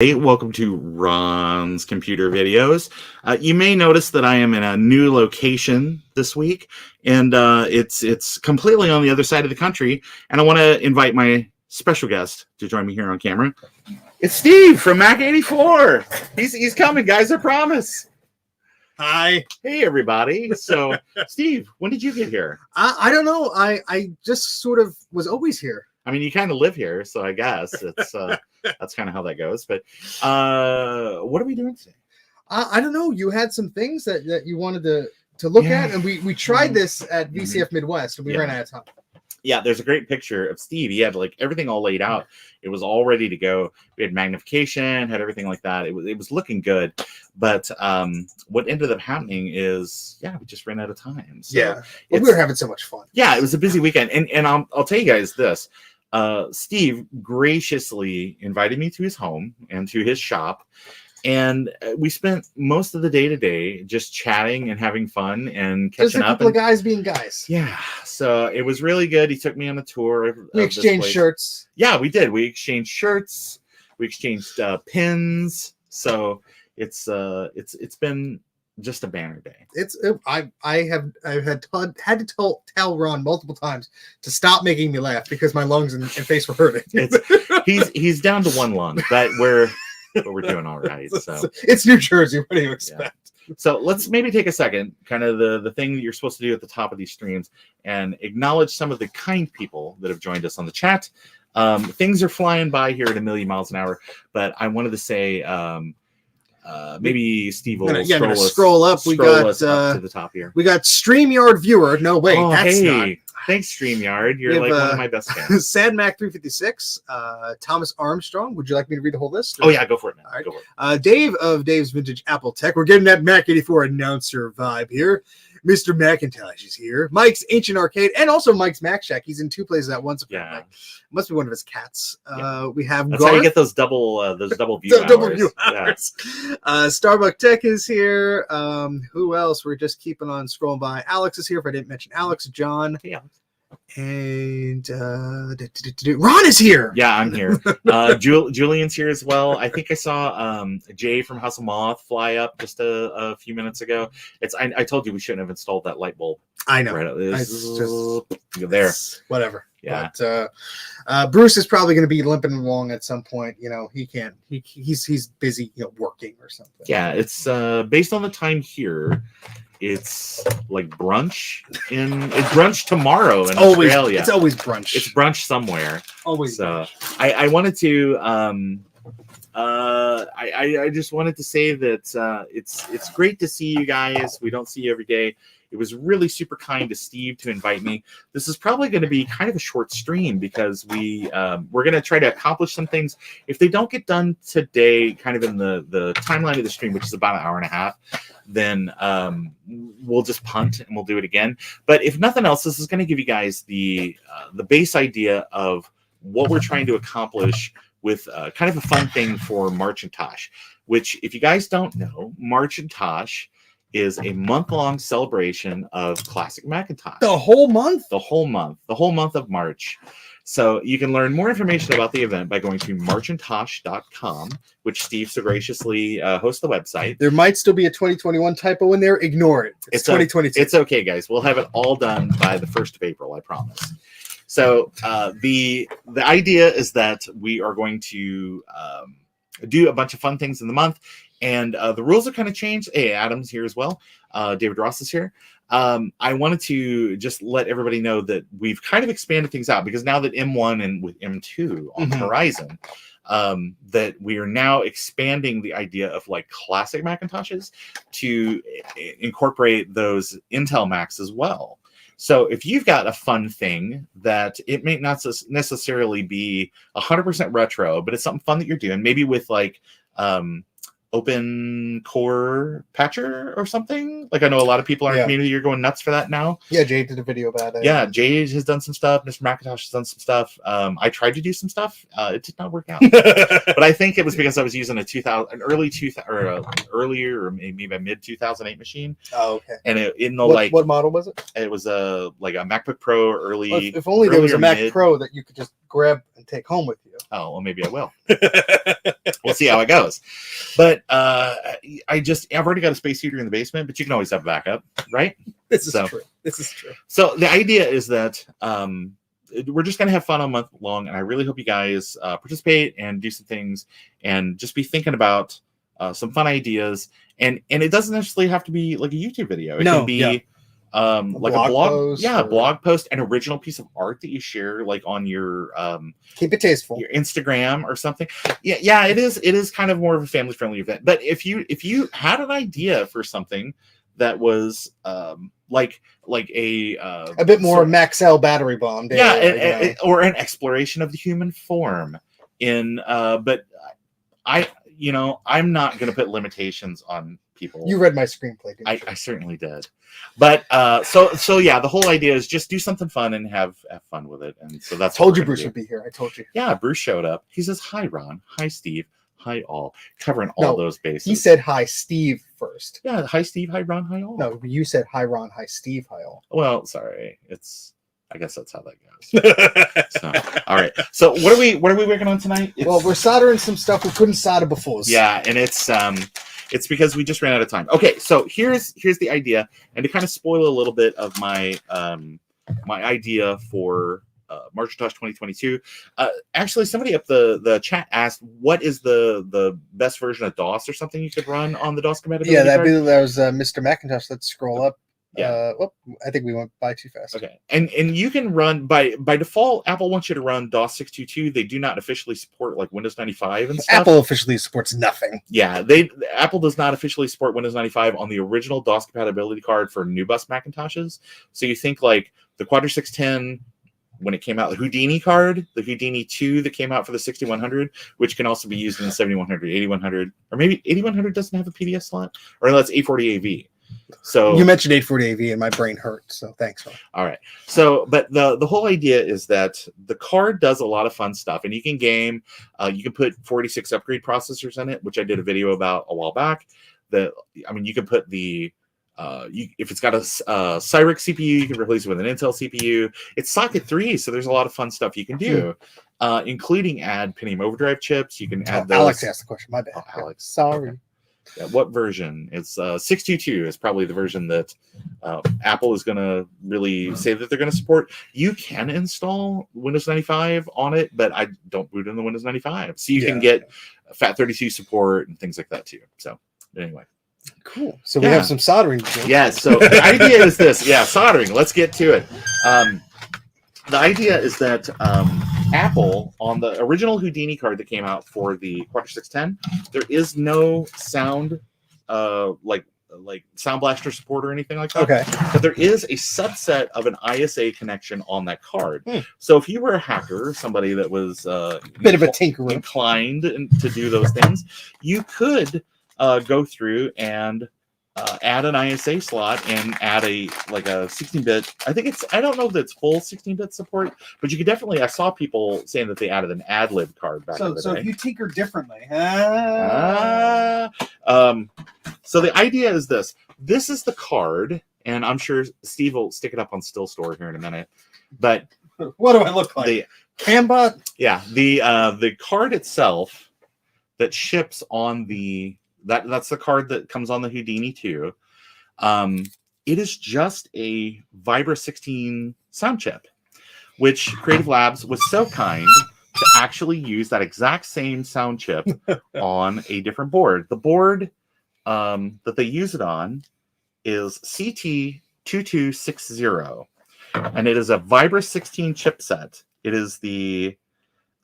Hey, welcome to Ron's Computer Videos. You may notice that I am in a new location this week, and it's completely on the other side of the country, and I want to invite my special guest to join me here on camera. It's Steve from Mac84. He's coming, guys, I promise. Hi. Hey, everybody. So, Steve, when did you get here? I don't know. I just sort of was always here. I mean, you kind of live here, so I guess it's that's kind of how that goes. But what are we doing today? I don't know. You had some things that you wanted to look at, and we tried this at VCF Midwest, and we ran out of time. Yeah, there's a great picture of Steve. He had like everything all laid out. It was all ready to go. We had magnification, had everything like that. It was looking good. But what ended up happening is, we just ran out of time. So we were having so much fun. Yeah, it was a busy weekend. And I'll tell you guys this. Steve graciously invited me to his home and to his shop, and we spent most of the day today just chatting and having fun and catching up. Just a couple of guys being guys. Yeah, so it was really good. He took me on a tour. We exchanged shirts. Yeah, we did. We exchanged shirts. We exchanged pins. So it's been just a banner day. I've had to tell Ron multiple times to stop making me laugh because my lungs and face were hurting. He's down to one lung, but we're doing all right. So it's New Jersey. What do you expect? Yeah. So let's maybe take a second, kind of the thing that you're supposed to do at the top of these streams, and acknowledge some of the kind people that have joined us on the chat. Things are flying by here at 1,000,000 miles an hour, but I wanted to say. Maybe Steve will scroll up. We got us up to the top here. We got StreamYard viewer. No, wait, that's not. Thanks, StreamYard. You're like one of my best fans. Sad Mac 356. Thomas Armstrong. Would you like me to read the whole list? Oh yeah, go for it, man. All right. Go for it. Dave of Dave's Vintage Apple Tech. We're getting that Mac84 announcer vibe here. Mr. Marchintosh is here. Mike's Ancient Arcade, and also Mike's Mac Shack. He's in two places at once. Yeah, must be one of his cats. We have. That's Garth. How you get those double view hours. Double view hours. Starbuck Tech is here. Who else? We're just keeping on scrolling by. Alex is here. If I didn't mention Alex, John. Yeah. And Ron is here. Yeah, I'm here. Julian's here as well. I think I saw Jay from House of Moth fly up just a few minutes ago. I told you we shouldn't have installed that light bulb. I know. You're there. Whatever. Yeah. But Bruce is probably going to be limping along at some point. You know, he can't. He's busy, working or something. Yeah, it's based on the time here. It's like brunch it's brunch tomorrow in Australia. It's always brunch. It's brunch somewhere. Always. So I wanted to I just wanted to say that it's great to see you guys. We don't see you every day. It was really super kind to Steve to invite me. This is probably going to be kind of a short stream because we're going to try to accomplish some things. If they don't get done today, kind of in the timeline of the stream, which is about an hour and a half, then we'll just punt and we'll do it again. But if nothing else, this is going to give you guys the base idea of what we're trying to accomplish with kind of a fun thing for Marchintosh, which, if you guys don't know, Marchintosh is a month-long celebration of classic Macintosh. The whole month? The whole month of March. So you can learn more information about the event by going to marchintosh.com, which Steve so graciously hosts the website. There might still be a 2021 typo in there. Ignore it. It's 2022. It's okay, guys. We'll have it all done by the 1st of April, I promise. So the idea is that we are going to do a bunch of fun things in the month. And the rules are kind of changed. Hey, Adam's here as well. David Ross is here. I wanted to just let everybody know that we've kind of expanded things out because now that M1 and with M2 on the horizon, that we are now expanding the idea of like classic Macintoshes to incorporate those Intel Macs as well. So if you've got a fun thing that it may not necessarily be 100% retro, but it's something fun that you're doing, maybe with like open core patcher or something. Like I know a lot of people in our community are going nuts for that now. Yeah, Jay did a video about it. Yeah, Jay has done some stuff. Mr. Macintosh has done some stuff. I tried to do some stuff. It did not work out. But I think it was because I was using earlier or maybe a mid 2008 machine. Oh, okay. And what model was it? It was like a MacBook Pro early. Well, if only there was a Mac Pro that you could just grab and take home with you. Oh, well, maybe I will. We'll see how it goes. But I've already got a space heater in the basement, but you can always have a backup, right? This is true. This is true. So the idea is that we're just going to have fun all month long, and I really hope you guys participate and do some things and just be thinking about some fun ideas. And it doesn't necessarily have to be like a YouTube video. It can be like a blog post, blog post, an original piece of art that you share like on your keep it tasteful, your Instagram or something. Yeah, it is kind of more of a family friendly event. But if you had an idea for something that was like a bit more Maxell battery bomb, or an exploration of the human form in but I'm not going to put limitations on people. You read my screenplay, didn't you? I certainly did. But so yeah, the whole idea is just do something fun and have fun with it. And so that's told you Bruce would be here. I told you. Yeah, Bruce showed up. He says, "Hi, Ron. Hi, Steve. Hi, all." Covering all those bases. He said, "Hi, Steve," first. Yeah, hi, Steve. Hi, Ron. Hi, all. No, you said, "Hi, Ron. Hi, Steve. Hi, all." Well, sorry. I guess that's how that goes. So, all right. So what are we working on tonight? Well, we're soldering some stuff we couldn't solder before. Yeah, and it's because we just ran out of time. Okay, so here's the idea, and to kind of spoil a little bit of my my idea for Marchintosh 2022. Actually, somebody up the chat asked, "What is the best version of DOS or something you could run on the DOS compatibility?" Yeah, that was Mr. Macintosh. Let's scroll up. Yeah. I think we went by too fast. Okay. And you can run by default. Apple wants you to run DOS 622. They do not officially support like Windows 95 and stuff. Apple officially supports nothing. Yeah, Apple does not officially support Windows 95 on the original DOS compatibility card for new bus Macintoshes. So you think like the Quadra 610 when it came out, the Houdini card, the Houdini 2 that came out for the 6100, which can also be used in the 7100, 8100, or maybe 8100 doesn't have a PDS slot, or that's 840 AV. So you mentioned 840 AV and my brain hurt. So thanks. All right. So, but the whole idea is that the card does a lot of fun stuff, and you can game. You can put 46 upgrade processors in it, which I did a video about a while back. You can put the if it's got a Cyrix CPU, you can replace it with an Intel CPU. It's socket 3, so there's a lot of fun stuff you can do, including add Pentium overdrive chips. You can add those. Alex asked the question. My bad. Oh, Alex, sorry. Okay. Yeah, what version? It's 622 is probably the version that Apple is going to really say that they're going to support. You can install Windows 95 on it, but I don't boot in the Windows 95. So you can get FAT32 support and things like that too. So anyway. Cool. So we have some soldering to do. Yeah, so the idea is this. Yeah, soldering. Let's get to it. The idea is that Apple, on the original Houdini card that came out for the Quadra 610, there is no sound like Sound Blaster support or anything like that. Okay. But there is a subset of an ISA connection on that card. So if you were a hacker, somebody that was bit of a tinkerer, inclined to do those things, you could go through and add an ISA slot and add a 16-bit. I don't know if it's full 16-bit support, but you could definitely. I saw people saying that they added an ad-lib card back in the day. So if you tinker differently, so the idea is this. This is the card, and I'm sure Steve will stick it up on Still Store here in a minute. But what do I look like? The Canva? Yeah, the card itself that ships on the. That's the card that comes on the Houdini 2. It is just a Vibra 16 sound chip, which Creative Labs was so kind to actually use that exact same sound chip on a different board. The board that they use it on is CT2260, and it is a Vibra 16 chipset. It is the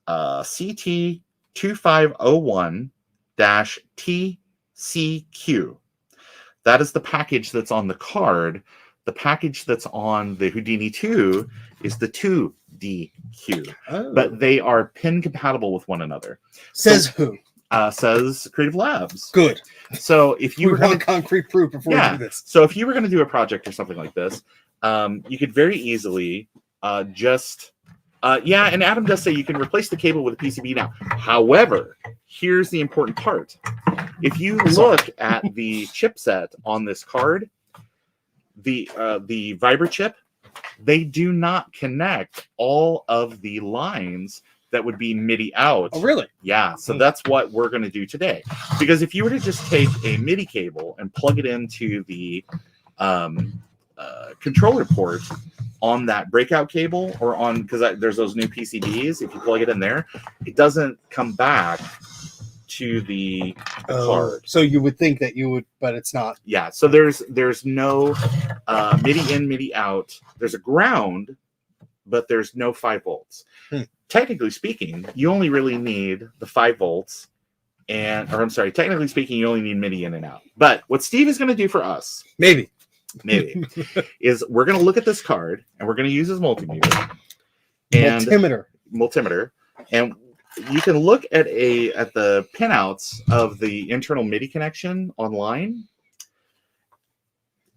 CT2501-TCQ. That is the package that's on the card. The package that's on the Houdini 2 is the 2DQ. But they are pin compatible with one another. Says who? Says Creative Labs. Good. So if you were going concrete proof before we do this. So if you were going to do a project or something like this, you could very easily and Adam does say you can replace the cable with a PCB now. However, here's the important part. If you look at the chipset on this card, the Vibra chip, they do not connect all of the lines that would be MIDI out. Oh, really? Yeah, so that's what we're going to do today. Because if you were to just take a MIDI cable and plug it into the controller port on that breakout cable, or on, because there's those new PCBs, if you plug it in there, it doesn't come back to the card. So you would think that you would, but it's not. Yeah, so there's no MIDI in, MIDI out. There's a ground, but there's no 5 volts. Technically speaking, you only really need the 5 volts, technically speaking, you only need MIDI in and out. But what Steve is going to do for us, maybe, is we're going to look at this card and we're going to use his multimeter and multimeter, and you can look at the pinouts of the internal MIDI connection online.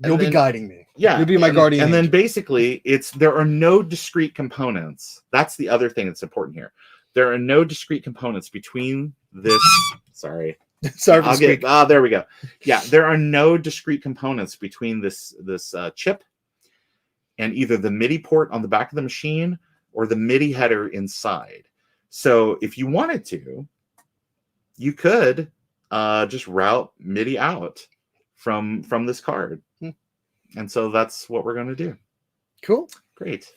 You'll be guiding me. Yeah, you'll be my guardian. And then basically, there are no discrete components. That's the other thing that's important here. There are no discrete components between this. Sorry. There we go. Yeah, there are no discrete components between this chip and either the MIDI port on the back of the machine or the MIDI header inside. So if you wanted to, you could just route MIDI out from this card. And so that's what we're going to do. Cool. Great.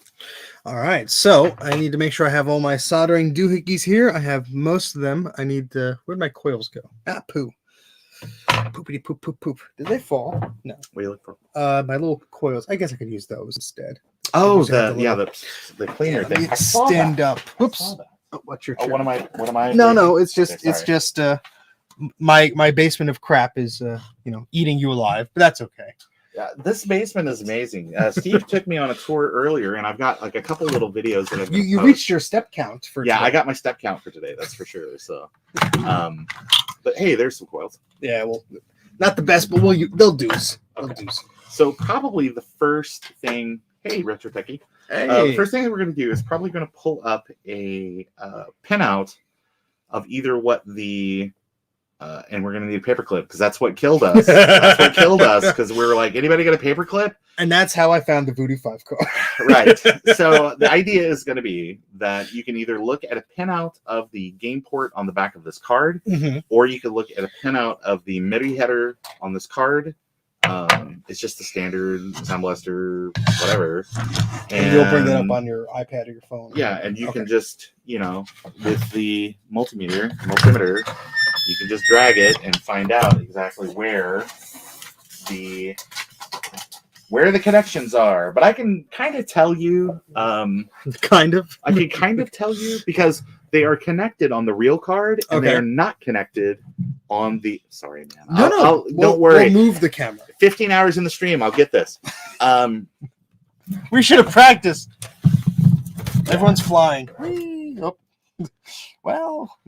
All right. So I need to make sure I have all my soldering doohickeys here. I have most of them. I need where'd my coils go? Poo. Poopity poop poop poop. Did they fall? No. What do you look for? My little coils. I guess I could use those instead. Oh, the cleaner thing. Extend up. Whoops. Oh, what's your trick? What am I? No, it's just my basement of crap is eating you alive, but that's okay. Yeah, this basement is amazing. Steve took me on a tour earlier, and I've got like a couple little videos that I've you reached your step count for today. I got my step count for today, that's for sure. So but hey, there's some coils. Yeah, well, not the best, but they'll do. Okay. So probably the first thing, hey RetroTechie. Hey. First thing that we're going to do is probably going to pull up a pinout of either what the and we're going to need a paperclip because that's what killed us. That's what killed us because we were like, anybody got a paperclip? And that's how I found the Voodoo 5 card. Right. So the idea is going to be that you can either look at a pinout of the game port on the back of this card, or you can look at a pinout of the MIDI header on this card. It's just the standard Sound Blaster, whatever. And you'll bring that up on your iPad or your phone. Yeah, and you can just, with the multimeter, you can just drag it and find out exactly where the connections are. But I can kind of tell you. I can kind of tell you because they are connected on the real card and they are not connected on the. Sorry, man. Don't worry. We'll move the camera. 15 hours in the stream. I'll get this. We should have practiced. Everyone's flying. Oh. Well.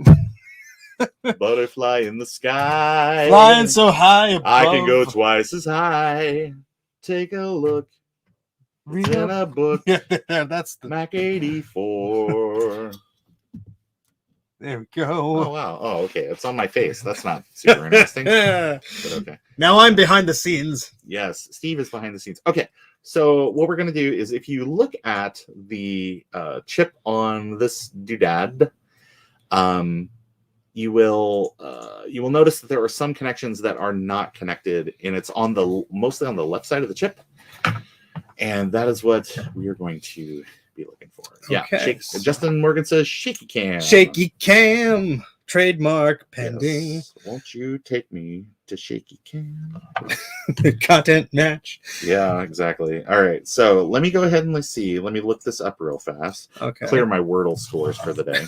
Butterfly in the sky. Flying so high above. I can go twice as high. Take a look. Read in a book. That's the Mac84. There we go. Oh, wow. Oh, okay. It's on my face. That's not super interesting. But okay. Now I'm behind the scenes. Yes, Steve is behind the scenes. Okay. So what we're going to do is if you look at the chip on this doodad, you will notice that there are some connections that are not connected, and it's mostly on the left side of the chip. And that is what we are going to be looking for. Yeah. Okay. Justin Morgan says shaky cam. Shaky cam. Trademark pending. Yes. Won't you take me to shaky cam? Content match. Yeah, exactly. All right. So let me go ahead and let me look this up real fast. Okay. Clear my Wordle scores for the day.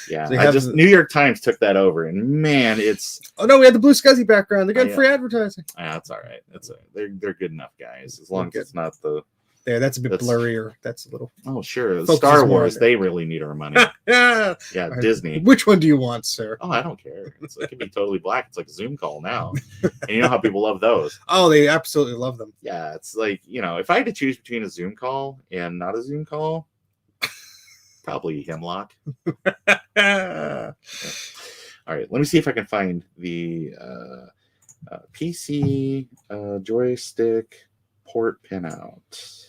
Yeah. So New York Times took that over, and man, it's. Oh no, we had the blue scuzzy background. They're getting free advertising. Yeah, that's all right. They're good enough, guys. As long as it's not the. There, that's a bit blurrier. That's a little. Oh, sure. Star Wars, they really need our money. Yeah, right. Disney. Which one do you want, sir? Oh, I don't care. It can be totally black. It's like a Zoom call now. And you know how people love those. Oh, they absolutely love them. Yeah, it's like, if I had to choose between a Zoom call and not a Zoom call, probably Hemlock. Yeah. All right, let me see if I can find the PC joystick port pinout.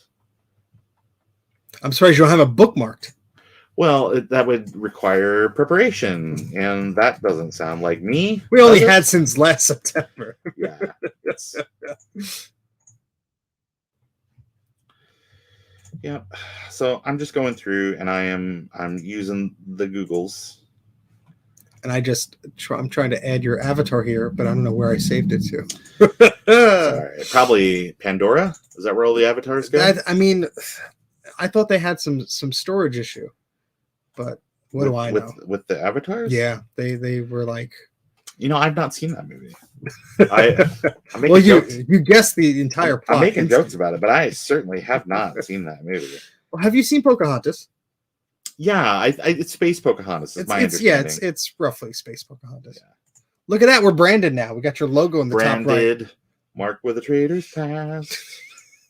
I'm surprised you don't have it bookmarked. Well, that would require preparation, and that doesn't sound like me. We only had since last September. Yeah. Yeah. So I'm just going through, and I'm using the Googles. And I'm trying to add your avatar here, but I don't know where I saved it to. Sorry, probably Pandora. Is that where all the avatars go? I mean, I thought they had some storage issue, but what do I know? With the avatars? Yeah, they were like. I've not seen that movie. I'm well, you guessed the entire plot. I'm making jokes about it, but I certainly have not seen that movie. Well, have you seen Pocahontas? Yeah, it's Space Pocahontas. Is my understanding. Yeah, it's roughly Space Pocahontas. Yeah. Look at that, we're branded now. We got your logo in the top right. Branded, marked with a trader's pass.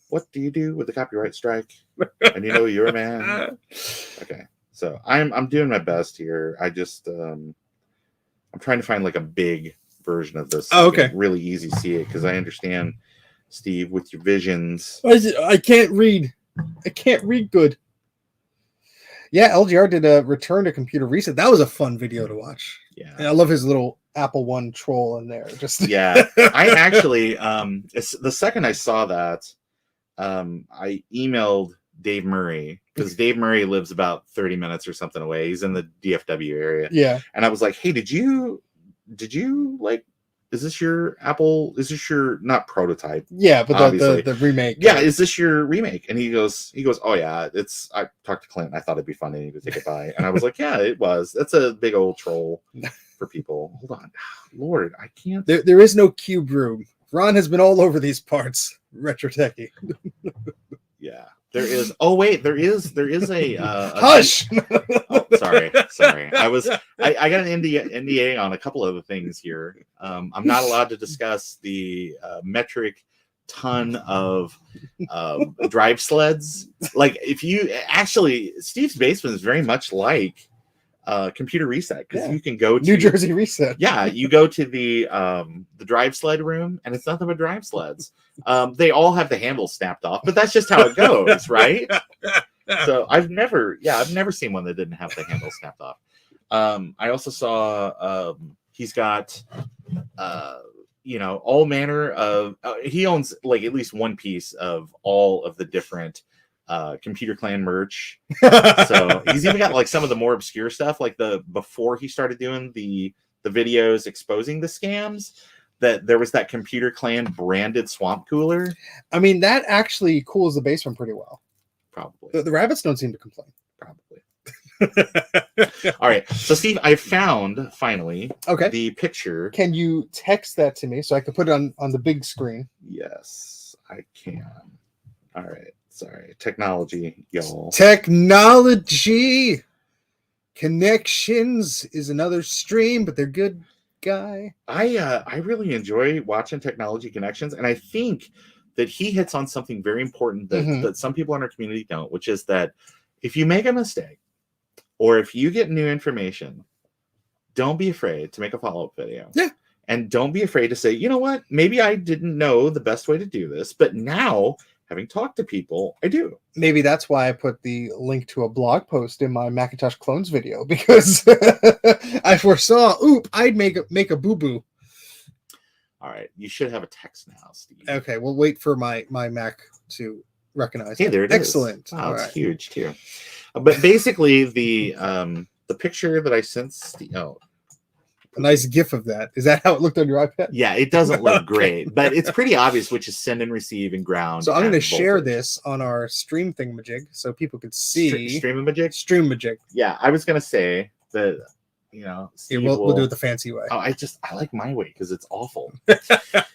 What do you do with the copyright strike? And you're a man. Okay, so I'm doing my best here. I just I'm trying to find like a big version of this. Oh, okay. Really easy to see it because I understand, Steve, with your visions. I can't read. I can't read good. Yeah, LGR did a return to computer reset. That was a fun video to watch. Yeah, and I love his little Apple One troll in there. Just yeah, I actually it's the second I saw that, I emailed Dave Murray because Dave Murray lives about 30 minutes or something away. He's in the DFW area. Yeah, and I was like, hey, did you like? Is this your Apple? Is this your not prototype? Yeah, but the remake. Yeah, is this your remake? And he goes, oh yeah, it's. I talked to Clint. I thought it'd be funny to take it by, and I was like, yeah, it was. That's a big old troll for people. Hold on, Lord, I can't. There is no cube room. Ron has been all over these parts. RetroTechie. Yeah, there is. Oh wait, there is a. Hush. Oh, sorry. I got an NDA on a couple of the things here. I'm not allowed to discuss the metric ton of drive sleds. Like if you actually, Steve's Basement is very much like computer reset because you can go to New Jersey reset. Yeah, you go to the drive sled room and it's nothing but drive sleds. They all have the handles snapped off, but that's just how it goes, right? So I've never seen one that didn't have the handle snapped off. I also saw he's got all manner of he owns like at least one piece of all of the different Computer Clan merch. So he's even got like some of the more obscure stuff, like before he started doing the videos exposing the scams. That there was that Computer Clan branded swamp cooler. I mean, that actually cools the basement pretty well. Probably. The rabbits don't seem to complain. Probably. All right. So, Steve, I found finally the picture. Can you text that to me so I can put it on the big screen? Yes, I can. All right. Sorry. Technology, y'all. Technology. Connections is another stream, but they're good. Guy, I really enjoy watching Technology Connections, and I think that he hits on something very important that some people in our community don't, which is that if you make a mistake or if you get new information, don't be afraid to make a follow-up video. Yeah. And don't be afraid to say, you know what, maybe I didn't know the best way to do this, but now having talked to people, I do. Maybe that's why I put the link to a blog post in my Macintosh clones video, because I foresaw, I'd make a boo-boo. All right, you should have a text now, Steve. Okay, we'll wait for my Mac to recognize. Hey, there it is. Excellent. Wow, it's huge too. But basically, the picture that I sent Steve. Oh. A nice GIF of that. Is that how it looked on your iPad? Yeah, it doesn't look great, but it's pretty obvious which is send and receive and ground. So I'm going to share this on our stream thingamajig so people could see. Streamamajig? Streamamajig. Yeah, I was going to say that, Steve we'll do it the fancy way. Oh, I like my way because it's awful.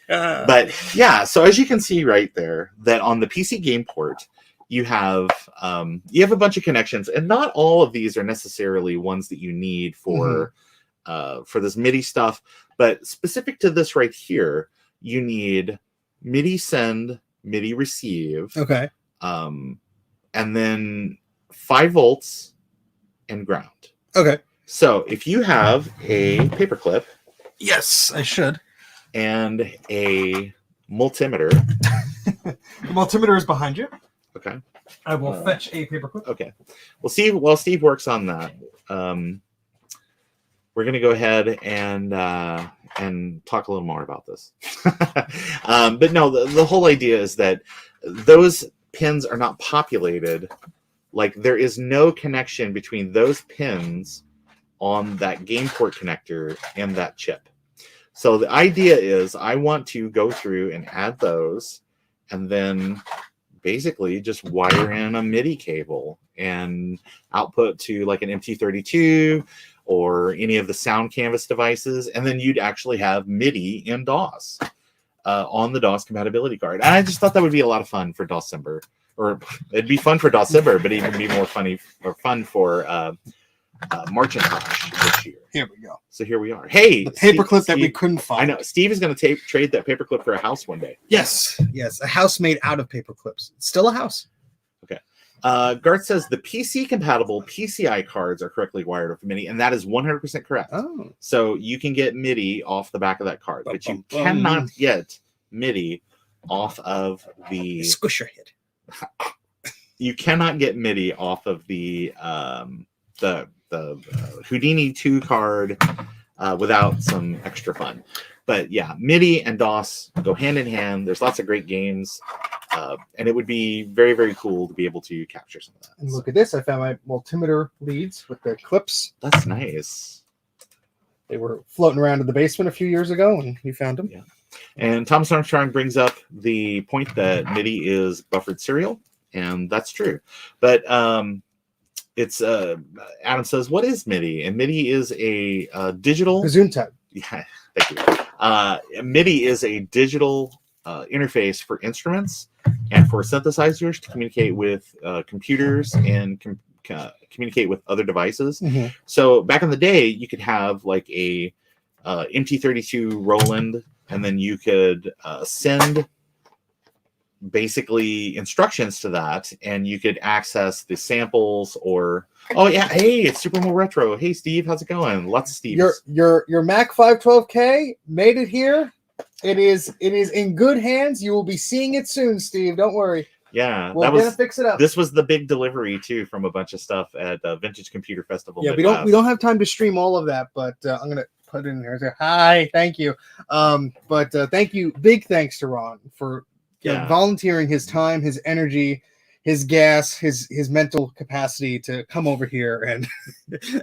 But yeah, so as you can see right there, that on the PC game port, you have a bunch of connections, and not all of these are necessarily ones that you need for this MIDI stuff, but specific to this right here, you need MIDI send, MIDI receive. Okay. And then 5 volts and ground. Okay. So if you have a paperclip. Yes, I should. And a multimeter. The multimeter is behind you. Okay. I will fetch a paperclip. Okay. Well, while Steve works on that, we're going to go ahead and talk a little more about this. But no, the whole idea is that those pins are not populated. Like, there is no connection between those pins on that game port connector and that chip. So the idea is I want to go through and add those and then basically just wire in a MIDI cable and output to like an MT32 or any of the sound canvas devices, and then you'd actually have MIDI in DOS on the DOS compatibility card. And I just thought that would be a lot of fun for DOScember, or it'd be fun for DOScember, but even be more fun for Marchintosh this year. Here we go. So here we are. Hey, the paperclip that we couldn't find. I know Steve is going to trade that paperclip for a house one day. Yes, a house made out of paperclips. It's still a house. Okay. Garth says the PC compatible PCI cards are correctly wired with MIDI, and that is 100% correct. Oh. So you can get MIDI off the back of that card, but you cannot get MIDI off of the squisher hit. You cannot get MIDI off of the Houdini 2 card without some extra fun. But yeah, MIDI and DOS go hand in hand. There's lots of great games, and it would be very, very cool to be able to capture some of that. And look at this. I found my multimeter leads with the clips. That's nice. They were floating around in the basement a few years ago, and we found them. Yeah. And Thomas Armstrong brings up the point that MIDI is buffered serial, and that's true. But it's Adam says, what is MIDI? And MIDI is a digital Gesundheit. Yeah, thank you. MIDI is a digital interface for instruments and for synthesizers to communicate with computers and communicate with other devices. Mm-hmm. So back in the day, you could have like a MT32 Roland, and then you could send basically instructions to that, and you could access the samples. Or oh yeah, hey, it's Super More Retro. Hey Steve, how's it going? Lots of Steves. Your Mac 512K made it here. It is in good hands. You will be seeing it soon, Steve. Don't worry. Yeah, we're gonna fix it up. This was the big delivery too from a bunch of stuff at Vintage Computer Festival. Yeah, we don't have time to stream all of that, but I'm gonna put it in there. Say, hi, thank you. But thank you, big thanks to Ron for volunteering his time, his energy, his gas, his mental capacity to come over here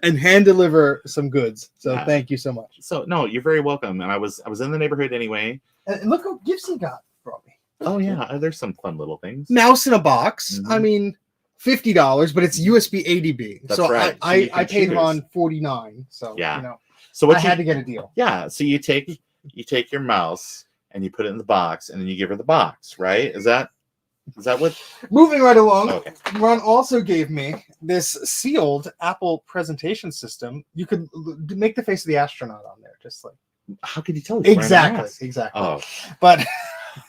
and hand deliver some goods. So thank you so much. So no, you're very welcome. And I was in the neighborhood anyway. And look what gifts he got from me. Oh yeah, there's some fun little things. Mouse in a box. Mm-hmm. I mean, $50, but it's USB ADB. That's so right. I paid Ron $49. So yeah. You know, so I had to get a deal. Yeah. So you take your mouse and you put it in the box, and then you give her the box, right? Is that what? Moving right along, okay. Ron also gave me this sealed Apple presentation system. You could make the face of the astronaut on there, just like. How could you tell? Exactly. Oh, but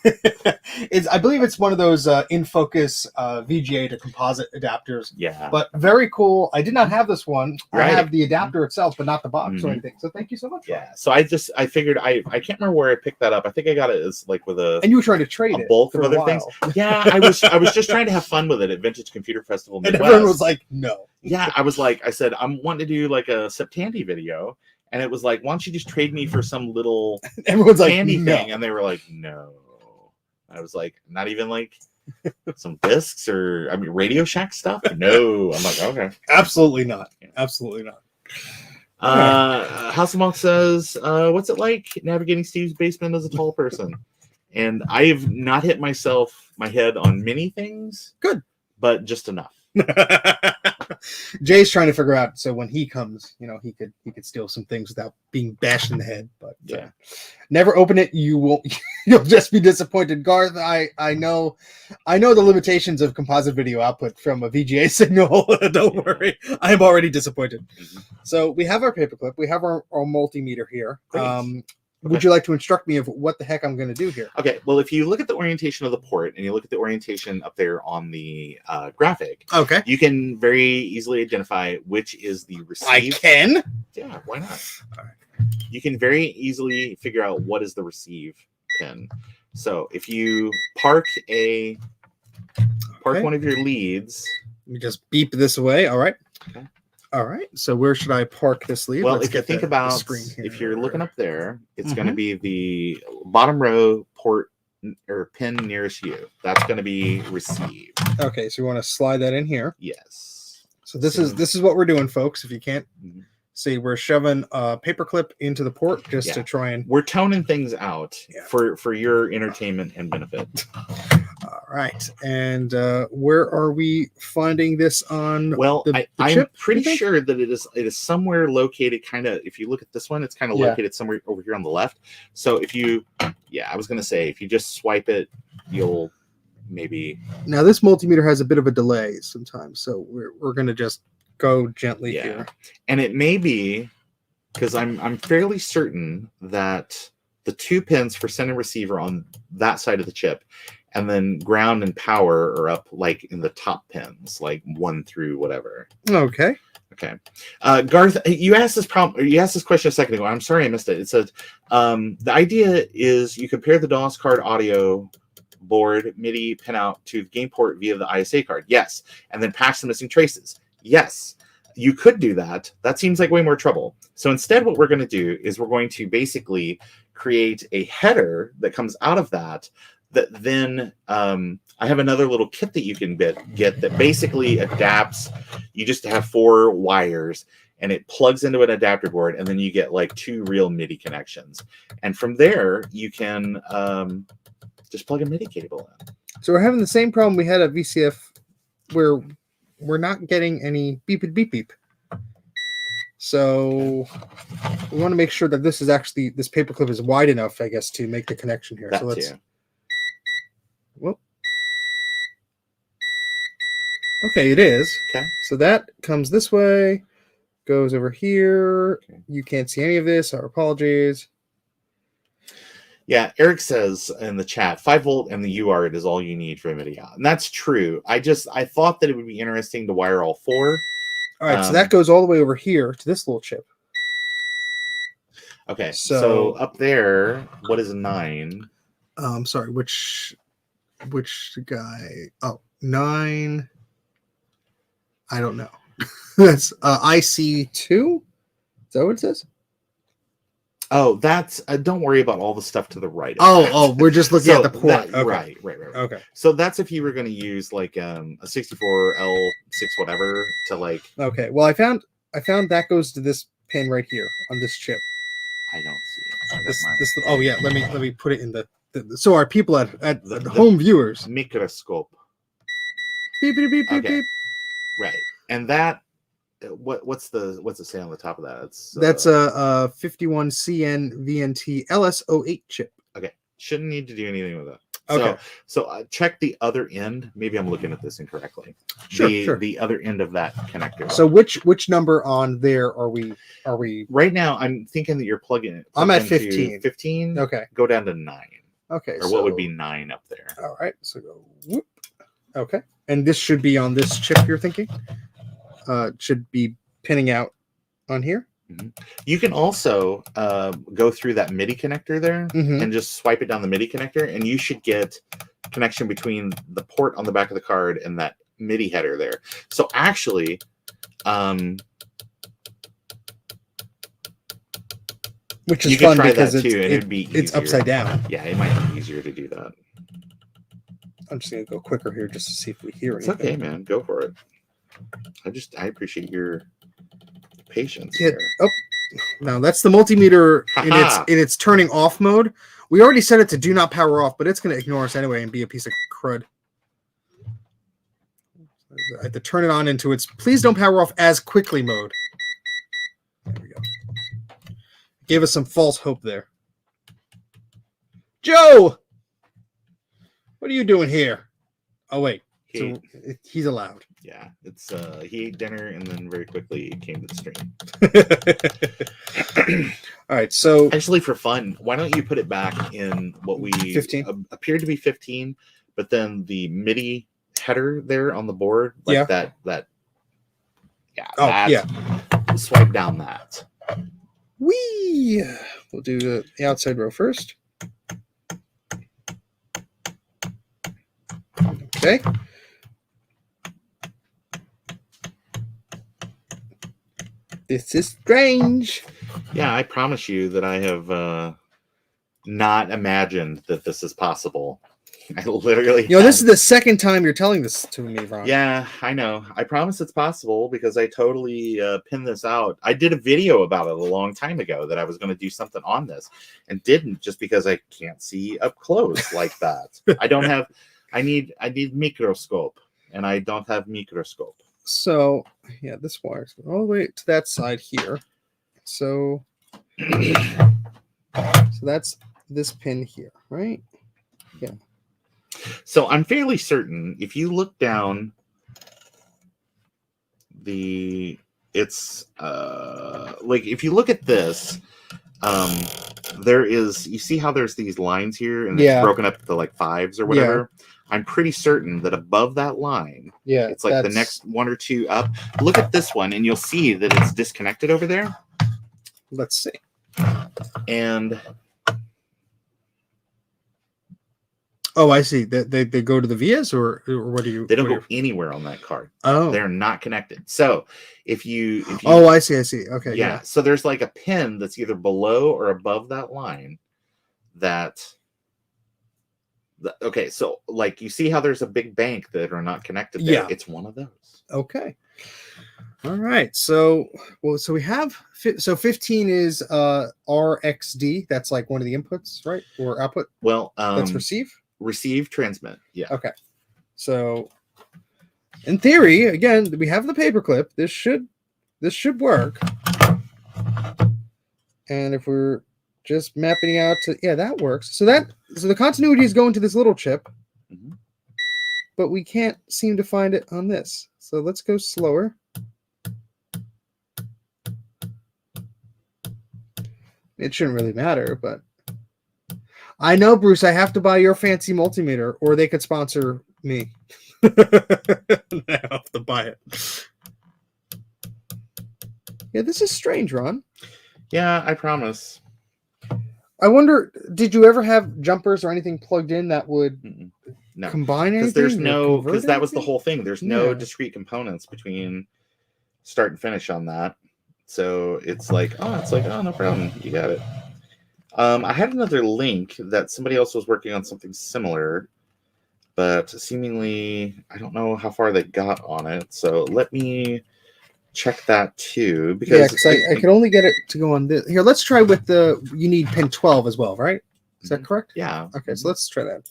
I believe it's one of those in focus VGA to composite adapters. Yeah. But very cool. I did not have this one. Right. I have the adapter itself, but not the box or anything. So thank you so much. Yeah. So I figured I can't remember where I picked that up. I think I got it as like with a. And you were trying to trade a bulk of other things. Yeah, I was just trying to have fun with it at Vintage Computer Festival Midwest. And everyone was like, no. Yeah, I said I'm wanting to do like a Septandy video. And it was like, why don't you just trade me for some little everyone's candy like, thing? And they were like, no. I was like, not even like some discs or Radio Shack stuff? No. I'm like, okay. Absolutely not. Absolutely not. House of Moth says, what's it like navigating Steve's basement as a tall person? And I've not hit my head on many things. Good. But just enough. Jay's trying to figure out so when he comes, he could steal some things without being bashed in the head. But yeah, never open it. You'll just be disappointed. Garth, I know the limitations of composite video output from a VGA signal. Don't worry, I am already disappointed. Mm-hmm. So we have our paperclip. We have our multimeter here. Would you like to instruct me of what the heck I'm going to do here? Okay. Well, if you look at the orientation of the port and you look at the orientation up there on the graphic, okay, you can very easily identify which is the receive. I can? Yeah, why not? All right. You can very easily figure out what is the receive pin. So if you park a Park Okay. one of your leads. Let me just beep this away. All right. Okay. All right. So where should I park this lead? Well, Let's if you get think the about, screen here. if you're looking up there, it's Mhm. going to be the bottom row port or pin nearest you. That's going to be received. Okay, so you want to slide that in here. Yes. So this is what we're doing, folks. If you can't Mhm. see, we're shoving a paperclip into the port just to try and. We're toning things out Yeah. for your entertainment and benefit. All right, and where are we finding this on? Well, the I'm chip, pretty you think? sure that it is somewhere located kind of, if you look at this one, it's kind of Yeah. located somewhere over here on the left. So if you, I was going to say, if you just swipe it, you'll maybe. Now this multimeter has a bit of a delay sometimes, so we're going to just go gently here. And it may be, because I'm fairly certain that the 2 pins for send and receive are on that side of the chip, and then ground and power are up like in the top pins, like 1 through whatever. Okay. Okay. Garth, you asked this question a second ago. I'm sorry I missed it. It said the idea is you compare the DOS card audio board MIDI pinout to the game port via the ISA card. Yes. And then patch the missing traces. Yes. You could do that. That seems like way more trouble. So instead, what we're going to do is we're going to basically create a header that comes out of that then I have another little kit that you can get that basically adapts. You just have 4 wires and it plugs into an adapter board, and then you get like 2 real MIDI connections. And from there, you can just plug a MIDI cable in. So we're having the same problem we had at VCF where we're not getting any beep beep beep. So we want to make sure that this paperclip is wide enough, I guess, to make the connection here. So let's. Whoop. Okay, it is. Okay. So that comes this way, goes over here. Okay. You can't see any of this. Our apologies. Yeah, Eric says in the chat, 5-volt and the UART is all you need for MIDI out. And that's true. I thought that it would be interesting to wire all 4. All right, so that goes all the way over here to this little chip. Okay, so up there, what is 9? Sorry, which guy? Oh, 9. I don't know. That's IC2. Is that what it says? Oh, that's don't worry about all the stuff to the right. Oh, we're just looking at the port. Okay. Right. Okay. So that's if you were going to use like a 64L6 whatever to like. Okay. Well, I found that goes to this pin right here on this chip. I don't see it. This. Oh yeah. Let me put it in the so our people at the home viewers. Microscope. Beep beep beep beep Okay. beep. Right, and that. What's it say on the top of that? That's a 51CN VNT LS08 chip. Okay, shouldn't need to do anything with that. Okay. So check the other end. Maybe I'm looking at this incorrectly. Sure. The other end of that connector. So which number on there are we? Right now, I'm thinking that you're plugging. I'm at 15. 15. Okay. Go down to 9. Okay. Or what would be 9 up there? All right. So go whoop. Okay. And this should be on this chip. You're thinking? Should be pinning out on here. Mm-hmm. You can also go through that MIDI connector there and just swipe it down the MIDI connector, and you should get connection between the port on the back of the card and that MIDI header there. So actually, which is you can fun try because that too, and it'd be easier. It's upside down. Yeah, it might be easier to do that. I'm just gonna go quicker here just to see if we hear It's anything. okay, man. Go for it. I appreciate your patience. Yeah. Oh, no, that's the multimeter in its turning off mode. We already set it to do not power off, but it's going to ignore us anyway and be a piece of crud. I have to turn it on into its please don't power off as quickly mode. There we go. Gave us some false hope there. Joe, what are you doing here? Oh wait, so he's allowed. Yeah, it's he ate dinner and then very quickly came to the stream. All right, so actually, for fun, why don't you put it back in what we 15 appeared to be 15, but then the MIDI header there on the board, like that. Yeah. Oh, yeah. Swipe down that. Wee. We'll do the outside row first. Okay. This is strange. Yeah, I promise you that I have not imagined that this is possible. I literally This is the second time you're telling this to me, Ron. Yeah, I know. I promise it's possible because I totally pinned this out. I did a video about it a long time ago that I was going to do something on this and didn't, just because I can't see up close like that. I need microscope, and I don't have microscope. So yeah, this wire's going all the way to that side here. So that's this pin here, right? Yeah. So I'm fairly certain if you look down it's like if you look at this, there is, you see how there's these lines here and it's broken up to like fives or whatever. Yeah. I'm pretty certain that above that line, it's like the next one or two up. Look at this one and you'll see that it's disconnected over there. Let's see. And oh, I see. They go to the vias, or what do you? They don't go anywhere on that card. Oh, they're not connected. So if you oh, I see. Okay. Yeah. So there's like a pin that's either below or above that line. Okay. So like you see how there's a big bank that are not connected there. Yeah. It's one of those. Okay. All right. So we have 15 is RXD. That's like one of the inputs, right? Or output. Well, that's receive, transmit. Yeah. Okay. So in theory, again, we have the paperclip. This should work. And if we're just mapping out to, yeah, that works. So the continuity is going to this little chip, but we can't seem to find it on this. So let's go slower. It shouldn't really matter, but I know, Bruce, I have to buy your fancy multimeter, or they could sponsor me. I have to buy it. Yeah, this is strange, Ron. Yeah, I promise. I wonder, did you ever have jumpers or anything plugged in that would combine anything? Because that was the whole thing. There's no discrete components between start and finish on that. So it's like, oh, no problem. You got it. I had another link that somebody else was working on something similar, but seemingly I don't know how far they got on it. So let me check that too. Because I could only get it to go on this. Here, let's try with you need pin 12 as well, right? Is that correct? Yeah. Okay, so let's try that.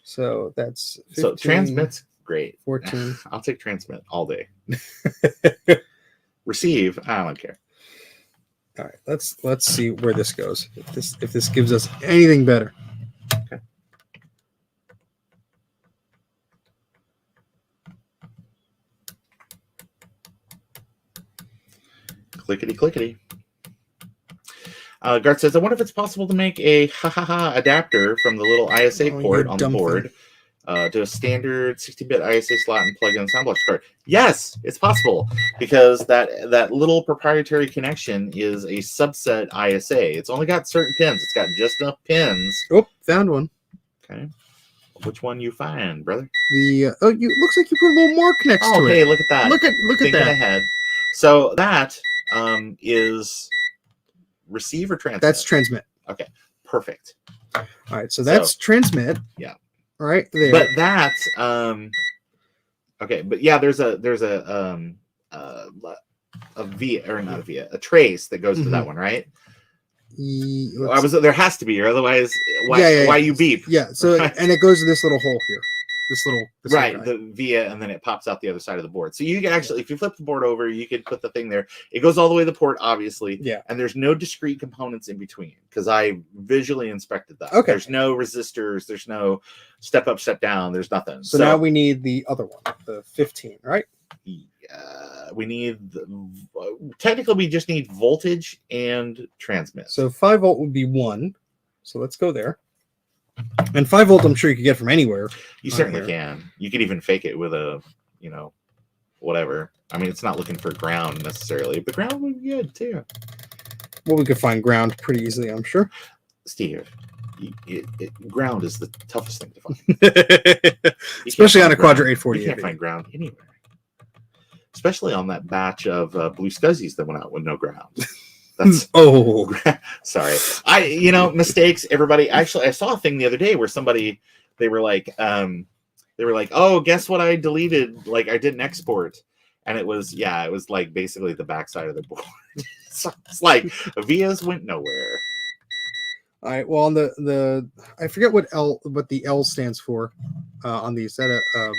So that's 15, so transmit's great. 14. I'll take transmit all day. Receive, I don't care. All right, let's see where this goes. If this gives us anything better. Okay. Clickety clickety. Garth says, I wonder if it's possible to make a adapter from the little ISA port on the board to a standard 16-bit ISA slot and plug in the SoundBox card. Yes, it's possible, because that little proprietary connection is a subset ISA. It's only got certain pins. It's got just enough pins. Oh, found one. Okay. Which one you find, brother? Looks like you put a little mark next to it. Oh, hey, look at that. Look at that. Ahead. So that is receive or transmit? That's transmit. Okay, perfect. All right, so that's transmit. Yeah. Right there. But that's okay, but yeah, there's a via, or not a via, a trace that goes to that one, right? There has to be, or otherwise why you beep. Yeah, so right? And it goes to this little hole here. This right, the via, and then it pops out the other side of the board. So you can actually, if you flip the board over, you could put the thing there. It goes all the way to the port, obviously. Yeah. And there's no discrete components in between, because I visually inspected that. Okay. There's no resistors. There's no step up, step down. There's nothing. So now we need the other one, the 15, right? We need technically we just need voltage and transmit. So 5 volt would be 1. So let's go there. And 5 volt, I'm sure you could get from anywhere. You certainly can. You could even fake it with a, whatever. I mean, it's not looking for ground necessarily, but ground would be good too. Well, we could find ground pretty easily, I'm sure. Steve, ground is the toughest thing to find. Especially on a Quadra 840. You can't find ground anywhere. especially on that batch of blue scuzzies that went out with no ground. That's sorry. Mistakes, everybody. Actually, I saw a thing the other day where they were like, oh, guess what I deleted? Like, I didn't export. And it was like basically the backside of the board. So it's like Vias went nowhere. All right. Well, on the I forget what the L stands for on these. That I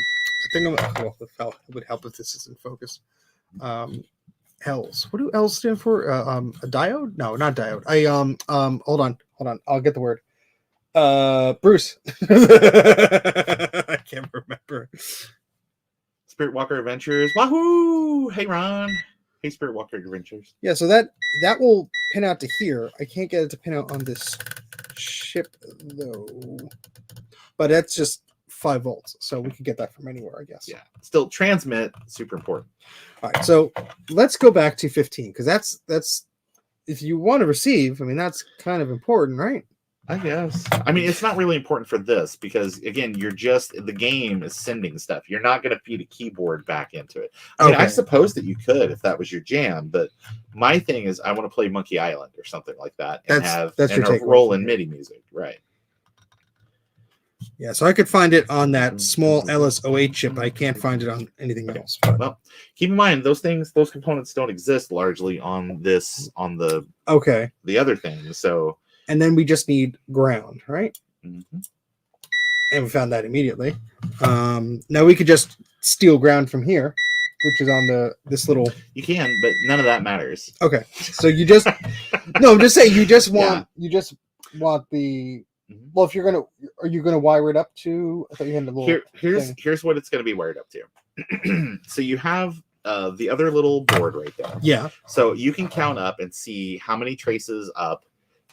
think it would help if this is in focus. L's. What do L's stand for? A diode? No, not diode. Hold on. I'll get the word. Bruce. I can't remember. Spirit Walker Adventures. Wahoo! Hey Ron. Hey Spirit Walker Adventures. Yeah, so that will pin out to here. I can't get it to pin out on this chip though. But that's just 5 volts, so we could get that from anywhere, I guess. Yeah. Still transmit, super important. All right, so let's go back to 15 because that's if you want to receive, I mean that's kind of important, right? I guess. I mean, it's not really important for this because, again, the game is sending stuff. You're not going to feed a keyboard back into it. I mean, I suppose that you could if that was your jam, but my thing is I want to play Monkey Island or something like that and that's your roll in MIDI music, right? Yeah, so I could find it on that small LS08 chip. I can't find it on anything else. But. Well, keep in mind those components don't exist largely on the other things. So. And then we just need ground, right? Mm-hmm. And we found that immediately. Now we could just steal ground from here, which is on this little. You can, but none of that matters. Okay, so you just no. I'm just saying you just want the. Well, if are you gonna wire it up to? I thought you had a little. Here's what it's gonna be wired up to. So you have the other little board right there. Yeah. So you can count up and see how many traces up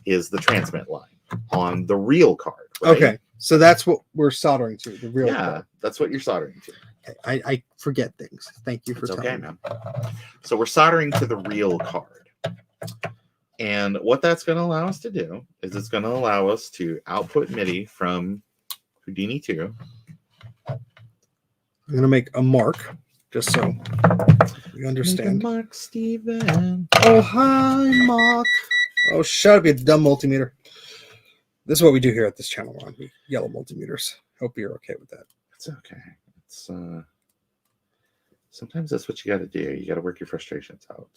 is the transmit line on the real card. Right? Okay, so that's what we're soldering to, the real card. That's what you're soldering to. Okay. I forget things. Thank you for telling me. Man. So we're soldering to the real card. And what that's going to allow us to do is it's going to allow us to output MIDI from Houdini 2. I'm going to make a mark just so we understand. Mark, Steven. Oh, hi, Mark. Oh, shut up, you dumb multimeter. This is what we do here at this channel, Ron. We yell at multimeters. Hope you're okay with that. It's okay. It's sometimes that's what you got to do. You got to work your frustrations out.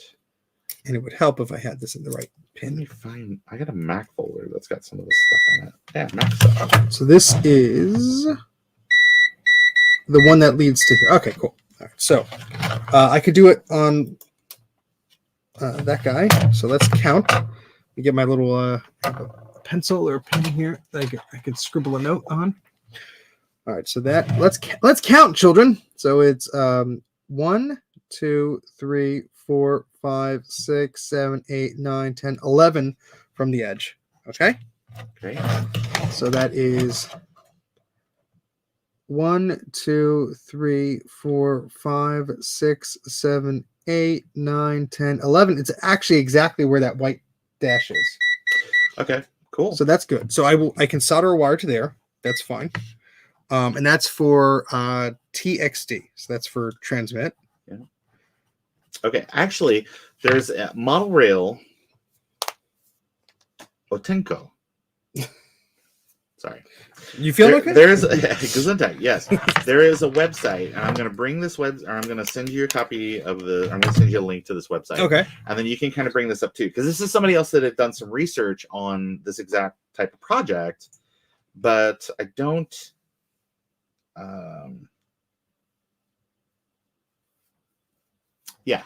And it would help if I had this in the right pin. Let me find. I got a Mac folder that's got some of this stuff in it. Yeah, Mac stuff. Okay, so this is the one that leads to here. Okay, cool. All right, so I could do it on that guy. So let's count. Me get my little pencil or pen here that I can scribble a note on. All right, so that let's count, children. So it's 1, 2, 3, 4, 5, 6, 7, 8, 9, 10, 11 from the edge. Okay. Okay. So that is 1, 2, 3, 4, 5, 6, 7, 8, 9, 10, 11. It's actually exactly where that white dash is. Okay. Cool. So that's good. So I can solder a wire to there. That's fine. And that's for TXD. So that's for transmit. Yeah. Okay. Actually, there's a model rail Otenko. Sorry. You feel okay? There's Gesundheit. Yes. There is a website, and I'm going to bring this I'm going to send you a copy of I'm going to send you a link to this website. Okay. And then you can kind of bring this up too, because this is somebody else that had done some research on this exact type of project, but I don't. Yeah.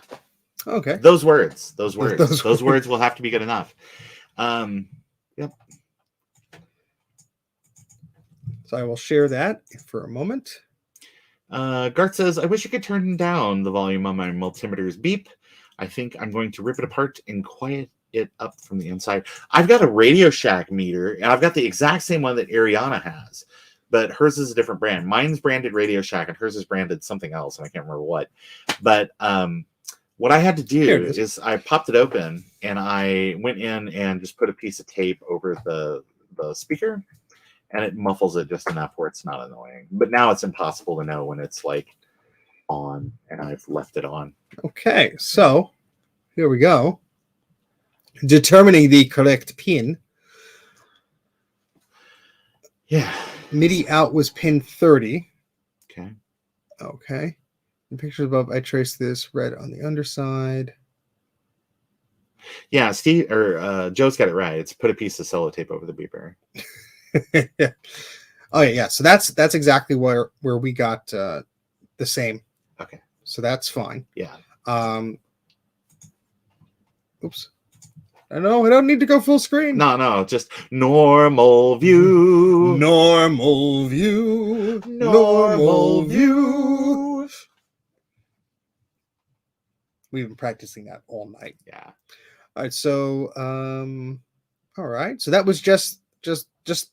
Okay. Those words will have to be good enough. Yep. So I will share that for a moment. Garth says, I wish I could turn down the volume on my multimeter's beep. I think I'm going to rip it apart and quiet it up from the inside. I've got a Radio Shack meter, and I've got the exact same one that Ariana has, but hers is a different brand. Mine's branded Radio Shack, and hers is branded something else, and I can't remember what. But what I had to do is I popped it open, and I went in and just put a piece of tape over the speaker, and it muffles it just enough where it's not annoying. But now it's impossible to know when it's like on, and I've left it on. Okay, so here we go. Determining the correct pin. Yeah. MIDI out was pin 30. Okay. Okay. In pictures above, I traced this red on the underside. Yeah, Steve or Joe's got it right. It's put a piece of sellotape over the beeper. Oh yeah. So that's exactly where we got the same. Okay. So that's fine. Yeah. Oops. I don't need to go full screen. No, just normal view. Normal view. Normal view. We've been practicing that all night. Yeah. All right. So all right. So that was just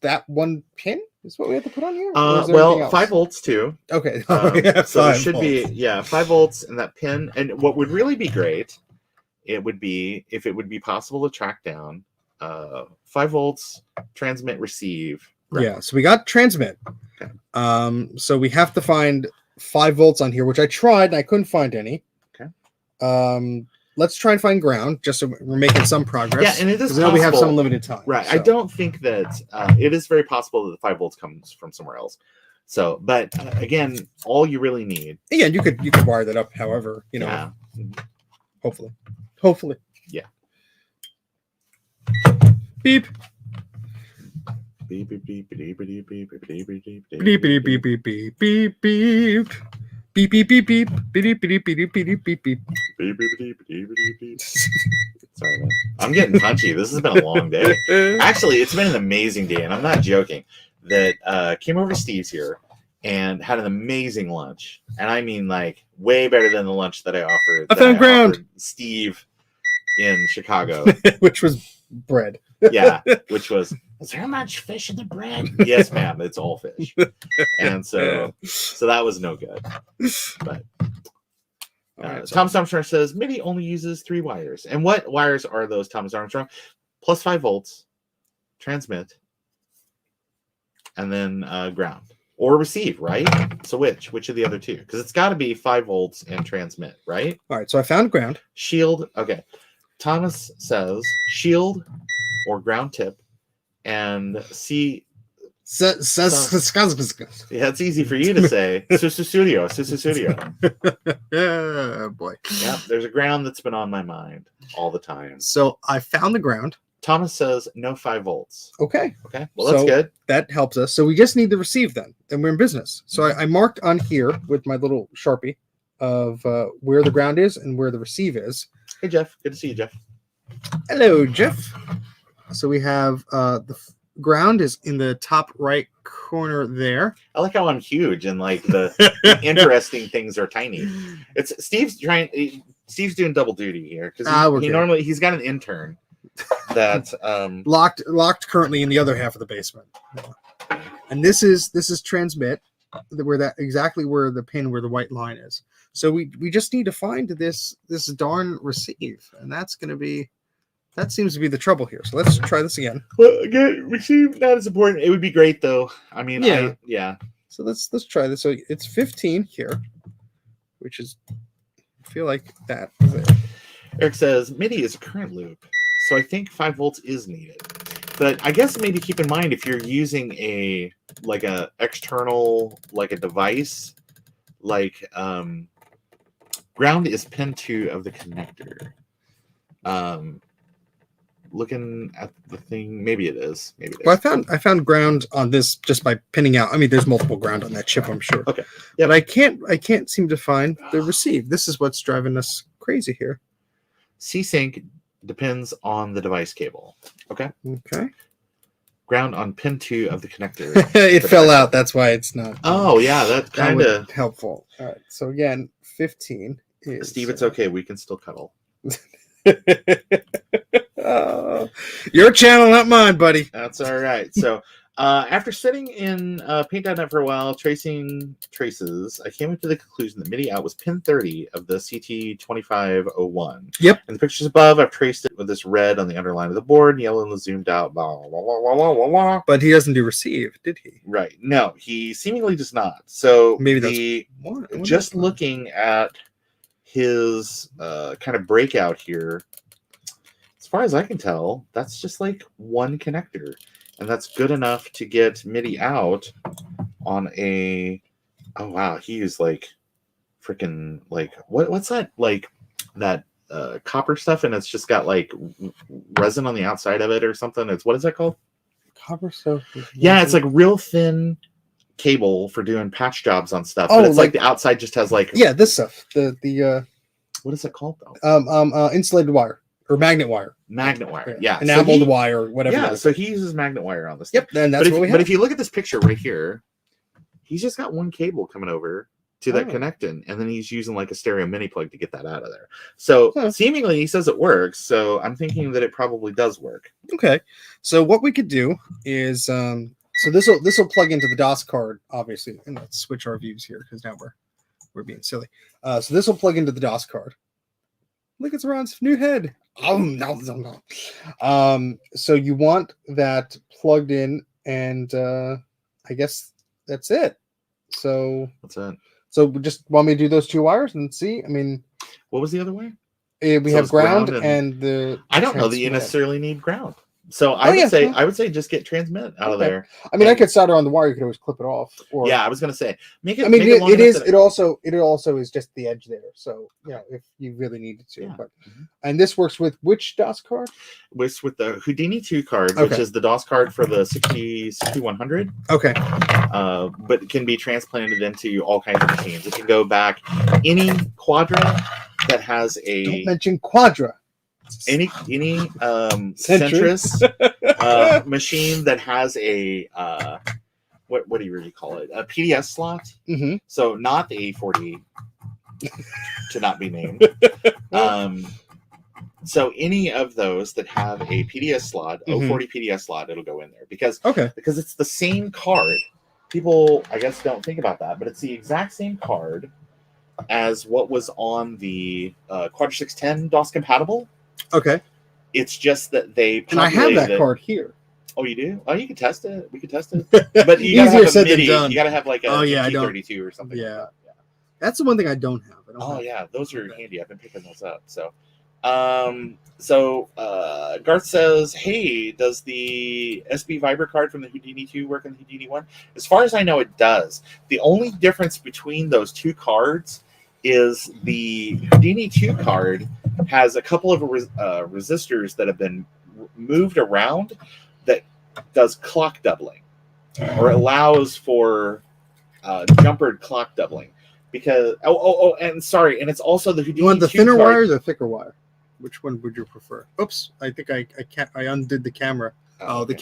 that one pin is what we have to put on here? Well, 5 volts too. Okay. Yeah, so there should volts. be 5 volts in that pin. And what would really be great, it would be if it would be possible to track down 5 volts, transmit, receive. Yeah, so we got transmit. Okay. So we have to find 5 volts on here, which I tried and I couldn't find any. Okay. Let's try and find ground, just so we're making some progress. Yeah, and it is possible. Now we have some limited time. Right. So. I don't think that it is very possible that the 5 volts comes from somewhere else. So, but again, all you really need. Yeah, you could wire that up, however, Yeah. Hopefully. Yeah. Beep. Beep beep beep beep beep beep beep beep beep beep Beep beep beep beep beep beep beep. Beep beep beep beep beep beep beep beep beep beep beep. Sorry, man. I'm getting punchy. This has been a long day. Actually, it's been an amazing day, and I'm not joking. That came over to Steve's here and had an amazing lunch, and I mean like way better than the lunch that I offered. I found ground. Steve in Chicago, which was bread. Yeah, which was. Is there much fish in the bread? Yes, ma'am. It's all fish, and so that was no good. But Thomas Armstrong says MIDI only uses 3 wires. And what wires are those, Thomas Armstrong? Plus 5 volts, transmit, and then ground or receive, right? So which of the other two? Because it's got to be 5 volts and transmit, right? All right. So I found ground. Shield. Okay. Thomas says shield or ground tip. And see, yeah, it's easy for you to say. Sususudio. Yeah, boy. Yeah, there's a ground that's been on my mind all the time. So I found the ground. Thomas says no 5 volts. Okay. Well, that's good. That helps us. So we just need to receive then, and we're in business. So I marked on here with my little Sharpie of where the ground is and where the receive is. Hey, Jeff. Good to see you, Jeff. Hello, Jeff. So we have the ground is in the top right corner there. I like how I'm huge and like the interesting things are tiny. It's Steve's doing double duty here because he's got an intern that locked currently in the other half of the basement. And this is transmit, exactly where the pin where the white line is. So we just need to find this darn receive, and that seems to be the trouble here. So let's try this again. Well, again, receive not as important. It would be great though. I mean, yeah. So let's try this. So it's 15 here, which is I feel like that is it. Eric says MIDI is a current loop, so I think 5 volts is needed. But I guess maybe keep in mind if you're using a external like a device, like ground is pin 2 of the connector. Looking at the thing, maybe it is. Well, I found ground on this just by pinning out. I mean, there's multiple ground on that chip, I'm sure. Okay. Yeah, but I can't seem to find the receive. This is what's driving us crazy here. C-Sync depends on the device cable. Okay. Ground on pin 2 of the connector. It fell out. That's why it's not. Oh yeah, that's kind of helpful. All right. So again, 15 is Steve. It's okay. We can still cuddle. Your channel, not mine, buddy. That's all right. So After sitting in Paint.net for a while, tracing traces, I came to the conclusion that MIDI out was pin 30 of the CT2501. Yep. In the pictures above, I've traced it with this red on the underline of the board, yellow in the zoomed out, blah, blah, blah, blah, blah, blah, blah. But he doesn't do receive, did he? Right. No, he seemingly does not. So maybe just looking at his kind of breakout here, as far as I can tell, that's just like one connector. And that's good enough to get MIDI out on a. Oh wow, he used like freaking like what's that like that copper stuff, and it's just got like resin on the outside of it or something. It's what is that called? Copper stuff. Yeah, it's like real thin cable for doing patch jobs on stuff. Oh, but it's like the outside just has like this stuff. The what is it called though? Insulated wire or magnet wire. Magnet wire, yeah. Enameled wire, whatever. Yeah, so he uses magnet wire on this. Yep, then that's what we have. But if you look at this picture right here, he's just got one cable coming over to that connecting, and then he's using like a stereo mini plug to get that out of there. So seemingly he says it works, so I'm thinking that it probably does work. Okay, so what we could do is, so this will plug into the DOS card, obviously, and let's switch our views here because now we're being silly. So this will plug into the DOS card. Look, it's Ron's new head. No. So you want that plugged in, and I guess that's it. So that's it. So we just want me to do those two wires and see. I mean, what was the other way? We have ground and the. I don't know that you necessarily need ground. So I would say just get transmit out of there. I mean, I could solder on the wire. You could always clip it off. Or, yeah, I was gonna say make it. I mean, it also is just the edge there. So if you really needed to. Yeah. But and this works with which DOS card? With the Houdini 2 card, which is the DOS card for the 6100. Okay. But it can be transplanted into all kinds of machines. It can go back any Quadra that has a. Don't mention Quadra. Any Centris machine that has a what do you really call it? A PDS slot. Mm-hmm. So not the A40 to not be named. So any of those that have a PDS slot, 040 PDS slot, it'll go in there because it's the same card. People, I guess, don't think about that, but it's the exact same card as what was on the Quadra 610 DOS compatible. Okay. It's just that they and I have that card here. Oh, you do? Oh, you can test it. We can test it. But you gotta have a MIDI. You gotta have like a G32 or something. Yeah. Like that. Yeah. That's the one thing I don't have. Yeah, those are handy. I've been picking those up. So, Garth says, "Hey, does the SB Viber card from the Houdini 2 work on the Houdini 1?" As far as I know, it does. The only difference between those two cards is the Houdini 2 card has a couple of resistors that have been moved around that does clock doubling or allows for jumpered clock doubling because and it's also the Houdini. You want the thinner wire or the thicker wire? Which one would you prefer? Oops, I think I undid the camera. The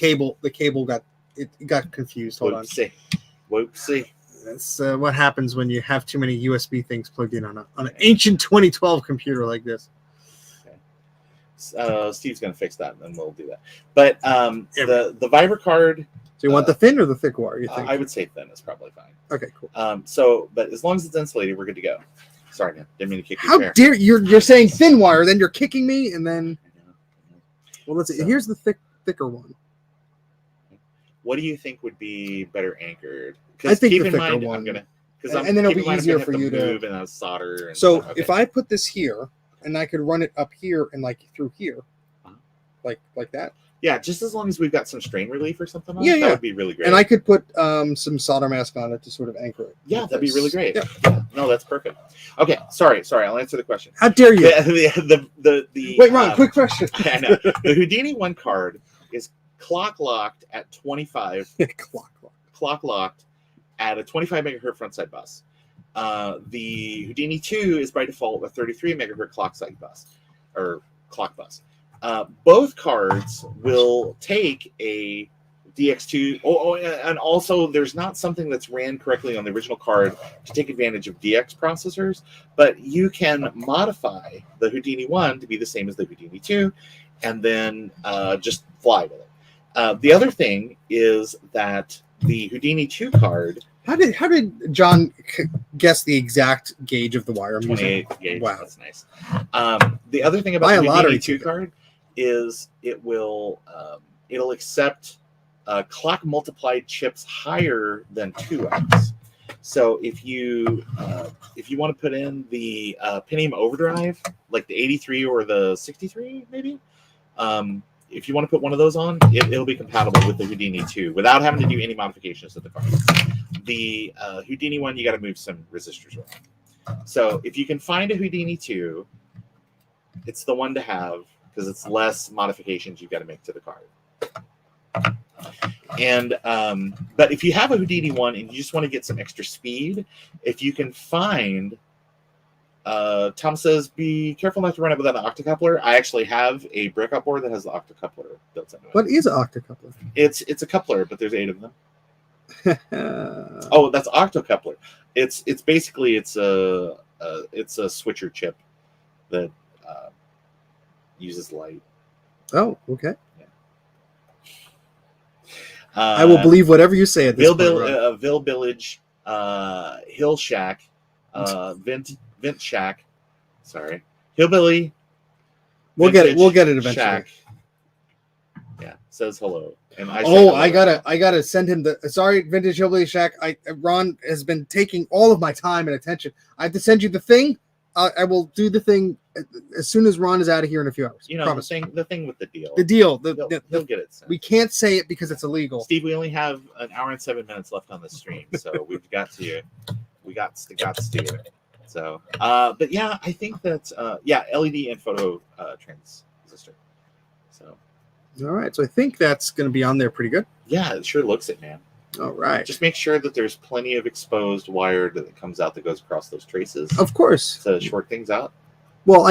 cable got confused. Hold on. Whoopsie. That's what happens when you have too many USB things plugged in on an ancient 2012 computer like this. Okay. Steve's gonna fix that, and then we'll do that. But the Viber card. So you want the thin or the thick wire? You think? I would say thin is probably fine. Okay, cool. But as long as it's insulated, we're good to go. Sorry, man. Didn't mean to kick you. How dare you're saying thin wire, then you're kicking me, and then. Well, let's see. Here's the thicker one. What do you think would be better anchored? I think keep the in thicker mind, one. I'm gonna, and then it'll be easier for you to move and solder. So if I put this here, and I could run it up here and like through here, like that. Yeah, just as long as we've got some strain relief or something on it, that would be really great. And I could put some solder mask on it to sort of anchor it. Yeah, that'd be really great. Yeah. No, that's perfect. Okay, sorry, I'll answer the question. How dare you? Wait, Ron, quick question. I know. The Houdini 1 card is clock locked at 25. Clock locked at a 25 megahertz frontside bus. The Houdini 2 is by default a 33 megahertz clock bus. Both cards will take a DX2. And also there's not something that's ran correctly on the original card to take advantage of DX processors, but you can modify the Houdini 1 to be the same as the Houdini 2 and then just fly with it. The other thing is that the Houdini 2 card, How did John guess the exact gauge of the wire I'm using? 28 gauge. Wow. That's nice. The other thing about Buy the a Houdini lottery 2 ticket. card is it'll accept clock multiplied chips higher than 2x. So if you want to put in the Pentium Overdrive, like the 83 or the 63, maybe, if you want to put one of those on, it'll be compatible with the Houdini 2 without having to do any modifications to the card. The Houdini one, you got to move some resistors around. So if you can find a Houdini 2, it's the one to have because it's less modifications you've got to make to the card. And but if you have a Houdini 1 and you just want to get some extra speed, if you can find Tom says, be careful not to run it without an octocoupler. I actually have a breakout board that has the octocoupler built into it. What is an octocoupler? It's a coupler, but there's 8 of them. Oh, that's octocoupler. It's basically it's a switcher chip that uses light. Oh, okay. Yeah. I will believe whatever you say at this point. Ville Village, Hill Shack, Vint Shack. Sorry, Hillbilly. We'll get it eventually. Shack. Yeah, says hello. And I gotta send him the sorry, Vintage Hillbilly Shack. Ron has been taking all of my time and attention. I have to send you the thing. I will do the thing as soon as Ron is out of here in a few hours. You know, promise. the thing with the deal. The deal. He'll get it sent. We can't say it because it's illegal. Steve, we only have an hour and 7 minutes left on the stream, so we've got to. So, but yeah, I think that LED and photo transistor. So, all right. So I think that's going to be on there pretty good. Yeah, it sure looks it, man. All right. Just make sure that there's plenty of exposed wire that comes out that goes across those traces. Of course. To short things out. Well,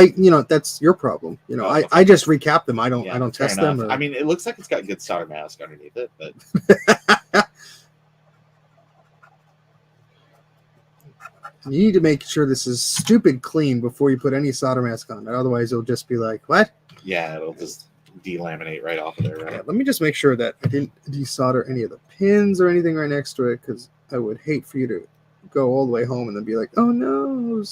that's your problem. I just recap them. I don't test them. I mean, it looks like it's got good solder mask underneath it, but you need to make sure this is stupid clean before you put any solder mask on. Otherwise, it'll just be like, what? Yeah, it'll just delaminate right off of there, right? Yeah, let me just make sure that I didn't desolder any of the pins or anything right next to it, because I would hate for you to go all the way home and then be like, oh no.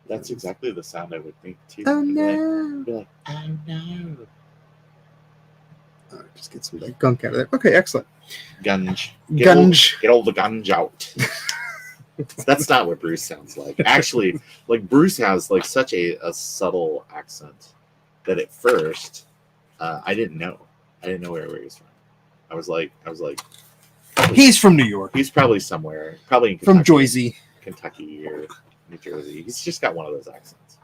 That's exactly the sound I would think too. Oh no. Be like, oh no. All right, just get some of that gunk out of there. Okay, excellent. Gunge. Gunge. Get all the gunge out. That's not what Bruce sounds like. Actually, like Bruce has like such a subtle accent that at first I didn't know. I didn't know where he was from. I was like, he's from New York. He's probably somewhere, probably in Kentucky, from Jersey, Kentucky or New Jersey. He's just got one of those accents.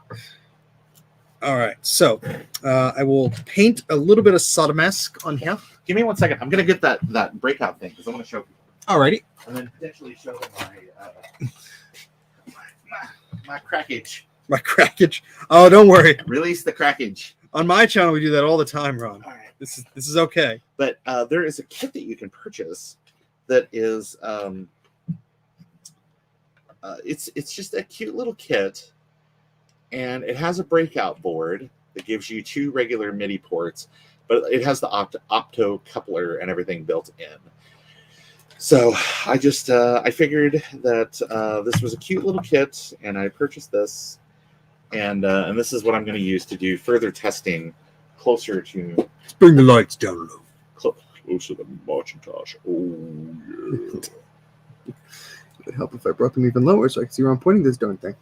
All right, so I will paint a little bit of solder mask on here. Give me 1 second. I'm gonna get that breakout thing because I want to show people. Alrighty. And then potentially show them my crackage. My crackage. Oh, don't worry. Release the crackage. On my channel, we do that all the time, Ron. All right. This is okay. But there is a kit that you can purchase that is it's just a cute little kit, and it has a breakout board that gives you 2 regular MIDI ports, but it has the opto coupler and everything built in. So I just I figured that this was a cute little kit, and I purchased this, and this is what I'm going to use to do further testing closer to. Let's bring the lights down low. Closer to Marchintosh. Oh yeah. It would help if I brought them even lower so I can see where I'm pointing this darn thing.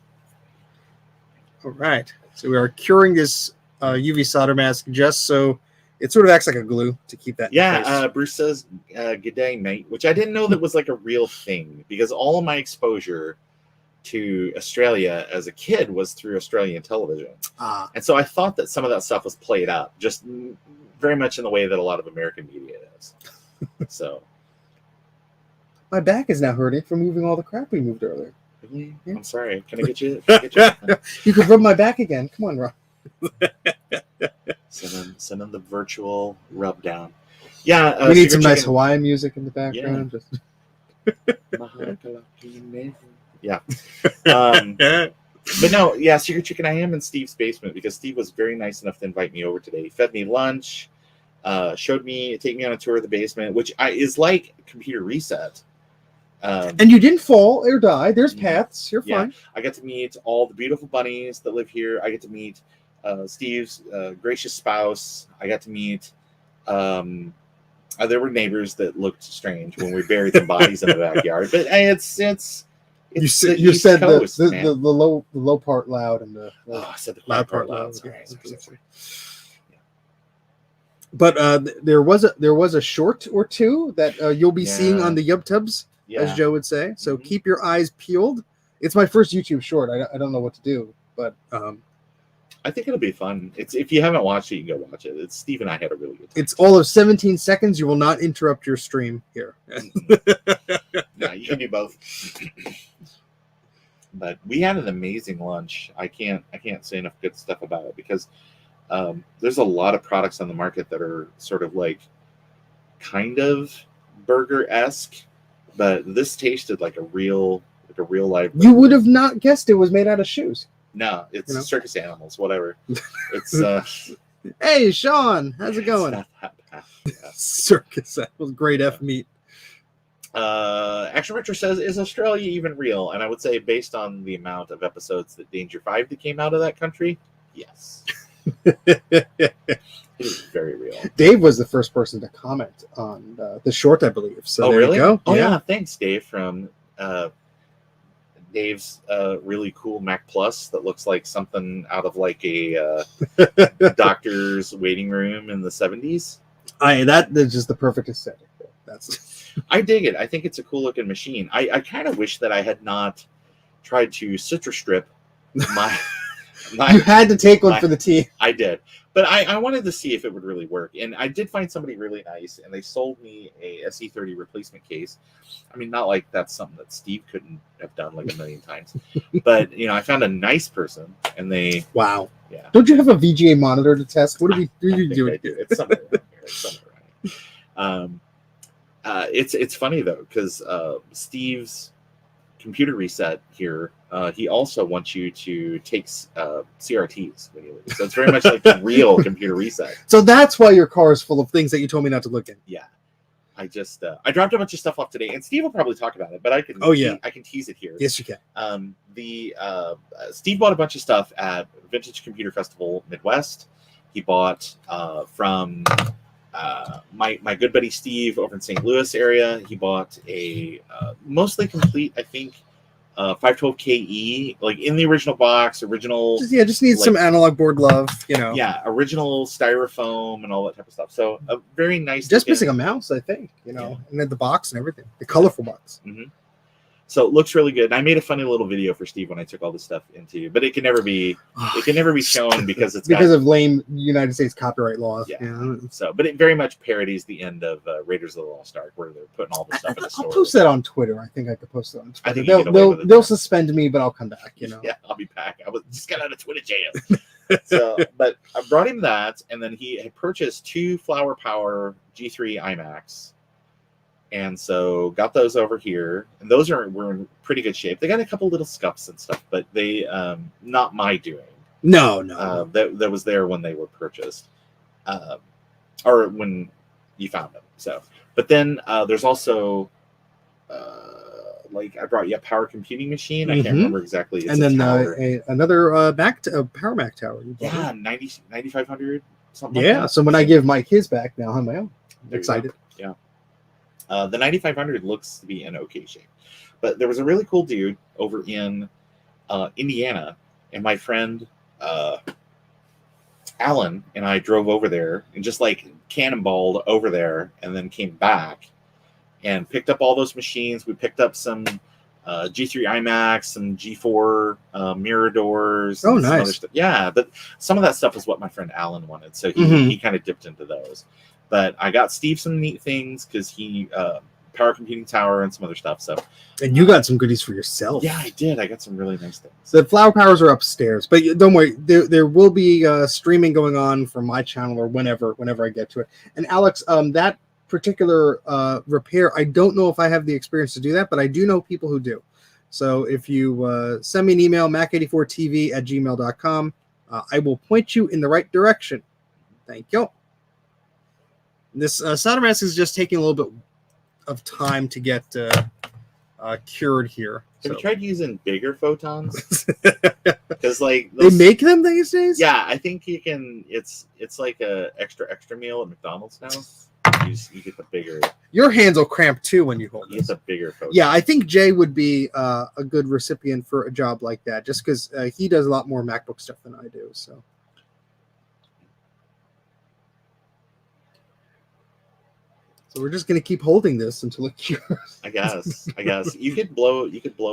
All right. So we are curing this UV solder mask just so it sort of acts like a glue to keep that in place. Bruce says, good day, mate, which I didn't know that was like a real thing because all of my exposure to Australia as a kid was through Australian television. And so I thought that some of that stuff was played up, just very much in the way that a lot of American media is. So. My back is now hurting from moving all the crap we moved earlier. Really? Yeah. I'm sorry. Can I get you? You could rub my back again. Come on, Rob. Send them the virtual rub down. Yeah. We need some nice Hawaiian music in the background. Yeah. But no, yeah, Secret Chicken, I am in Steve's basement because Steve was very nice enough to invite me over today. He fed me lunch. showed me, take me on a tour of the basement, which is like Computer Reset. And you didn't fall or die. There's paths. You're fine. I got to meet all the beautiful bunnies that live here. I get to meet Steve's gracious spouse. I got to meet. There were neighbors that looked strange when we buried some bodies in the backyard, but it's you said the low part loud and the I said the quiet part loud. Sorry. Yeah. But there was a short or two that you'll be seeing on the YubTubs, as Joe would say. So keep your eyes peeled. It's my first YouTube short. I don't know what to do, but I think it'll be fun. It's if you haven't watched it, you can go watch it. It's Steve and I had a really good time. It's all of 17 seconds. You will not interrupt your stream here. No, you can do both. But we had an amazing lunch. I can't say enough good stuff about it because there's a lot of products on the market that are sort of like kind of burger-esque, but this tasted like a real live burger. You would have not guessed it was made out of shoes. No, it's circus animals, whatever. It's hey, Sean, how's it going? Circus animals, great F meat. Action Retro says, is Australia even real? And I would say, based on the amount of episodes that Danger 5 that came out of that country, yes. It is very real. Dave was the first person to comment on the short, I believe. So there really? You go. Oh, yeah. Thanks, Dave, from Dave's really cool Mac Plus that looks like something out of like a doctor's waiting room in the 70s. That's just the perfect aesthetic. I dig it. I think it's a cool looking machine. I kind of wish that I had not tried to citrus strip my you had to take one for the team. I did. But I wanted to see if it would really work. And I did find somebody really nice, and they sold me a SE30 replacement case. I mean, not like that's something that Steve couldn't have done like a million times. But, I found a nice person, and they... Wow. Yeah. Don't you have a VGA monitor to test? What are you doing? It's somewhere around here. It's somewhere around here. It's funny, though, because Steve's Computer Reset here, he also wants you to take CRTs when you leave. So it's very much like the real Computer Reset. So that's why your car is full of things that you told me not to look in. Yeah. I just I dropped a bunch of stuff off today, and Steve will probably talk about it, but I can I can tease it here. Yes, you can. Steve bought a bunch of stuff at Vintage Computer Festival Midwest. He bought from my good buddy Steve over in St. Louis area. He bought a mostly complete, I think, 512KE, like in the original box, just needs some analog board love, Yeah, original styrofoam and all that type of stuff. So a very nice. Just missing a mouse, I think, and then the box and everything, the colorful box. Mm-hmm. So it looks really good. And I made a funny little video for Steve when I took all this stuff into, but it can never be shown because it's of lame United States copyright laws. Yeah. So, but it very much parodies the end of Raiders of the Lost Ark, where they're putting all this stuff in the store. I'll post that on Twitter. I think I could post it on Twitter. I think they'll suspend me, but I'll come back. Yeah, I'll be back. I just got out of Twitter jail. So, but I brought him that, and then he had purchased 2 Flower Power G3 iMacs. And so got those over here, and those were in pretty good shape. They got a couple little scuffs and stuff, but they not my doing. No. That was there when they were purchased, or when you found them. So, but then there's also like I brought you a power computing machine. I can't remember exactly. It's and then another Power Mac tower. Yeah, 9500 something. Yeah. Like that. So when I give Mike his back now on my own, I'm excited. Yeah. The 9500 looks to be in okay shape, but there was a really cool dude over in Indiana, and my friend Alan and I drove over there and just like cannonballed over there, and then came back and picked up all those machines. We picked up some G3 iMacs, some G4 mirror doors. Oh, nice. Some other stuff. Yeah, but some of that stuff is what my friend Alan wanted, so he kind of dipped into those. But I got Steve some neat things because he power computing tower and some other stuff. So, and you got some goodies for yourself. Yeah, I did. I got some really nice things. The Flower Powers are upstairs, but don't worry. There will be streaming going on from my channel or whenever I get to it. And Alex, that particular repair, I don't know if I have the experience to do that, but I do know people who do. So if you send me an email, mac84tv@gmail.com, I will point you in the right direction. Thank you. This solder mask is just taking a little bit of time to get cured here. Have you tried using bigger photons? Because like they make them these days. Yeah, I think you can. It's like a extra meal at McDonald's now. You get the bigger. Your hands will cramp too when you hold it. You get the bigger photon. Yeah, I think Jay would be a good recipient for a job like that, just because he does a lot more MacBook stuff than I do. So. So we're just gonna keep holding this until it cures. I guess you could blow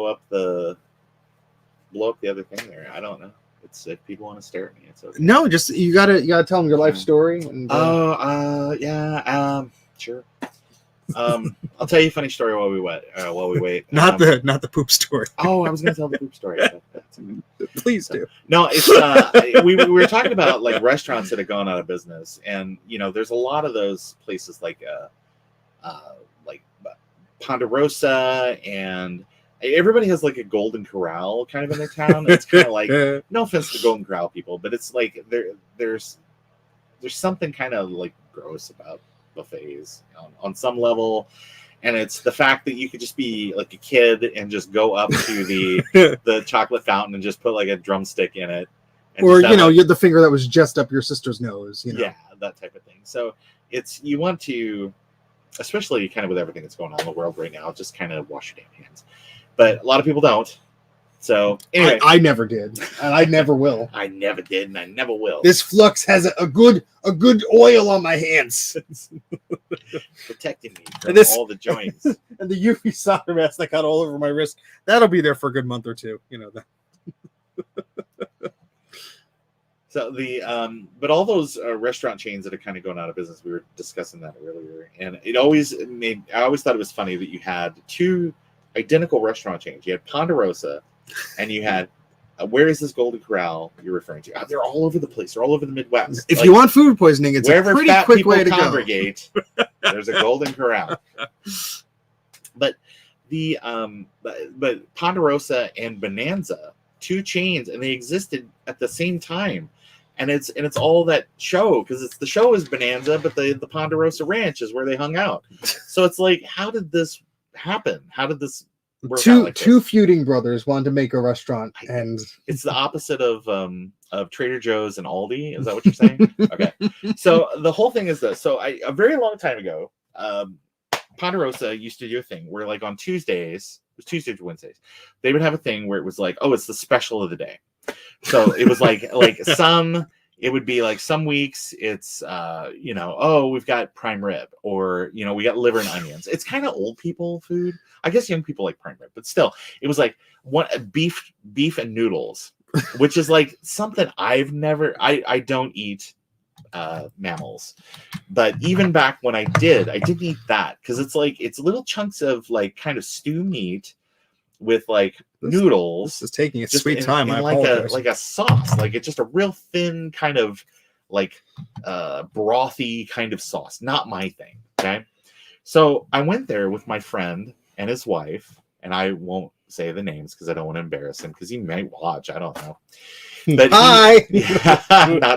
up the other thing there. I don't know. It's if people want to stare at me, it's okay. No, just you gotta tell them your life story. And, sure. I'll tell you a funny story while we wait. Not the poop story. Oh, I was gonna tell the poop story. Please do. No, it's we were talking about like restaurants that have gone out of business, and there's a lot of those places like Ponderosa, and everybody has like a Golden Corral kind of in their town. It's kind of like, no offense to Golden Corral people, but it's like there's something kind of like gross about buffets on some level, and it's the fact that you could just be like a kid and just go up to the chocolate fountain and just put like a drumstick in it, or you're the finger that was just up your sister's nose. Yeah, that type of thing. So you want to, especially kind of with everything that's going on in the world right now, just kind of wash your damn hands. But a lot of people don't. So anyway, I never did, and I never will. I never did, and I never will. This flux has a good oil on my hands, protecting me from all the joints. And the UV solder mask that got all over my wrist, that'll be there for a good month or two. That. So but all those restaurant chains that are kind of going out of business, we were discussing that earlier, and I always thought it was funny that you had two identical restaurant chains. You had Ponderosa, and you had where is this Golden Corral you're referring to? They're all over the place. They're all over the Midwest. If you want food poisoning, it's a pretty quick way to congregate, go. There's a Golden Corral. But but Ponderosa and Bonanza, two chains, and they existed at the same time. And it's all that show, because the show is Bonanza, but the Ponderosa Ranch is where they hung out. So it's like, how did this happen? How did this work out like two this? feuding brothers wanted to make a restaurant, and it's the opposite of Trader Joe's and Aldi. Is that what you're saying? Okay. So the whole thing is this. So a very long time ago, Ponderosa used to do a thing where, like, on Tuesdays, it was Tuesdays to Wednesdays, they would have a thing where it was like, oh, it's the special of the day. So it was like it would be like some weeks it's oh, we've got prime rib, or we got liver and onions. It's kind of old people food. I guess young people like prime rib, but still, it was like beef and noodles, which is like something I've never. I don't eat mammals, but even back when I didn't eat that, because it's little chunks of like kind of stew meat with like noodles. This is taking its sweet time. I like a sauce, like it's just a real thin kind of like brothy kind of sauce. Not my thing. Okay, so I went there with my friend and his wife, and I won't say the names because I don't want to embarrass him, because he might watch. I don't know. But hi.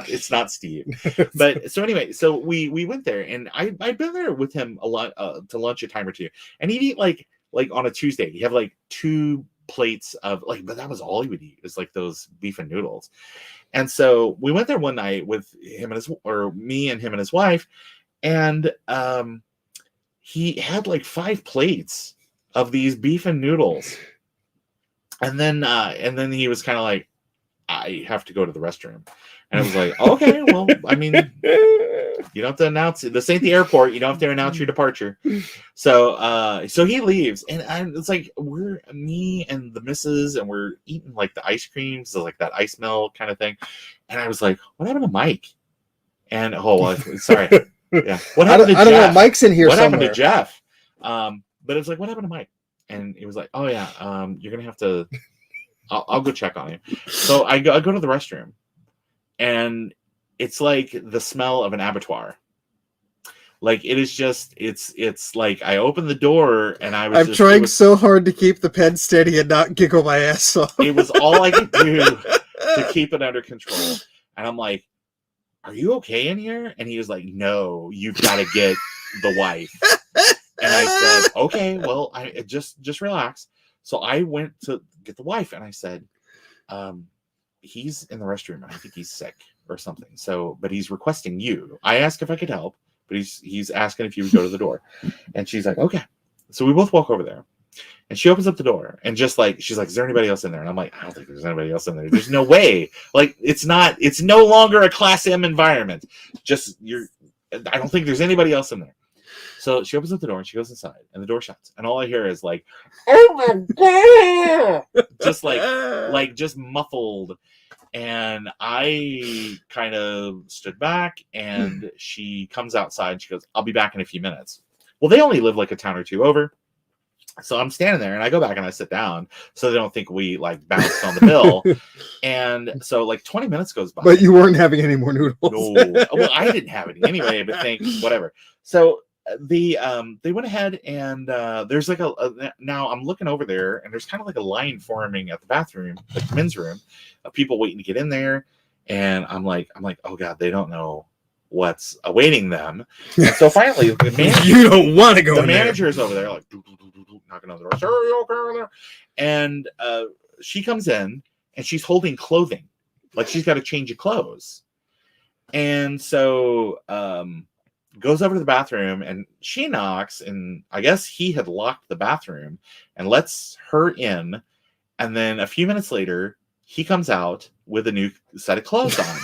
It's not Steve. But so anyway, so we went there, and I'd been there with him a lot to lunch a time or two, and he'd eat like on a Tuesday, you have like 2 plates of like, but that was all he would eat, is like those beef and noodles. And so we went there one night with me and him and his wife, and he had like 5 plates of these beef and noodles, and then he was kind of like, I have to go to the restroom. And I was like, okay, well, I mean, you don't have to announce it. This ain't the airport. You don't have to announce your departure. So he leaves, and it's like me and the missus, and we're eating like the ice cream, so like that ice melt kind of thing. And I was like, what happened to Mike? And sorry, yeah, what happened to Jeff? I don't know. Mike's in here. What somewhere. happened to Jeff? But it's like, what happened to Mike? And he was like, oh yeah, you're gonna have to. I'll go check on him. So I go to the restroom, and it's like the smell of an abattoir. Like it is just, it's like I opened the door and I'm trying so hard to keep the pen steady and not giggle my ass off. It was all I could do to keep it under control. And I'm like, are you okay in here? And he was like, no, you've got to get the wife. And I said, okay, well, I just relax. So I went to get the wife, and I said, he's in the restroom. I think he's sick or something. So, but he's requesting you. I asked if I could help, but he's asking if you would go to the door. And she's like, okay. So we both walk over there, and she opens up the door, and she's like, is there anybody else in there? And I'm like, I don't think there's anybody else in there. There's no way. Like, it's no longer a Class M environment. I don't think there's anybody else in there. So she opens up the door and she goes inside, and the door shuts, and all I hear is like, oh my God, just muffled. And I kind of stood back, and she comes outside and she goes, I'll be back in a few minutes. Well, they only live like a town or two over. So I'm standing there, and I go back and I sit down so they don't think we like bounced on the bill. And so like 20 minutes goes by. But you weren't having any more noodles. No. Well, I didn't have any anyway, but whatever. So they went ahead, and there's like now I'm looking over there, and there's kind of like a line forming at the bathroom, like the men's room, of people waiting to get in there. And I'm like, oh God, they don't know what's awaiting them. And so finally, the manager, you don't want to go. The manager is over there, like knocking on the door. Sir, are you okay there? And she comes in, and she's holding clothing, like she's got a change of clothes. And so goes over to the bathroom, and she knocks, and I guess he had locked the bathroom and lets her in. And then a few minutes later, he comes out with a new set of clothes on.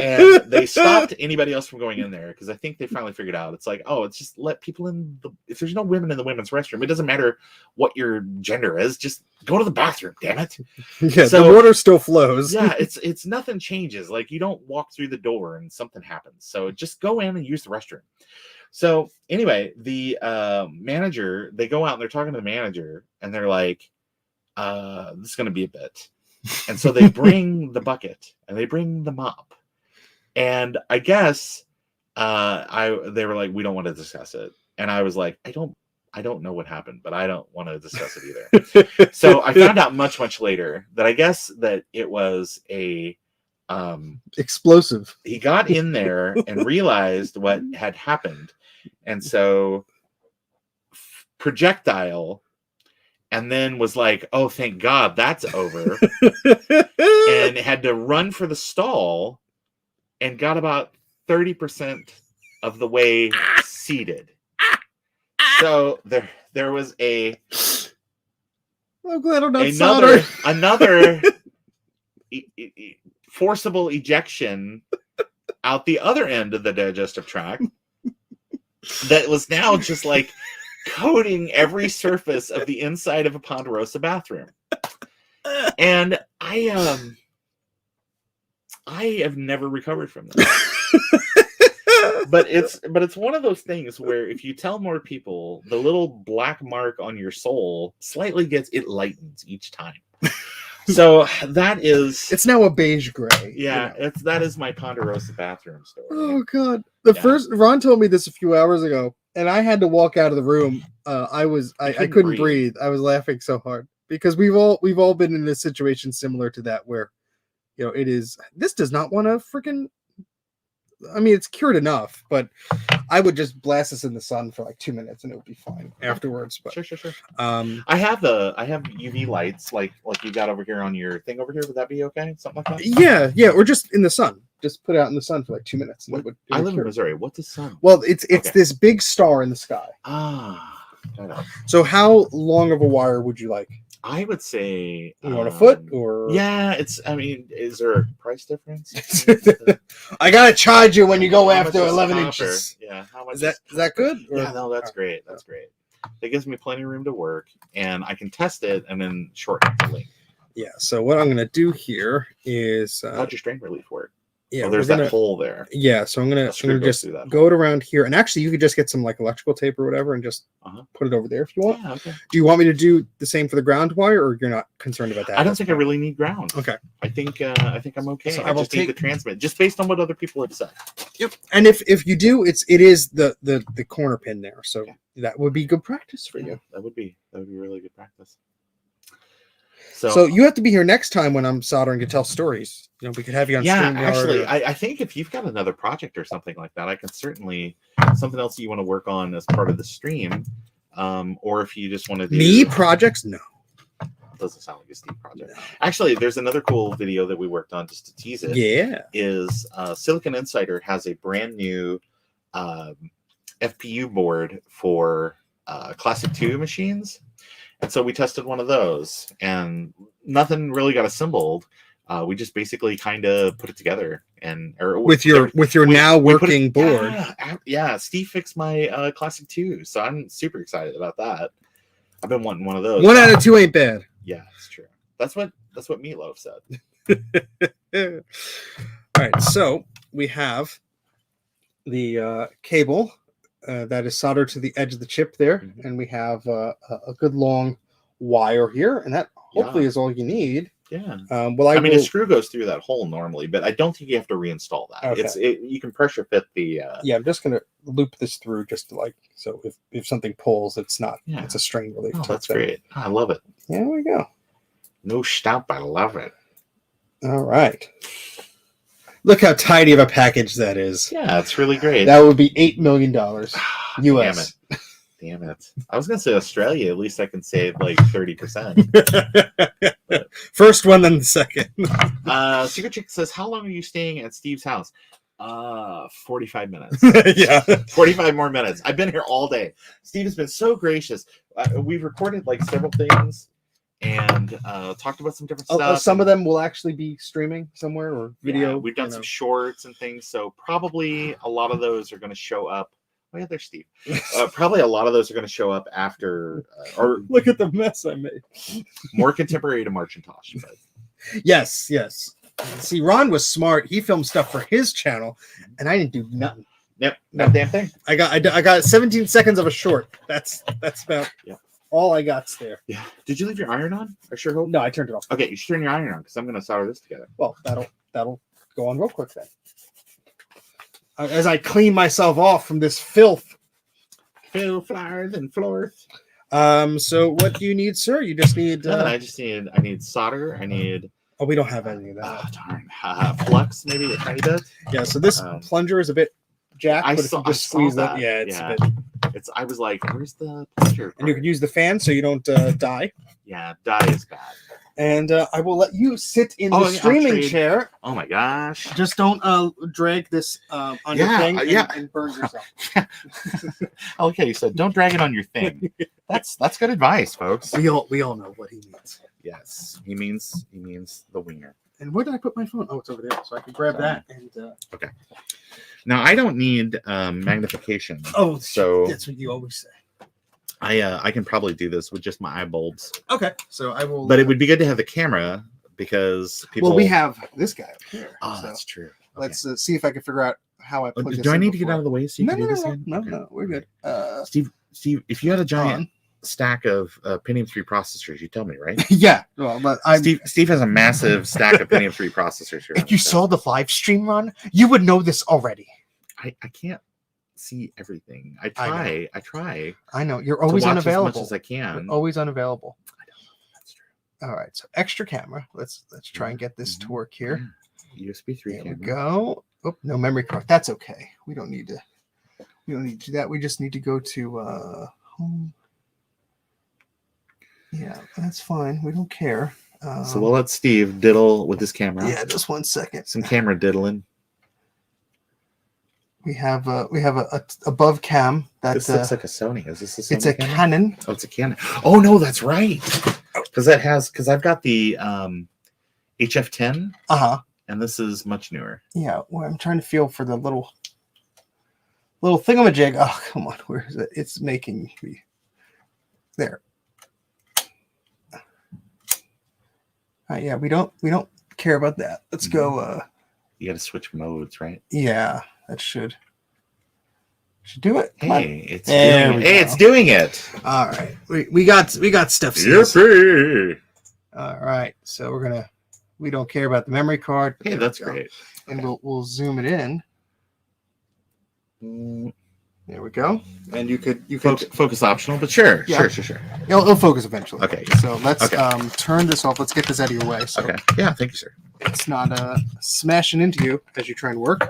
And they stopped anybody else from going in there, because I think they finally figured out it's like, oh, it's just let people in. If there's no women in the women's restroom, it doesn't matter what your gender is, just go to the bathroom, damn it. Yeah, so, the water still flows. Yeah, it's nothing changes. Like, you don't walk through the door and something happens. So just go in and use the restroom. So anyway, the manager, they go out and they're talking to the manager, and they're like, this is going to be a bit. And so they bring the bucket, and they bring the mop. And I guess they were like, we don't want to discuss it. And I was like, I don't know what happened, but I don't want to discuss it either. So I found out much later that I guess that it was a explosive. He got in there and realized what had happened. And so projectile, and then was like, oh, thank God that's over. And had to run for the stall, and got about 30% of the way seated. So there was I'm glad I'm not another forcible ejection out the other end of the digestive tract that was now just like coating every surface of the inside of a Ponderosa bathroom. And I have never recovered from this. but it's one of those things where if you tell more people, the little black mark on your soul slightly it lightens each time. So it's now a beige gray. Yeah, that is my Ponderosa bathroom story. Oh God. First Ron told me this a few hours ago, and I had to walk out of the room. I couldn't breathe. I was laughing so hard because we've all been in a situation similar to that where, you know, this does not want to freaking, I mean, it's cured enough, but I would just blast this in the sun for like 2 minutes and it would be fine afterwards. But sure. I have UV lights like you got over here on your thing over here. Would that be okay? Something like that? Yeah. Or just in the sun. Just put it out in the sun for like 2 minutes. I live in Missouri. What's the sun? Well, it's this big star in the sky. So how long of a wire would you like? I would say you want a foot or is there a price difference? I gotta charge you when you go after 11 inches. Yeah, how much is that good? Yeah, no, that's great. That's great. That gives me plenty of room to work, and I can test it and then shorten the link. Yeah. So what I'm gonna do here is how'd your strain relief work? Yeah, there's that hole there. Yeah, so I'm gonna just go it around here, and actually, you could just get some like electrical tape or whatever, and just put it over there if you want. Yeah, okay. Do you want me to do the same for the ground wire, or you're not concerned about that? I don't think I really need ground. Okay. I think I'm okay. So I just need the transmit, just based on what other people have said. Yep. And if you do, it is the corner pin there, so that would be good practice for you. That would be really good practice. So you have to be here next time when I'm soldering to tell stories. You know, we could have you on stream. Actually, I think if you've got another project or something like that, I can certainly something else you want to work on as part of the stream, or if you just want to do me projects. No, doesn't sound like a Steve project. Actually, there's another cool video that we worked on just to tease it. Yeah, is Silicon Insider has a brand new FPU board for Classic 2 machines. And so we tested one of those, and nothing really got assembled. We just basically kind of put it together, and with your now working board. Yeah, Steve fixed my Classic 2, so I'm super excited about that. I've been wanting one of those. 1 out of 2 ain't bad. Yeah, it's true. That's what Meatloaf said. All right, so we have the cable that is soldered to the edge of the chip there, and we have a good long wire here, and that hopefully is all you need. Yeah. Well, I mean, a screw goes through that hole normally, but I don't think you have to reinstall that. Okay. You can pressure fit the. Yeah, I'm just gonna loop this through just to so if something pulls, it's not. Yeah. It's a strain relief. Oh, that's great. I love it. There we go. No stop. I love it. All right. Look how tidy of a package that is. Yeah, it's really great. That would be $8 million US. Damn it. I was going to say Australia. At least I can save like 30%. First one, then the second. Secret Chick says, how long are you staying at Steve's house? 45 minutes. Yeah. 45 more minutes. I've been here all day. Steve has been so gracious. We've recorded like several things and talked about some different stuff. Some of them will actually be streaming somewhere or video. Yeah, we've done some shorts and things. So probably a lot of those are going to show up. Oh, yeah, there's Steve. Probably a lot of those are going to show up after. Or look at the mess I made. More contemporary to Marchintosh. But. Yes. See, Ron was smart. He filmed stuff for his channel, and I didn't do nothing. Yep, not damn thing. I got 17 seconds of a short. That's about all I got there. Yeah. Did you leave your iron on? I sure hope. No, I turned it off. Okay, you should turn your iron on because I'm going to solder this together. Well, that'll go on real quick then. As I clean myself off from this filth. Flyer than floors. So what do you need, sir? You just need. I need solder. I need. Oh, we don't have any of that. Oh, darn. Flux, maybe a tiny bit. Yeah. So this plunger is a bit jacked, but if you just squeeze that, it's a bit. I was like, where's the plunger? And you can use the fan so you don't die. Yeah, die is bad. And I will let you sit in the streaming chair. Oh my gosh! Just don't drag this on your thing and burn yourself. Okay, you said don't drag it on your thing. That's good advice, folks. We all know what he means. Yes, he means the winger. And where did I put my phone? Oh, it's over there, so I can grab that. And okay. Now I don't need magnification. Oh, so that's what you always say. I can probably do this with just my eye bulbs. Okay, so I will. But it would be good to have the camera because people. Well, we have this guy up here. Oh, so that's true. Okay. Let's see if I can figure out how I plug this. Do I need to get out of the way so you can do this again? No, we're good. Steve, if you had a giant stack of Pentium 3 processors, you tell me, right? Yeah. Well, but Steve has a massive stack of Pentium 3 processors here. If you saw the live stream run, you would know this already. I can't see everything. I try. I know. You're always unavailable. As much as I can. You're always unavailable. I don't know. That's true. All right. So extra camera. Let's try and get this to work here. USB 3 camera. There we go. Oh, no memory card. That's okay. We don't need to do that. We just need to go to home. Yeah, that's fine. We don't care. So we'll let Steve diddle with his camera. Yeah, just 1 second. Some camera diddling. We have a above cam that this looks like a Sony. Is this a Sony? It's a camera? Canon. Oh, it's a Canon. Oh no, that's right. Because I've got the HF10. And this is much newer. Yeah, well, I'm trying to feel for the little thingamajig. Oh, come on, where is it? It's making me there. Yeah, we don't care about that. Let's go. You got to switch modes, right? Yeah, that should do it. It's doing it. All right, we got stuff. Yippee! All right, so we don't care about the memory card. Hey, that's great. And we'll zoom it in. There we go. And you could focus optional, but sure. Yeah. Sure. It'll focus eventually. Okay. So let's turn this off. Let's get this out of your way. So Okay. Yeah. Thank you, sir. it's not smashing into you as you try and work.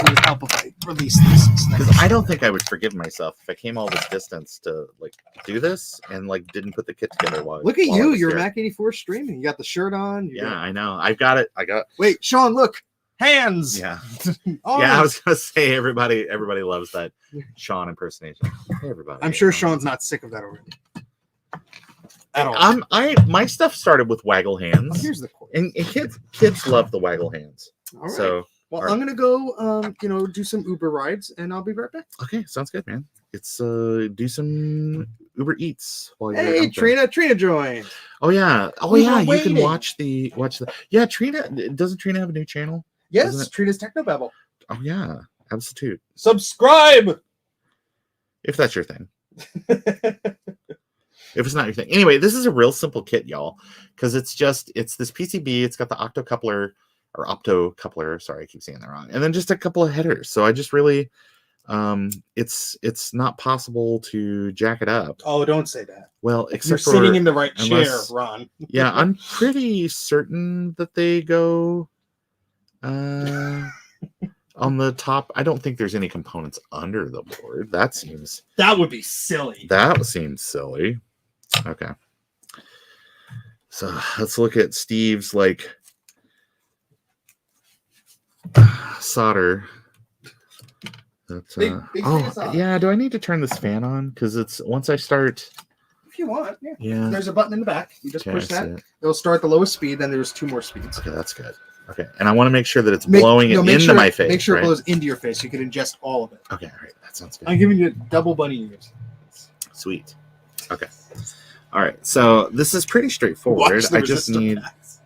It would help if I release this. Because I don't think I would forgive myself if I came all this distance to like do this and like didn't put the kit together while. Look at while you! I was Your here. Mac84 streaming. You got the shirt on. Yeah, I know. I've got it. Wait, Sean, look. Hands. Yeah. Oh, Yeah, I was gonna say everybody loves that Sean impersonation. Hey, everybody. I'm sure Sean's not sick of that already. At all. My stuff started with waggle Oh, hands. here's the cord. And kids love the waggle hands. All right. So well, I'm gonna go do some Uber rides and I'll be right back. okay, sounds good, man. It's do some Uber Eats while you're Hey, out there. Trina joined. Oh yeah. Oh We yeah, were you waiting. can watch the yeah, Trina doesn't Trina have a new channel? Isn't Yes, it? Trina's Technobabble. Oh yeah, Absolute. Subscribe. If that's your thing. If it's not your thing. Anyway, this is a real simple kit, y'all, because it's this PCB. It's got the opto coupler. Sorry, I keep saying that wrong. And then just a couple of headers. So I just really, it's not possible to jack it up. Oh, don't say that. Well, You're except for sitting in the right chair, unless- Ron. Yeah, I'm pretty certain that they go on the top. I don't think there's any components under the board. That seems would be silly. That seems silly. Okay. So let's look at Steve's like solder. That's, Big fan of solder. yeah. Do I need to turn this fan on? Because it's once I start. If you want, yeah. Yeah. There's a button in the back. You just Okay, push I see that. it. It'll start the lowest speed. Then there's 2 more speeds. Okay, that's good. Okay, and I want to make sure that it's blowing it into my face. Make sure right? it blows into your face. So you can ingest all of it. Okay, all right, that sounds good. I'm giving you double bunny ears. Sweet. Okay. All right. So this is pretty straightforward. Watch the I just resistor need. packs.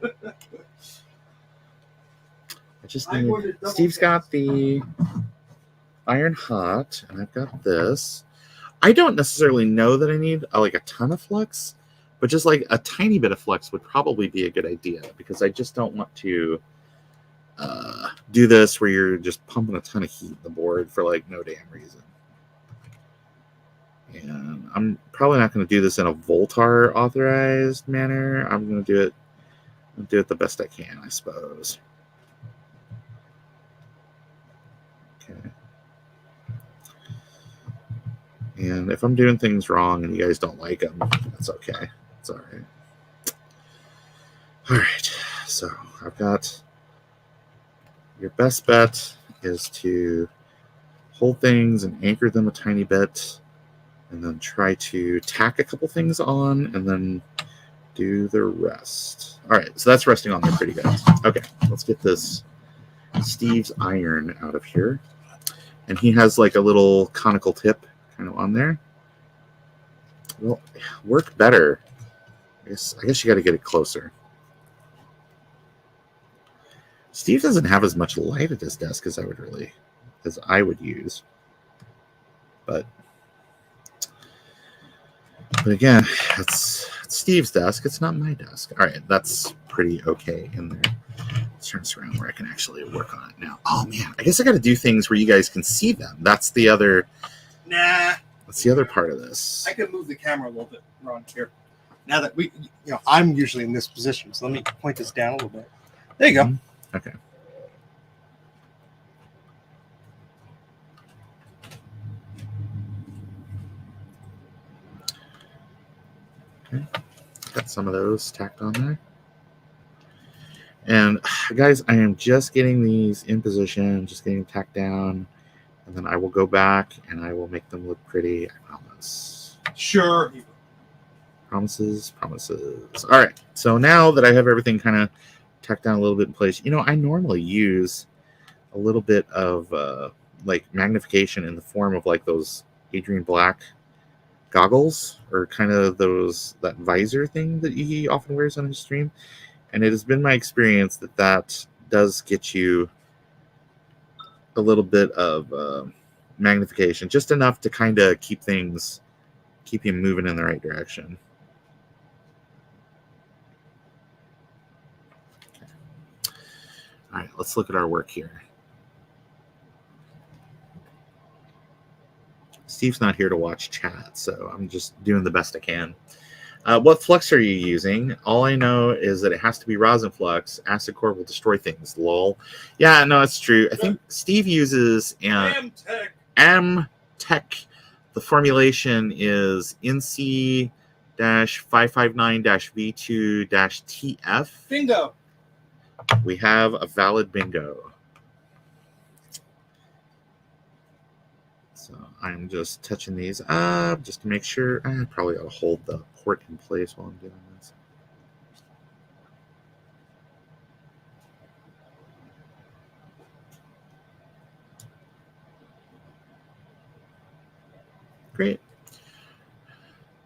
Steve's got the iron hot, and I've got this. I don't necessarily know that I need like a ton of flux, but just like a tiny bit of flux would probably be a good idea because I just don't want to do this where you're just pumping a ton of heat in the board for like no damn reason. And I'm probably not going to do this in a Voltar authorized manner. I'm going to do it the best I can, I suppose. Okay. And if I'm doing things wrong and you guys don't like them, that's okay. It's all right. All right. So I've got your best bet is to hold things and anchor them a tiny bit. And then try to tack a couple things on and then do the rest. All right, so that's resting on there pretty good. Okay, let's get this Steve's iron out of here. And he has like a little conical tip kind of on there. Well, work better. I guess you got to get it closer. Steve doesn't have as much light at his desk as I would use. But again, it's Steve's desk. It's not my desk. All right, that's pretty okay in there. Let's turn this around where I can actually work on it now. Oh man, I guess I got to do things where you guys can see them. That's the other. Nah. That's the other part of this. I can move the camera a little bit, Ron. Here. Now that I'm usually in this position, so let me point this down a little bit. There you go. Okay. Okay. Got some of those tacked on there. And guys, I am just getting these in position, just getting them tacked down, and then I will go back and I will make them look pretty. I promise. Sure. Promises. All right. So now that I have everything kind of tacked down a little bit in place, I normally use a little bit of like magnification in the form of like those Adrian Black goggles, or kind of that visor thing that he often wears on his stream. And it has been my experience that does get you a little bit of magnification, just enough to kind of keep you moving in the right direction. Okay. All right, let's look at our work here. Steve's not here to watch chat, so I'm just doing the best I can. What flux are you using? All I know is that it has to be rosin flux. Acid core will destroy things. Lol. Yeah, no, it's true. I think Steve uses Amtech. The formulation is NC-559-V2-TF. Bingo. We have a valid bingo. So I'm just touching these up just to make sure. I probably ought to hold the port in place while I'm doing this. Great.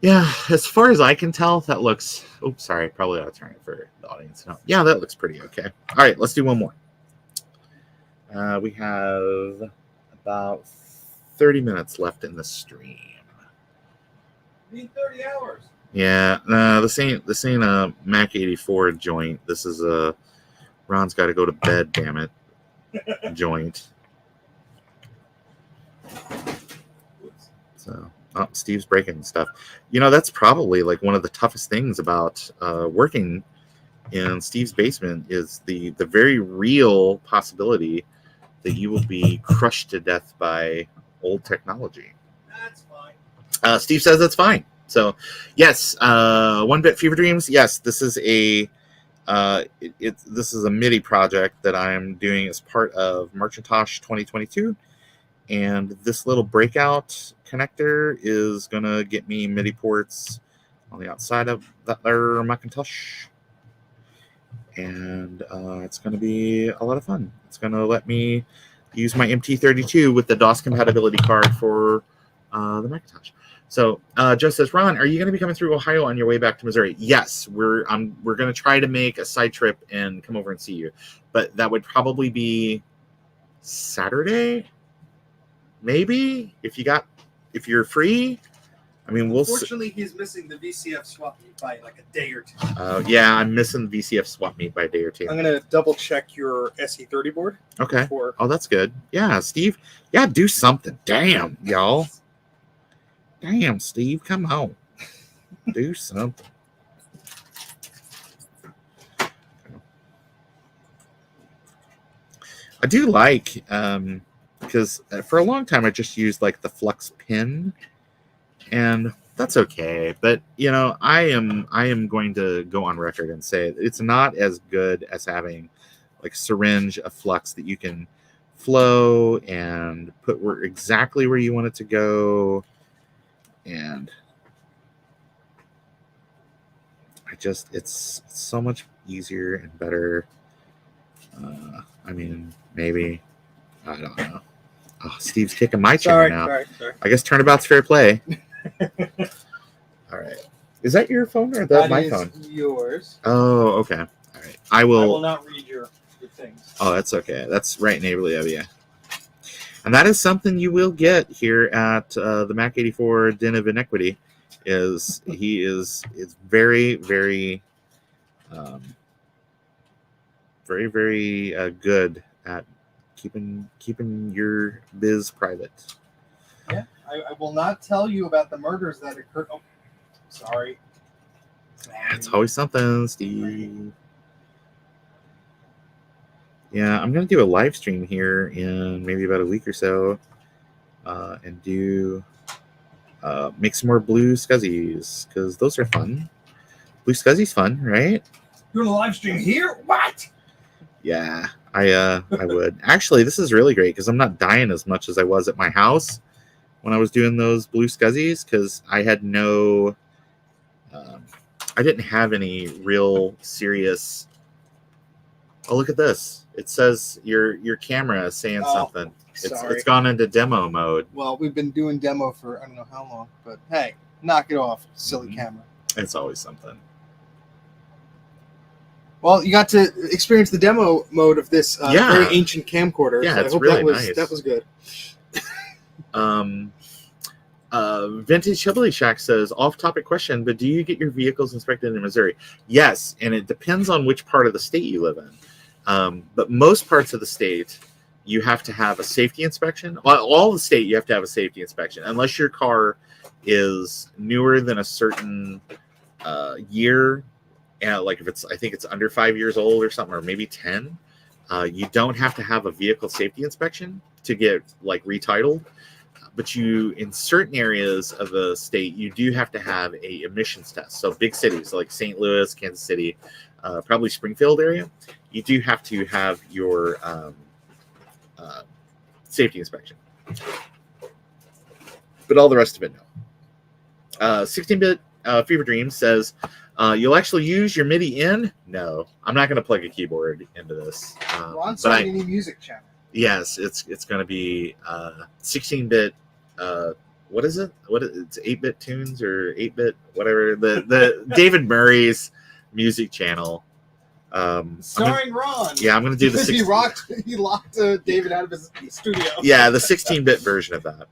Yeah, as far as I can tell, that looks... Oops, sorry. Probably ought to turn it for the audience. No. Yeah, that looks pretty okay. All right, let's do one more. We have about 30 minutes left in the stream. You need 30 hours. Yeah, this ain't a Mac84 joint. This is a Ron's got to go to bed, damn it, joint. So, Steve's breaking stuff. You know, that's probably like one of the toughest things about working in Steve's basement is the very real possibility that you will be crushed to death by old technology. That's fine. Steve says that's fine. So, yes, 1-Bit Fever Dreams. Yes, this is a this is a MIDI project that I'm doing as part of Marchintosh 2022, and this little breakout connector is gonna get me MIDI ports on the outside of that there Macintosh, and it's gonna be a lot of fun. It's gonna let me use my MT32 with the DOS compatibility card for the Macintosh. So Joe says, Ron, are you going to be coming through Ohio on your way back to Missouri? Yes, we're going to try to make a side trip and come over and see you, but that would probably be Saturday, maybe if you're free. I mean, Unfortunately, he's missing the VCF swap meet by like a day or two. Yeah, I'm missing the VCF swap meet by a day or two. I'm gonna double check your SE30 board. Okay. Oh, that's good. Yeah, Steve. Yeah, do something. Damn, y'all. Damn, Steve, come on. Do something. I do like, because for a long time I just used like the Flux pin, and that's okay. But, you know, I am going to go on record and say it's not as good as having like a syringe of flux that you can flow and put exactly where you want it to go. And it's so much easier and better. I mean, maybe, I don't know. Oh, Steve's kicking my chair now. Sorry. I guess turnabout's fair play. All right. Is that your phone or that my phone? Yours. Oh, okay. All right. I will not read your things. Oh, that's okay. That's right neighborly of you. And that is something you will get here at the Mac84 Den of Inequity. Is very, very, very, very good at keeping your biz private. Yeah, I will not tell you about the murders that occurred. Oh, sorry. It's always something, Steve. Yeah, I'm going to do a live stream here in maybe about a week or so and do make some more blue scuzzies because those are fun. Blue scuzzies fun, right? You're going to live stream here? What? Yeah, I would. Actually, this is really great because I'm not dying as much as I was at my house when I was doing those blue scuzzies because I had no... I didn't have any real serious... Oh, look at this. It says your camera is saying something. It's gone into demo mode. Well, we've been doing demo for I don't know how long, but hey, knock it off, silly camera. It's always something. Well, you got to experience the demo mode of this very ancient camcorder. Yeah, so it's I hope really nice. That was good. Vintage Hillbilly Shack says, off-topic question, but do you get your vehicles inspected in Missouri? Yes, and it depends on which part of the state you live in. But most parts of the state, you have to have a safety inspection. Well, all the state, you have to have a safety inspection, unless your car is newer than a certain year. Like if it's, I think it's under 5 years old or something, or maybe 10. You don't have to have a vehicle safety inspection to get like retitled. But you, in certain areas of the state, you do have to have a emissions test. So big cities like St. Louis, Kansas City, probably Springfield area, you do have to have your safety inspection. But all the rest of it, no. 16-bit Fever Dream says, you'll actually use your MIDI in? No, I'm not going to plug a keyboard into this. Ron's starting a new music channel. Yes, it's going to be 16-bit. What is it? It's 8-bit tunes or 8-bit whatever. The David Murray's music channel. Starring Ron. Yeah, I'm going to do the. He locked David out of his studio. Yeah, the 16-bit version of that.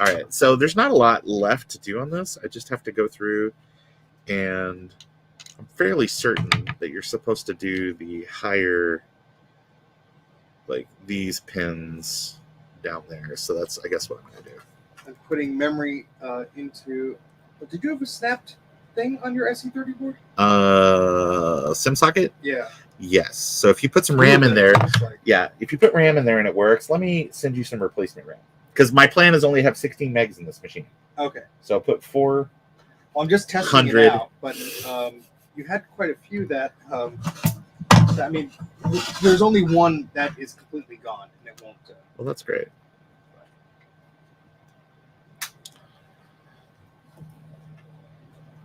All right, so there's not a lot left to do on this. I just have to go through, and I'm fairly certain that you're supposed to do the higher, like these pins down there. So that's, I guess, what I'm going to do. And putting memory into. Did you have a snapped thing on your SE30 board? SIM socket? Yeah. Yes. So if you put some RAM in there, yeah, if you put RAM in there and it works, let me send you some replacement RAM. Because my plan is only to have 16 megs in this machine. Okay. So I'll put 4. Well, I'm just testing it out, but you had quite a few that. I mean, there's only one that is completely gone, and it won't. Well, that's great.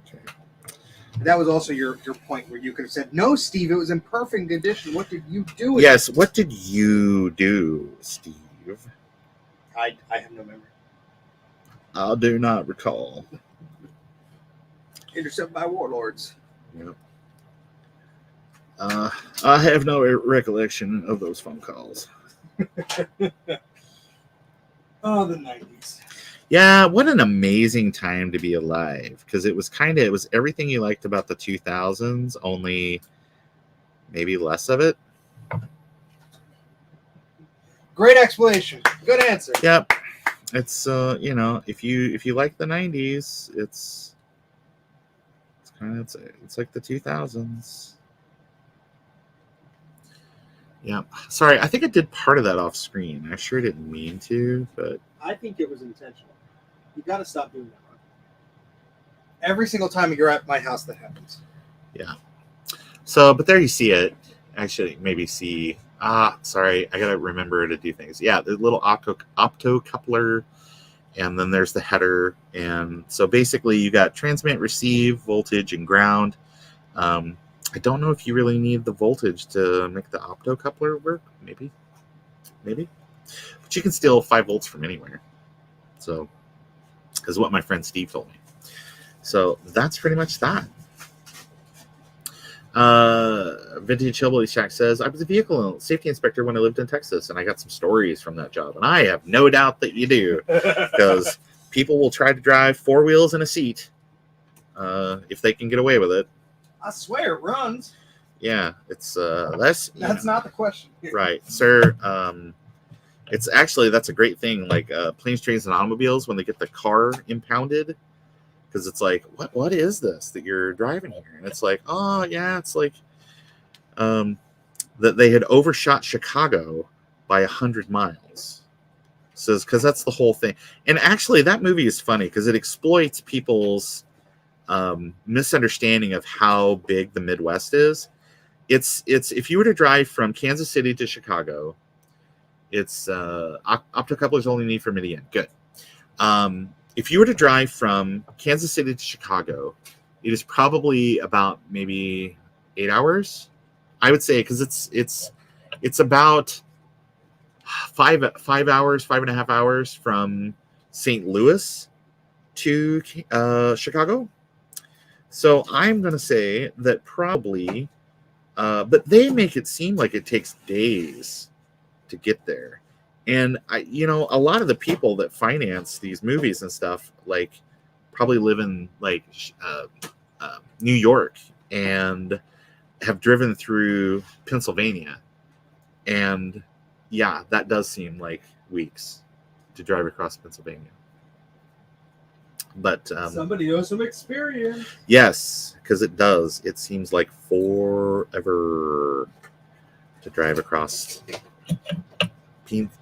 Okay. That was also your point where you could have said, "No, Steve, it was in perfect condition. What did you do?" Yes. What did you do, Steve? I have no memory. I do not recall. Intercepted by warlords. Yep. I have no recollection of those phone calls. Oh, the 90s. Yeah, what an amazing time to be alive. Because it was everything you liked about the 2000s, only maybe less of it. Great explanation. Good answer. Yep. It's if you like the 90s, it's like the 2000s. Yeah. Sorry, I think I did part of that off screen. I sure didn't mean to, but I think it was intentional. You got to stop doing that, Ron. Every single time you're at my house, that happens. Yeah. So, but there you see it. Actually, maybe see. Sorry, I gotta remember to do things. Yeah, the little opto coupler, and then there's the header, and so basically you got transmit, receive, voltage, and ground. I don't know if you really need the voltage to make the opto coupler work. Maybe, but you can steal 5 volts from anywhere. So, is what my friend Steve told me. So that's pretty much that. Vintage Hillbilly Shack says, I was a vehicle safety inspector when I lived in Texas, and I got some stories from that job. And I have no doubt that you do, because people will try to drive 4 wheels in a seat if they can get away with it. I swear it runs. Yeah, it's that's not the question. Right, sir. It's actually, that's a great thing. Like planes, trains, and automobiles, when they get the car impounded, because it's like, what is this that you're driving here? And it's like, oh yeah, it's like that they had overshot Chicago by 100 miles. Says, because that's the whole thing. And actually, that movie is funny because it exploits people's misunderstanding of how big the Midwest is. It's if you were to drive from Kansas City to Chicago, it's optocouplers only need for MIDI in. Good. If you were to drive from Kansas City to Chicago, it is probably about maybe 8 hours, I would say, because it's about 5 hours, 5.5 hours from St. Louis to Chicago. So I'm going to say that probably, but they make it seem like it takes days to get there. And a lot of the people that finance these movies and stuff, like, probably live in like New York and have driven through Pennsylvania, and Yeah, that does seem like weeks to drive across Pennsylvania. But somebody knows some experience. Yes, because it does. It seems like forever to drive across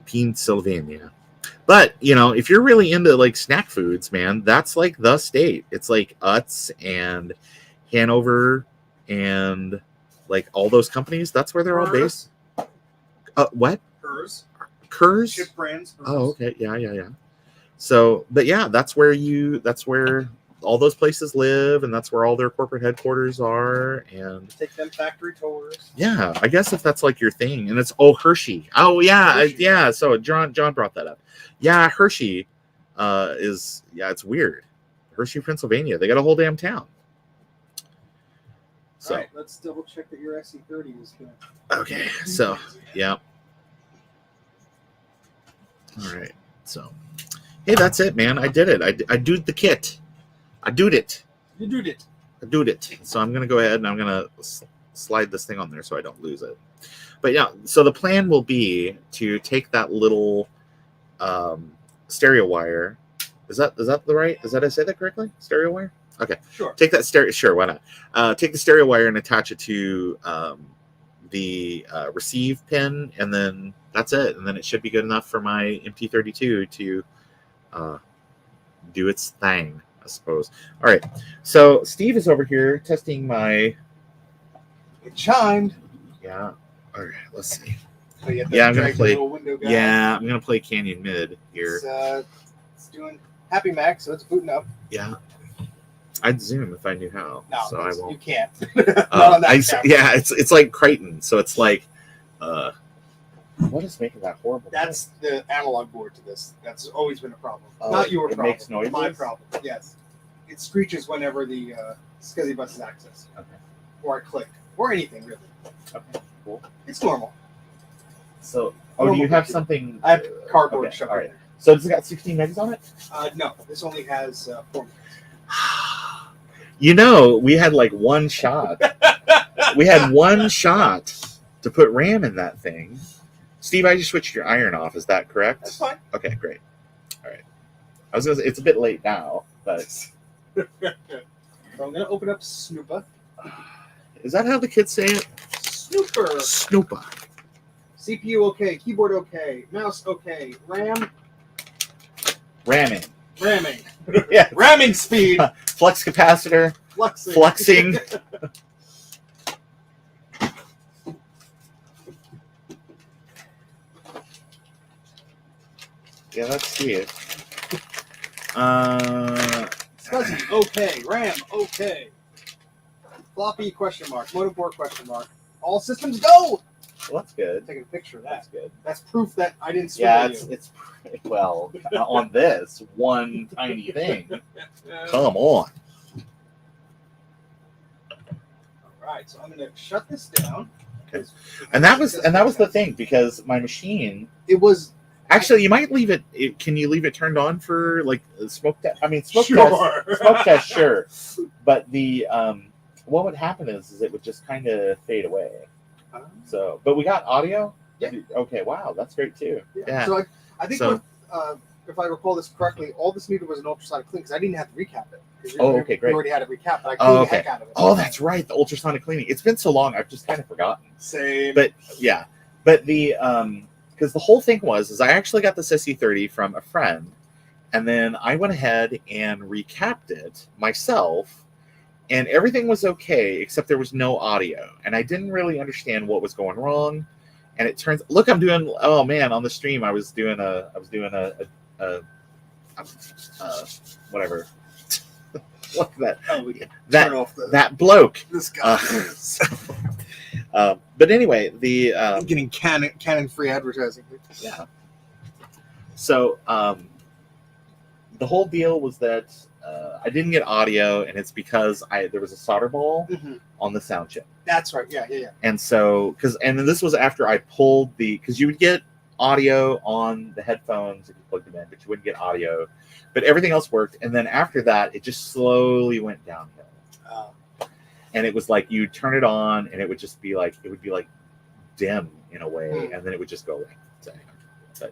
Pennsylvania. But, you know, if you're really into like snack foods, man, that's like the state. It's like Utz and Hanover and like all those companies. That's where they're all based. What? Kurz? Chip brands. Oh, okay. Yeah. So, but yeah, that's where all those places live, and that's where all their corporate headquarters are. And take them factory tours. Yeah, I guess if that's like your thing. And it's Hershey. Oh yeah, Hershey. Yeah. So John brought that up. Yeah, Hershey it's weird. Hershey, Pennsylvania. They got a whole damn town. So all right, let's double check that your SE30 is good. Okay, so yeah. All right, so hey, that's it, man. I did it. I did the kit. I did it. You did it. I did it. So I'm gonna go ahead and I'm gonna slide this thing on there so I don't lose it. But yeah, so the plan will be to take that little stereo wire. Is that the right? Is that I say that correctly? Stereo wire. Okay. Sure. Take that stereo. Sure, why not? Take the stereo wire and attach it to the receive pin, and then that's it. And then it should be good enough for my MT32 to do its thing, I suppose. All right. So Steve is over here testing my. It chimed. Yeah. All right. Let's see. So I'm gonna play. Yeah, I'm gonna play Canyon Mid here. It's doing Happy Mac, so it's booting up. Yeah. I'd zoom if I knew how. No, so I won't. You can't. It's like Crichton, so it's like, what is making that horrible? That's the analog board to this. That's always been a problem. Oh, Not your problem. It makes noises? My problem. Yes. It screeches whenever the SCSI bus is accessed. Okay. Or I click. Or anything, really. Okay, cool. It's normal. So, do you have something? I have cardboard shoved all right. in there. So does it got 16 megs on it? No, this only has 4 megs. You know, we had like one shot. We had one shot to put RAM in that thing. Steve, I just switched your iron off. Is that correct? That's fine. Okay, great. All right. I was gonna say, it's a bit late now, but So I'm gonna open up Snoopa. Is that how the kids say it? Snooper. Snoopa. CPU okay, keyboard okay, mouse okay, RAM Ramming. ramming. Yeah. Ramming speed. Flux capacitor. Fluxing. Yeah, let's see it. SCSI okay, RAM okay. Floppy question mark, modem port question mark. All systems go. Well, that's good. Taking a picture of that. That's good. That's proof that I didn't swim Yeah, you. it's well on this one tiny thing. Come on. All right, so I'm going to shut this down. Okay. And that was the thing, because my machine. It was actually, you might leave it. Can you leave it turned on for like smoke test? I mean, smoke Sure. test. Smoke test, sure. But the what would happen is it would just kind of fade away. So, but we got audio. Yeah. Okay. Wow, that's great too. Yeah. So I think if I recall this correctly, all this needed was an ultrasonic clean because I didn't have to recap it. Oh, okay, great. We already had it recapped, but I cleaned the heck out of it. Oh, that's right. The ultrasonic cleaning. It's been so long, I've just kind of forgotten. Same. But yeah, but the because the whole thing was I actually got this SE30 from a friend, and then I went ahead and recapped it myself. And everything was okay, except there was no audio. And I didn't really understand what was going wrong. And it turns, look, I'm doing, oh man, on the stream, I was doing a whatever. Look at that. Oh, we can turn off that bloke. This guy. But anyway, I'm getting Canon free advertising. Yeah. So the whole deal was that I didn't get audio, and it's because there was a solder ball on the sound chip. That's right. Yeah. And so, and this was after I pulled because you would get audio on the headphones if you plugged them in, but you wouldn't get audio. But everything else worked. And then after that, it just slowly went downhill. And it was like you turn it on, and it would just be like dim in a way, and then it would just go like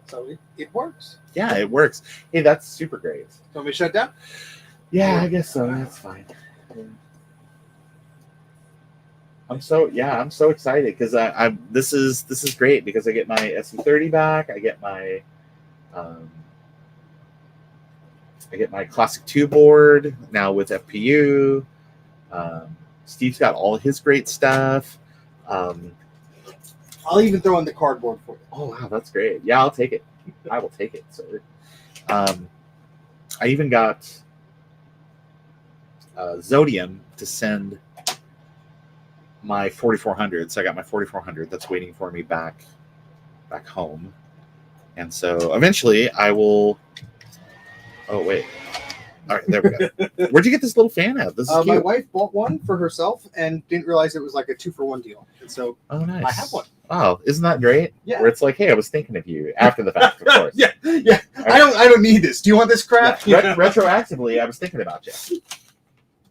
So it works. Yeah, it works. Hey, that's super great. So we shut down? Yeah, I guess so. That's fine. I'm so excited because this is great because I get my SE30 back. I get my Classic 2 board now with FPU. Steve's got all his great stuff. I'll even throw in the cardboard for you. Oh wow, that's great. Yeah, I'll take it. I will take it, sir. I even got xodium to send my 4400. So I got my 4400 that's waiting for me back home. And so eventually I will. Oh wait. All right, there we go. Where'd you get this little fan out? This is cute. My wife bought one for herself and didn't realize it was like a 2-for-1 deal. And so nice. I have one. Oh, isn't that great? Yeah. Where it's like, hey, I was thinking of you after the fact, of course. Yeah. I don't need this. Do you want this crap? Yeah. Retroactively, I was thinking about you.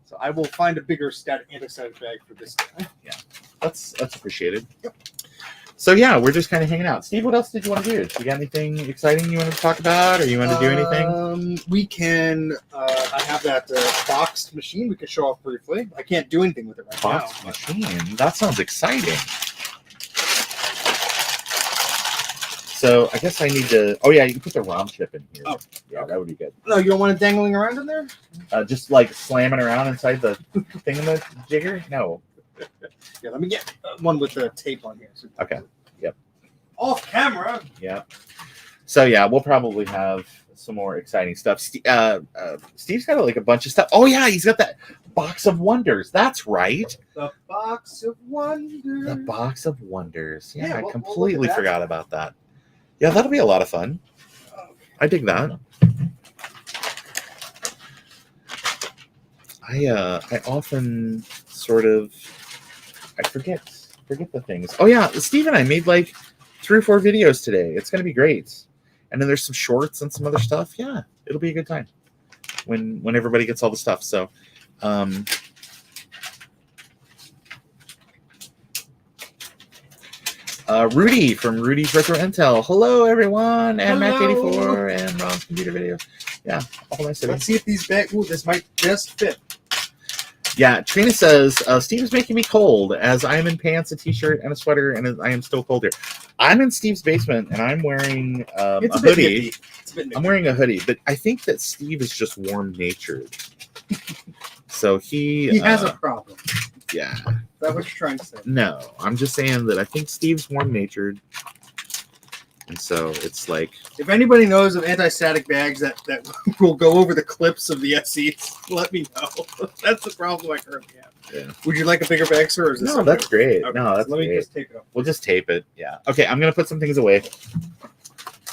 So I will find a bigger anti-static bag for this guy. Yeah, that's appreciated. Yep. So yeah, we're just kind of hanging out. Steve, what else did you want to do? You got anything exciting you want to talk about, or you want to do anything? We can. I have that boxed machine. We can show off briefly. I can't do anything with it right boxed now. Machine. That sounds exciting. So I guess I need to. Oh yeah, you can put the ROM chip in here. Oh, yeah, okay. That would be good. No, you don't want it dangling around in there? Just like slamming around inside the thing in the jigger? No. Yeah, let me get one with the tape on here. So okay. Yep. Off camera. Yeah. So yeah, we'll probably have some more exciting stuff. Steve's got like a bunch of stuff. Oh yeah, he's got that box of wonders. That's right. The box of wonders. The box of wonders. Yeah, Yeah, I we'll completely forgot about that. Yeah, that'll be a lot of fun. I dig that. I often sort of I forget the things. Oh yeah, Steve and I made like 3 or 4 videos today. It's gonna be great. And then there's some shorts and some other stuff. Yeah, it'll be a good time when everybody gets all the stuff. So Rudy from Rudy's Retro Intel. Hello everyone, and Mac84 and Ron's computer video. Yeah, all nice. Let's see if these bags. Ooh, this might just fit. Yeah, Trina says, Steve is making me cold as I am in pants, a t-shirt, and a sweater, and I am still cold here. I'm in Steve's basement, and I'm wearing a hoodie. I'm wearing a hoodie, but I think that Steve is just warm-natured. So he has a problem. Yeah. Is that what you're trying to say? No, I'm just saying that I think Steve's warm-natured. And so it's like... If anybody knows of anti-static bags that will go over the clips of the SEs, let me know. That's the problem I currently have. Yeah. Would you like a bigger bag, sir? Or is this no, that's great. Okay. No, that's Let me great. just tape it up. We'll just tape it. Yeah. Okay, I'm going to put some things away.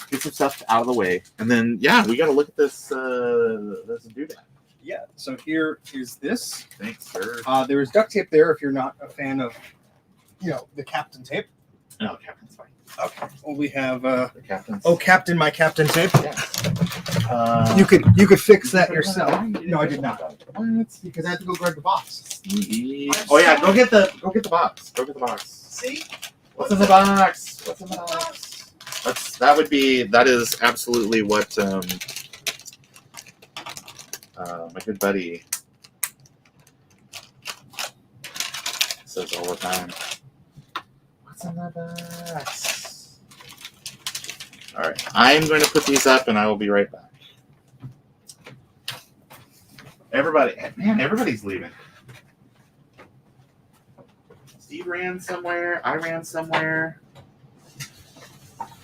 Get some stuff out of the way. And then, yeah, we got to look at this doodad. Yeah, so here is this. Thanks, sir. There is duct tape there if you're not a fan of, the Captain tape. No, Captain's fine. Okay. Well, we have the Captain's. Oh, Captain, my Captain tape. Yeah. You could fix that yourself. No, I did not. What? Because I had to go grab the box. Oh yeah, go get the box. Go get the box. See? What's in the box? What's in the box? That is absolutely what my good buddy says all the time. What's in the box? All right, I'm going to put these up, and I will be right back. Everybody's leaving. Steve ran somewhere. I ran somewhere.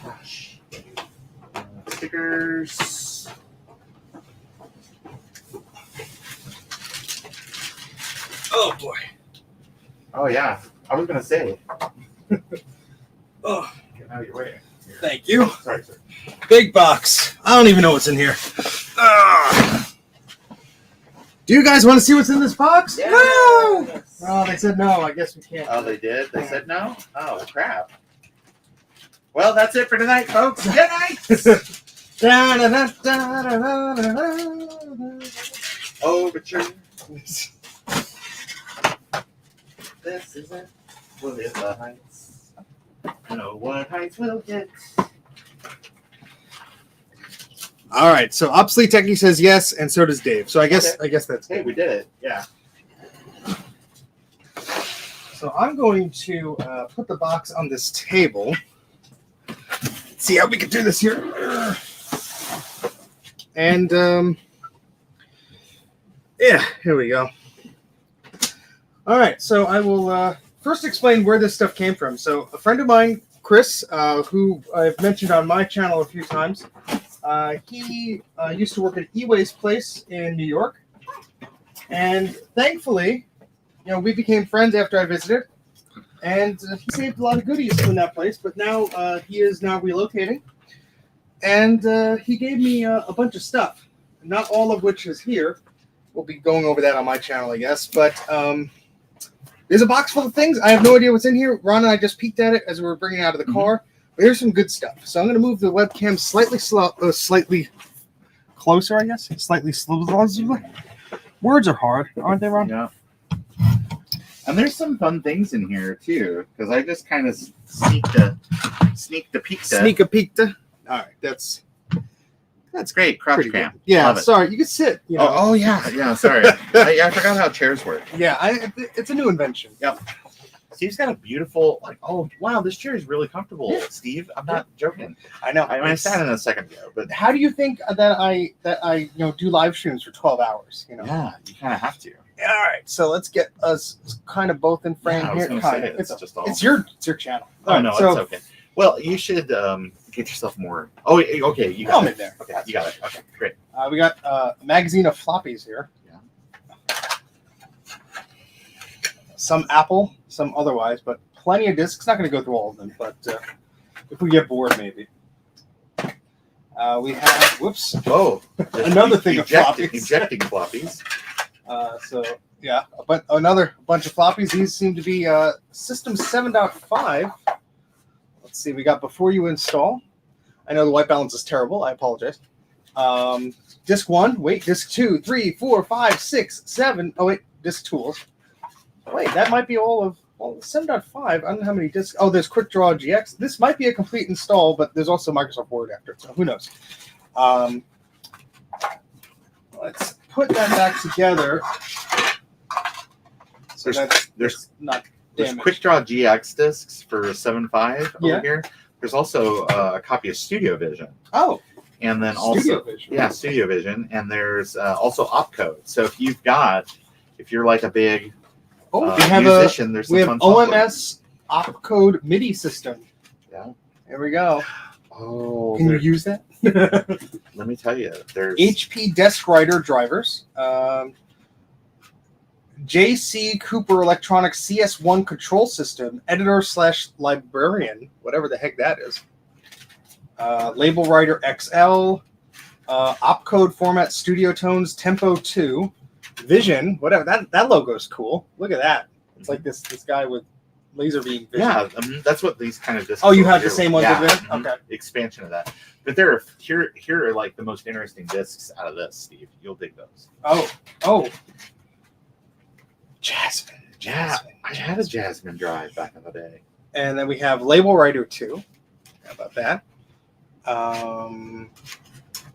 Gosh. Stickers. Oh boy. Oh yeah. I was gonna say. Oh, get out of your way. Here. Thank you. Sorry, sir. Big box. I don't even know what's in here. Do you guys want to see what's in this box? Yeah. No. Oh, they said no. I guess we can't. Oh, they did? They said no? Oh, crap. Well, that's it for tonight, folks. Good night. Overture. This is it. We'll hit the heights. Know what heights we'll get. All right, so Obsolete Techie says yes, and so does Dave. So I guess that's Hey, good. we did it. Yeah. So I'm going to put the box on this table. See how we can do this here. And yeah, here we go. All right, so I will first explain where this stuff came from. So a friend of mine, Chris, who I've mentioned on my channel a few times, he used to work at Eway's place in New York. And thankfully, we became friends after I visited. And he saved a lot of goodies from that place. But now he is now relocating. And he gave me a bunch of stuff, not all of which is here. We'll be going over that on my channel, I guess. But there's a box full of things. I have no idea what's in here. Ron and I just peeked at it as we were bringing it out of the car. But here's some good stuff. So I'm going to move the webcam slightly closer, I guess. Slightly slow. Words are hard, aren't they, Ron? Yeah. And there's some fun things in here too, because I just kind of sneaked a peek. All right, that's great. Crouch cam. Good. Yeah, Love it. sorry, you can sit. Oh yeah. Sorry, I forgot how chairs work. Yeah, it's a new invention. Yep. Steve's got a beautiful, oh wow, this chair is really comfortable, Steve. I'm not joking. I know. I sat in a second ago, but how do you think that I do live streams for 12 hours? Yeah, you kind of have to. All right, so let's get us kind of both in frame here. It's your channel. Oh no, it's okay. Well, you should get yourself more. Oh, okay, you got it. In there. Okay, you got it. Okay, great. We got a magazine of floppies here. Yeah. Some Apple, some otherwise, but plenty of discs. Not going to go through all of them, but if we get bored, maybe. We have another thing of floppies. Ejecting floppies. So yeah, but another bunch of floppies. These seem to be System 7.5. Let's see. We got before you install. I know the white balance is terrible. I apologize. Disc 1. Wait. Disc 2, 3, 4, 5, 6, 7. Oh wait. Disc tools. Wait. That might be all of 7.5. I don't know how many discs. Oh, there's Quick Draw GX. This might be a complete install, but there's also Microsoft Word after it. So who knows? Let's put that back together. So there's not there's damaged. Quick Draw GX discs for 7.5 over here. There's also a copy of Studio Vision. Oh. And then Studio also Vision. Yeah, Studio Vision. And there's also opcode. So if you're like a big musician, there's some we have fun software. OMS opcode MIDI system. Yeah. There we go. Oh, can you use that? Let me tell you, there's HP Desk Writer drivers, JC Cooper Electronics CS1 control system, editor/librarian, whatever the heck that is. Label Writer XL, opcode format Studio Tones Tempo 2, Vision, whatever that logo is cool. Look at that. It's like this guy with laser beam vision. Yeah, that's what these kind of discs. Oh, you have the same ones over there? Okay. Expansion of that. But here are like the most interesting discs out of this, Steve. You'll dig those. Oh. Jasmine. Yeah, I had a Jasmine drive back in the day. And then we have Label Writer 2. How about that?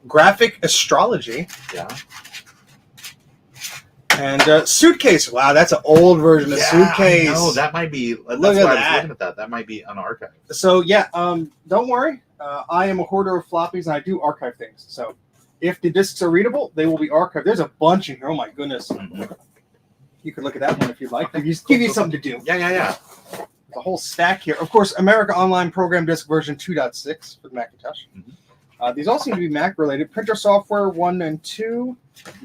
Graphic Astrology. Yeah. And Suitcase. Wow, that's an old version of Suitcase. No, that might be. That's Look why at I was that. looking at that. That might be unarchived. So yeah, don't worry. I am a hoarder of floppies, and I do archive things. So if the discs are readable, they will be archived. There's a bunch in here. Oh my goodness. Mm-hmm. You could look at that one if you'd like. Give you something to do. Yeah. The whole stack here. Of course, America Online Program Disk version 2.6 for the Macintosh. Mm-hmm. These all seem to be Mac-related. Printer software 1 and 2.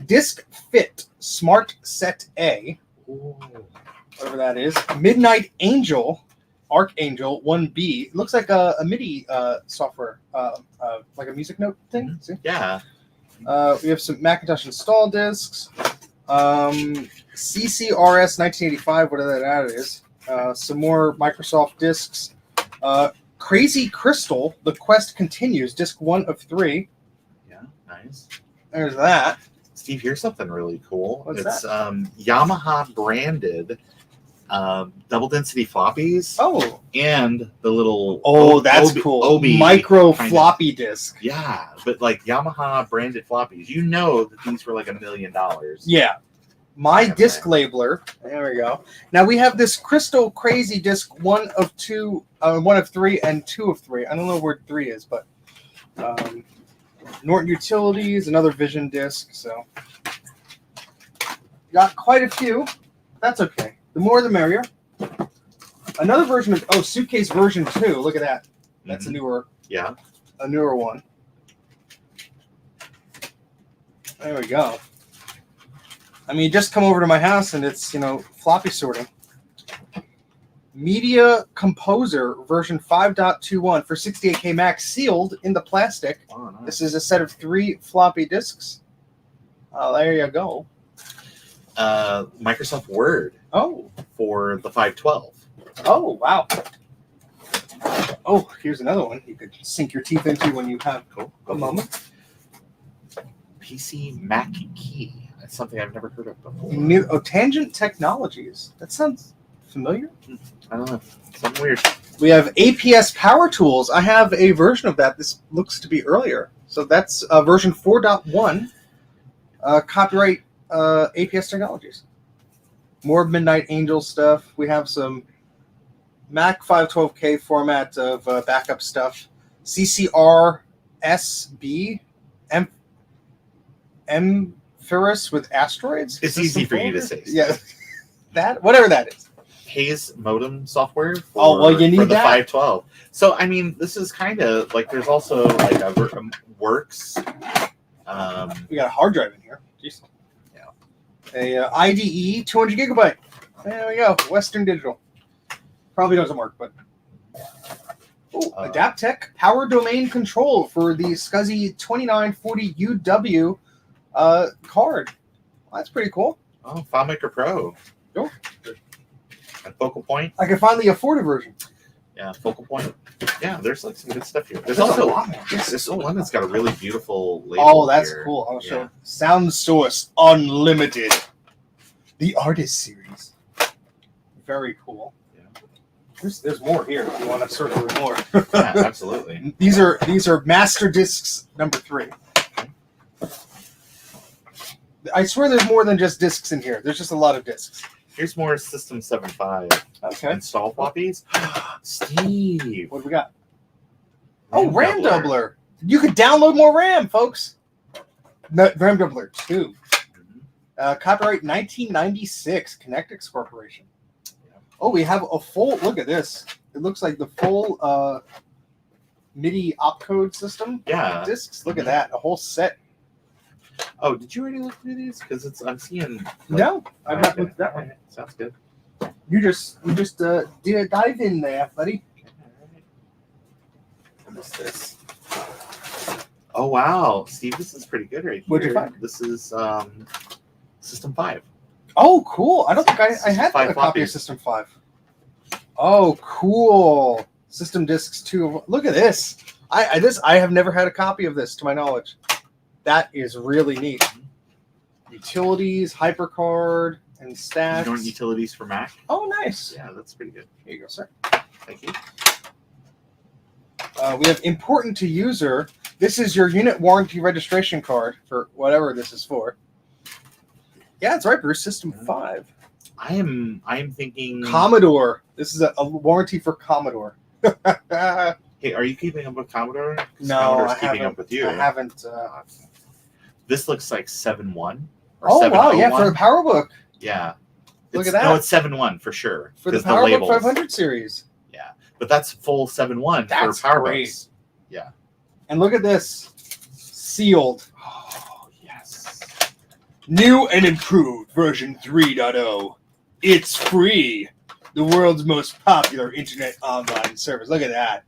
Disk Fit Smart Set A. Ooh. Whatever that is. Midnight Angel. Archangel 1B. It looks like a MIDI software, like a music note thing. Mm-hmm. See? Yeah. We have some Macintosh install discs. CCRS 1985, whatever that is. Some more Microsoft discs. Crazy Crystal, The Quest Continues, disc 1 of 3. Yeah, nice. There's that. Steve, here's something really cool. What's it's Yamaha branded double density floppies. Oh. And the little that's cool. Obi micro floppy disk. Yeah, but like Yamaha branded floppies. You know that these were like $1 million. Yeah. My disc labeler. There we go. Now we have this crystal crazy disc, one of 3 and 2 of 3. I don't know where 3 is, but Norton Utilities, another Vision disc. So got quite a few. That's okay. The more the merrier. Another version of Suitcase version 2. Look at that. That's a newer one. There we go. I mean, just come over to my house and it's, floppy sorting. Media Composer version 5.21 for 68K Mac, sealed in the plastic. Oh, nice. This is a set of 3 floppy disks. There you go. Microsoft Word. Oh. For the 512. Oh, wow. Oh, here's another one you could sink your teeth into when you have a moment. PC Mac Key. That's something I've never heard of before. Tangent Technologies. That sounds familiar. I don't know. Something weird. We have APS Power Tools. I have a version of that. This looks to be earlier. So that's version 4.1. Copyright APS Technologies. More Midnight Angel stuff. We have some Mac 512K format of backup stuff. CCR SB Ferris with asteroids. It's easy for you to say. Yeah, whatever that is. Haze modem software. For, you need for the that. 512. So I mean, this is kind of like there's also like a Works. We got a hard drive in here. Jeez. Yeah. A IDE 200 gigabyte. There we go. Western Digital. Probably doesn't work, but. Adaptec Power Domain Control for the SCSI 2940 UW card. Well, that's pretty cool. Oh, FileMaker Pro. Cool. And Focal Point. I can finally afford a version. Yeah, Focal Point. Yeah, there's like some good stuff here. There's also a lot more. This one that's got a really beautiful label. Oh, that's here. cool. I'll show. Sound Source Unlimited. The Artist Series. Very cool. There's more here if you want to search for more. Yeah, absolutely. These are master discs number 3. I swear there's more than just discs in here. There's just a lot of discs. Here's more System 7.5. Okay. Install floppies. Steve. What do we got? RAM doubler. You could download more RAM, folks. No, RAM doubler 2. Copyright 1996. Connectix Corporation. Oh, we have a full, look at this. It looks like the full MIDI opcode system. Yeah. Discs. Look at that. A whole set. Oh, did you already look through these? Because I'm seeing. No, I've not looked at that one. Sounds good. You just did a dive in there, buddy. What is this? Oh, wow. Steve, this is pretty good right here. What'd you find? This is System 5. Oh, cool. I don't think I had a copy of System 5. Oh, cool. System Discs 2. Look at this. I have never had a copy of this, to my knowledge. That is really neat. Utilities, HyperCard, and stats. Norton Utilities for Mac. Oh, nice. Yeah, that's pretty good. Here you go, sir. Thank you. We have important to user. This is your unit warranty registration card for whatever this is for. Yeah, that's right, Bruce. System 5. I am thinking Commodore. This is a warranty for Commodore. Hey, are you keeping up with Commodore? No, Commodore's I keeping haven't. up with you. I haven't. This looks like 7.1. Oh, wow. Yeah, for the PowerBook. Yeah. Look at that. No, it's 7.1 for sure. For the PowerBook 500 series. Yeah, but that's full 7.1 That's for PowerBooks. great. Yeah. And look at this. Sealed. Oh, yes. New and improved version 3.0. It's free. The world's most popular internet online service. Look at that.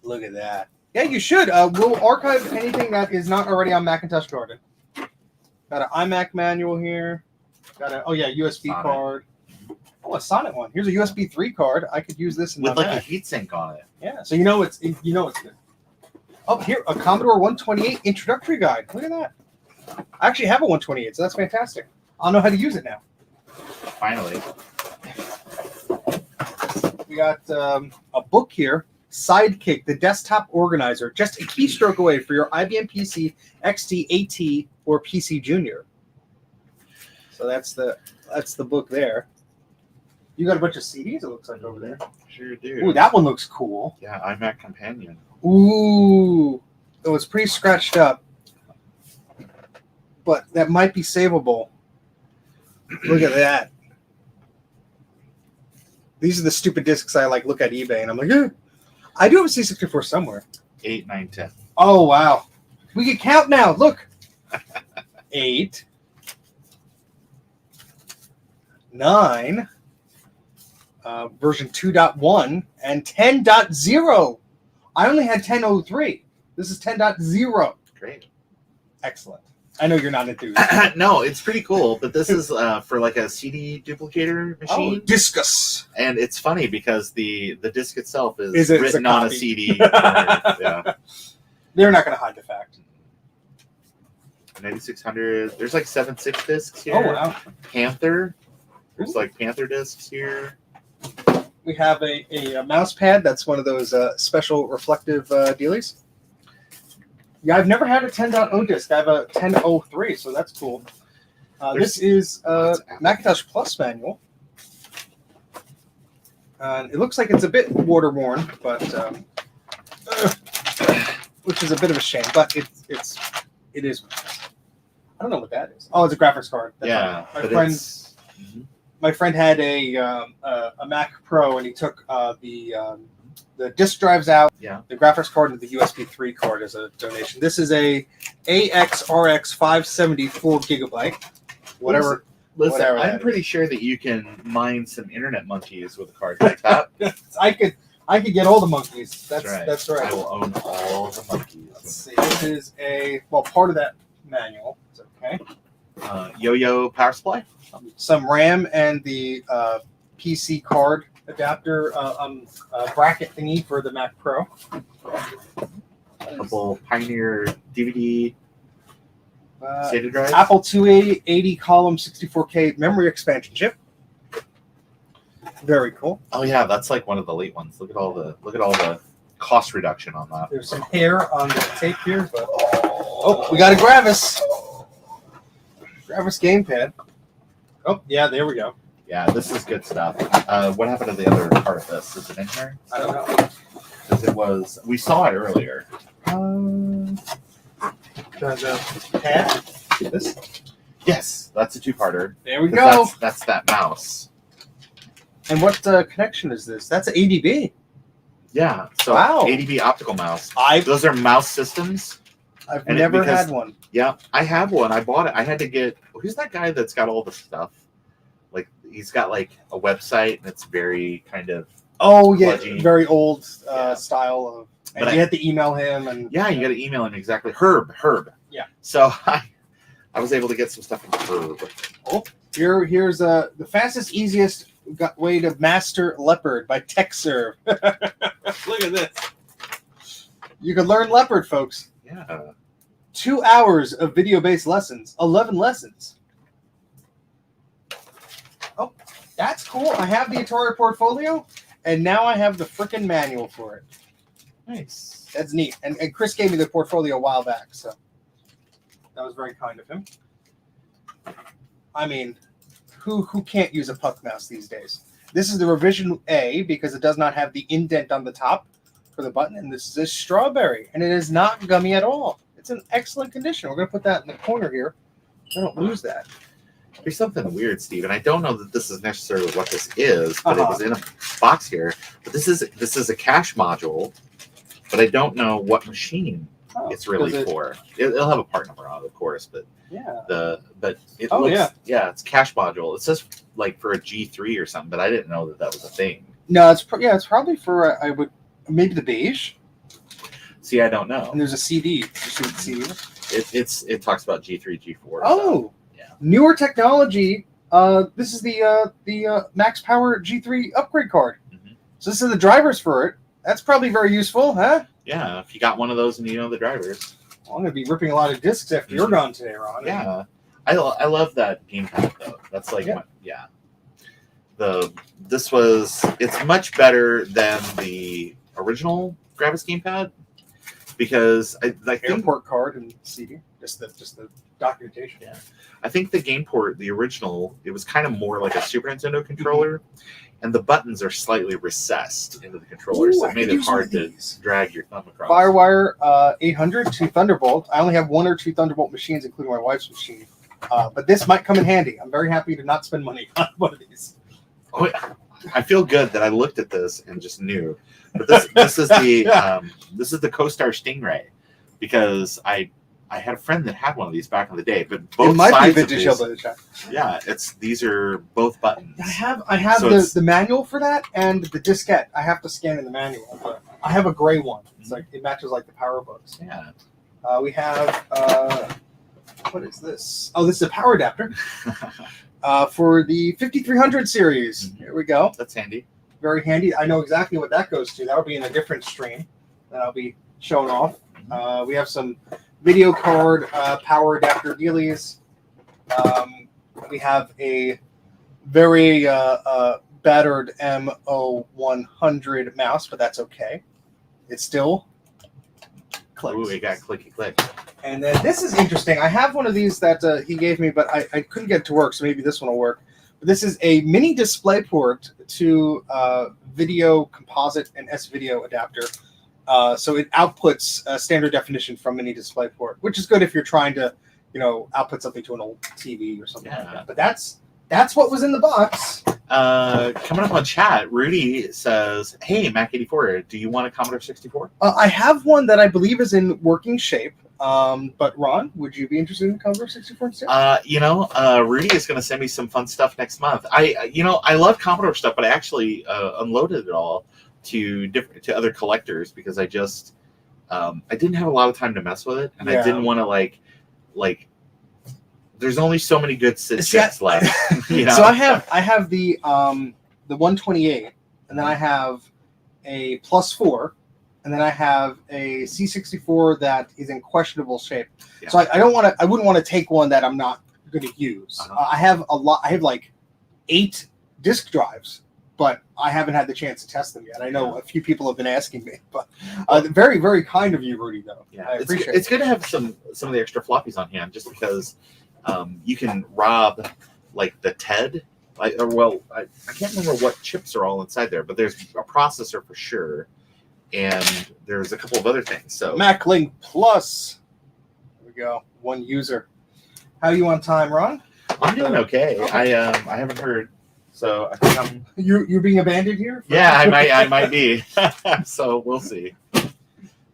Look at that. Yeah, you should. We'll archive anything that is not already on Macintosh Garden. Got an iMac manual here. Got a USB Sonnet. card. Oh, a Sonnet one. Here's a USB 3 card. I could use this in with my like Mac. a heatsink on it. Yeah, so it's good. Oh, here, a Commodore 128 introductory guide. Look at that. I actually have a 128, so that's fantastic. I'll know how to use it now. Finally. We got a book here, Sidekick, the desktop organizer, just a keystroke away for your IBM PC, XT, AT, or PC Junior. So that's the book there. You got a bunch of CDs, it looks like, over there. Sure do. Ooh, that one looks cool. Yeah, iMac Companion. Ooh. Oh, it's pretty scratched up. But that might be savable. Look at that. These are the stupid discs I like look at eBay and I'm like, eh. I do have a C64 somewhere. 8, 9, 10. Oh, wow. We can count now. Look. 8. 9. Version 2.1 and 10.0. I only had 10.03. This is 10.0. Great. Excellent. I know you're not enthused. No, it's pretty cool, but this is for like a CD duplicator machine. Oh, Discus. And it's funny because the disc itself is It's written on a CD. Yeah. They're not going to hide the fact. 9600. There's like 7.6 discs here. Oh, wow. Panther. There's like Panther discs here. We have a mouse pad. That's one of those special reflective dealies. Yeah, I've never had a 10.0 disc. I have a 10.03, so that's cool. This is Macintosh Plus manual. It looks like it's a bit water-worn, but which is a bit of a shame. But it is. I don't know what that is. Oh, it's a graphics card. That's yeah, right. My friend had a Mac Pro, and he took the disk drives out, the graphics card, and the USB 3 card as a donation. This is a AXRX 570 4GB. Whatever. Listen, whatever I'm pretty sure that you can mine some internet monkeys with a card like that. I could get all the monkeys. That's right. I will own all the monkeys. Let's see. This is part of that manual. It's okay. Yo-yo power supply. Some RAM and the PC card adapter bracket thingy for the Mac Pro. A couple Pioneer DVD SATA drives. Apple IIa 80 column 64K memory expansion chip. Very cool. Oh yeah, that's like one of the late ones. Look at all the cost reduction on that. There's some hair on the tape here, but we got a Gravis gamepad. Oh yeah, there we go. Yeah, this is good stuff. What happened to the other part of this? Is it in here? I don't know. Because we saw it earlier. The pad? This? Yes, that's a two-parter. There we go. That's that mouse. And what connection is this? That's ADB. Yeah. So wow. ADB optical mouse. Those are mouse systems. I've never had one. Yeah, I have one. I bought it. I had to get. Who's that guy that's got all the stuff? Like he's got like a website and it's very kind of. Oh yeah, sludgy. very old style of. And but you had to email him and. Yeah, you got to email him exactly. Herb. Yeah. So I was able to get some stuff from Herb. Oh, here's the fastest, easiest way to master Leopard by TechServe. Look at this. You can learn Leopard, folks. Yeah. 2 hours of video-based lessons. 11 lessons. Oh, that's cool. I have the Atari portfolio, and now I have the frickin' manual for it. Nice. That's neat. And Chris gave me the portfolio a while back, so that was very kind of him. I mean, who can't use a puck mouse these days? This is the revision A because it does not have the indent on the top for the button, and this is a strawberry, and it is not gummy at all. It's in excellent condition. We're going to put that in the corner here so I don't lose that. There's something weird, Steve, and I don't know that this is necessarily what this is, but it was in a box here. But this is a cache module, but I don't know what machine it's really for. It'll have a part number on it, of course, but it looks it's cache module. It says like for a G3 or something, but I didn't know that was a thing. No, it's probably for maybe the beige. See, I don't know. And there's a CD. Did you see what the CD is? It talks about G3, G4. Oh, yeah. Newer technology. This is the Max Power G3 upgrade card. Mm-hmm. So this is the drivers for it. That's probably very useful, huh? Yeah, if you got one of those and you know the drivers. Well, I'm going to be ripping a lot of discs after you're gone today, Ron. Yeah. I love that gamepad, though. That's like it's much better than the original Gravis gamepad because I think airport card and CD, just the documentation. Yeah, I think the GamePort, the original, it was kind of more like a Super Nintendo controller, and the buttons are slightly recessed into the controller, so it made it hard to drag your thumb across. FireWire 800 to Thunderbolt. I only have 1 or 2 Thunderbolt machines, including my wife's machine. But this might come in handy. I'm very happy to not spend money on one of these. Oh, I feel good that I looked at this and just knew. But this is the this is the CoStar Stingray, because I had a friend that had one of these back in the day. But both it might sides be vintage of these, yeah, these are both buttons. I have so the manual for that and the diskette. I have to scan in the manual, but I have a gray one. It's like it matches like the power books. Yeah. We have what is this? Oh, this is a power adapter for the 5300 series. Here we go. That's handy. Very handy. I know exactly what that goes to. That'll be in a different stream that I'll be showing off. We have some video card power adapter dealies. We have a very battered M0100 mouse, but that's okay. It still clicks. Ooh, it got clicky click. And then this is interesting. I have one of these that he gave me, but I couldn't get it to work, so maybe this one will work. But this is a mini DisplayPort to video composite and S-video adapter. So it outputs standard definition from mini DisplayPort, which is good if you're trying to, output something to an old TV or something like that. But that's what was in the box. Coming up on chat, Rudy says, "Hey, Mac84, do you want a Commodore 64?" I have one that I believe is in working shape. But Ron, would you be interested in Commodore 64 instead? Rudy is going to send me some fun stuff next month. I love Commodore stuff, but I actually unloaded it all to other collectors because I just I didn't have a lot of time to mess with it, and I didn't want to like. There's only so many good chips left. So I have the 128, and then I have a +4. And then I have a C64 that is in questionable shape. Yeah. So I wouldn't want to take one that I'm not going to use. I have a lot. I have like 8 disk drives, but I haven't had the chance to test them yet. I know a few people have been asking me, but very, very kind of you, Rudy, though. Yeah, I appreciate it. It's good to have some of the extra floppies on hand, just because you can rob like the TED. I can't remember what chips are all inside there, but there's a processor for sure. And there's a couple of other things. So MacLink Plus. There we go. 1 user. How are you on time, Ron? I'm doing okay. I haven't heard. So I think I'm. You're being abandoned here? Yeah, I might be. So we'll see.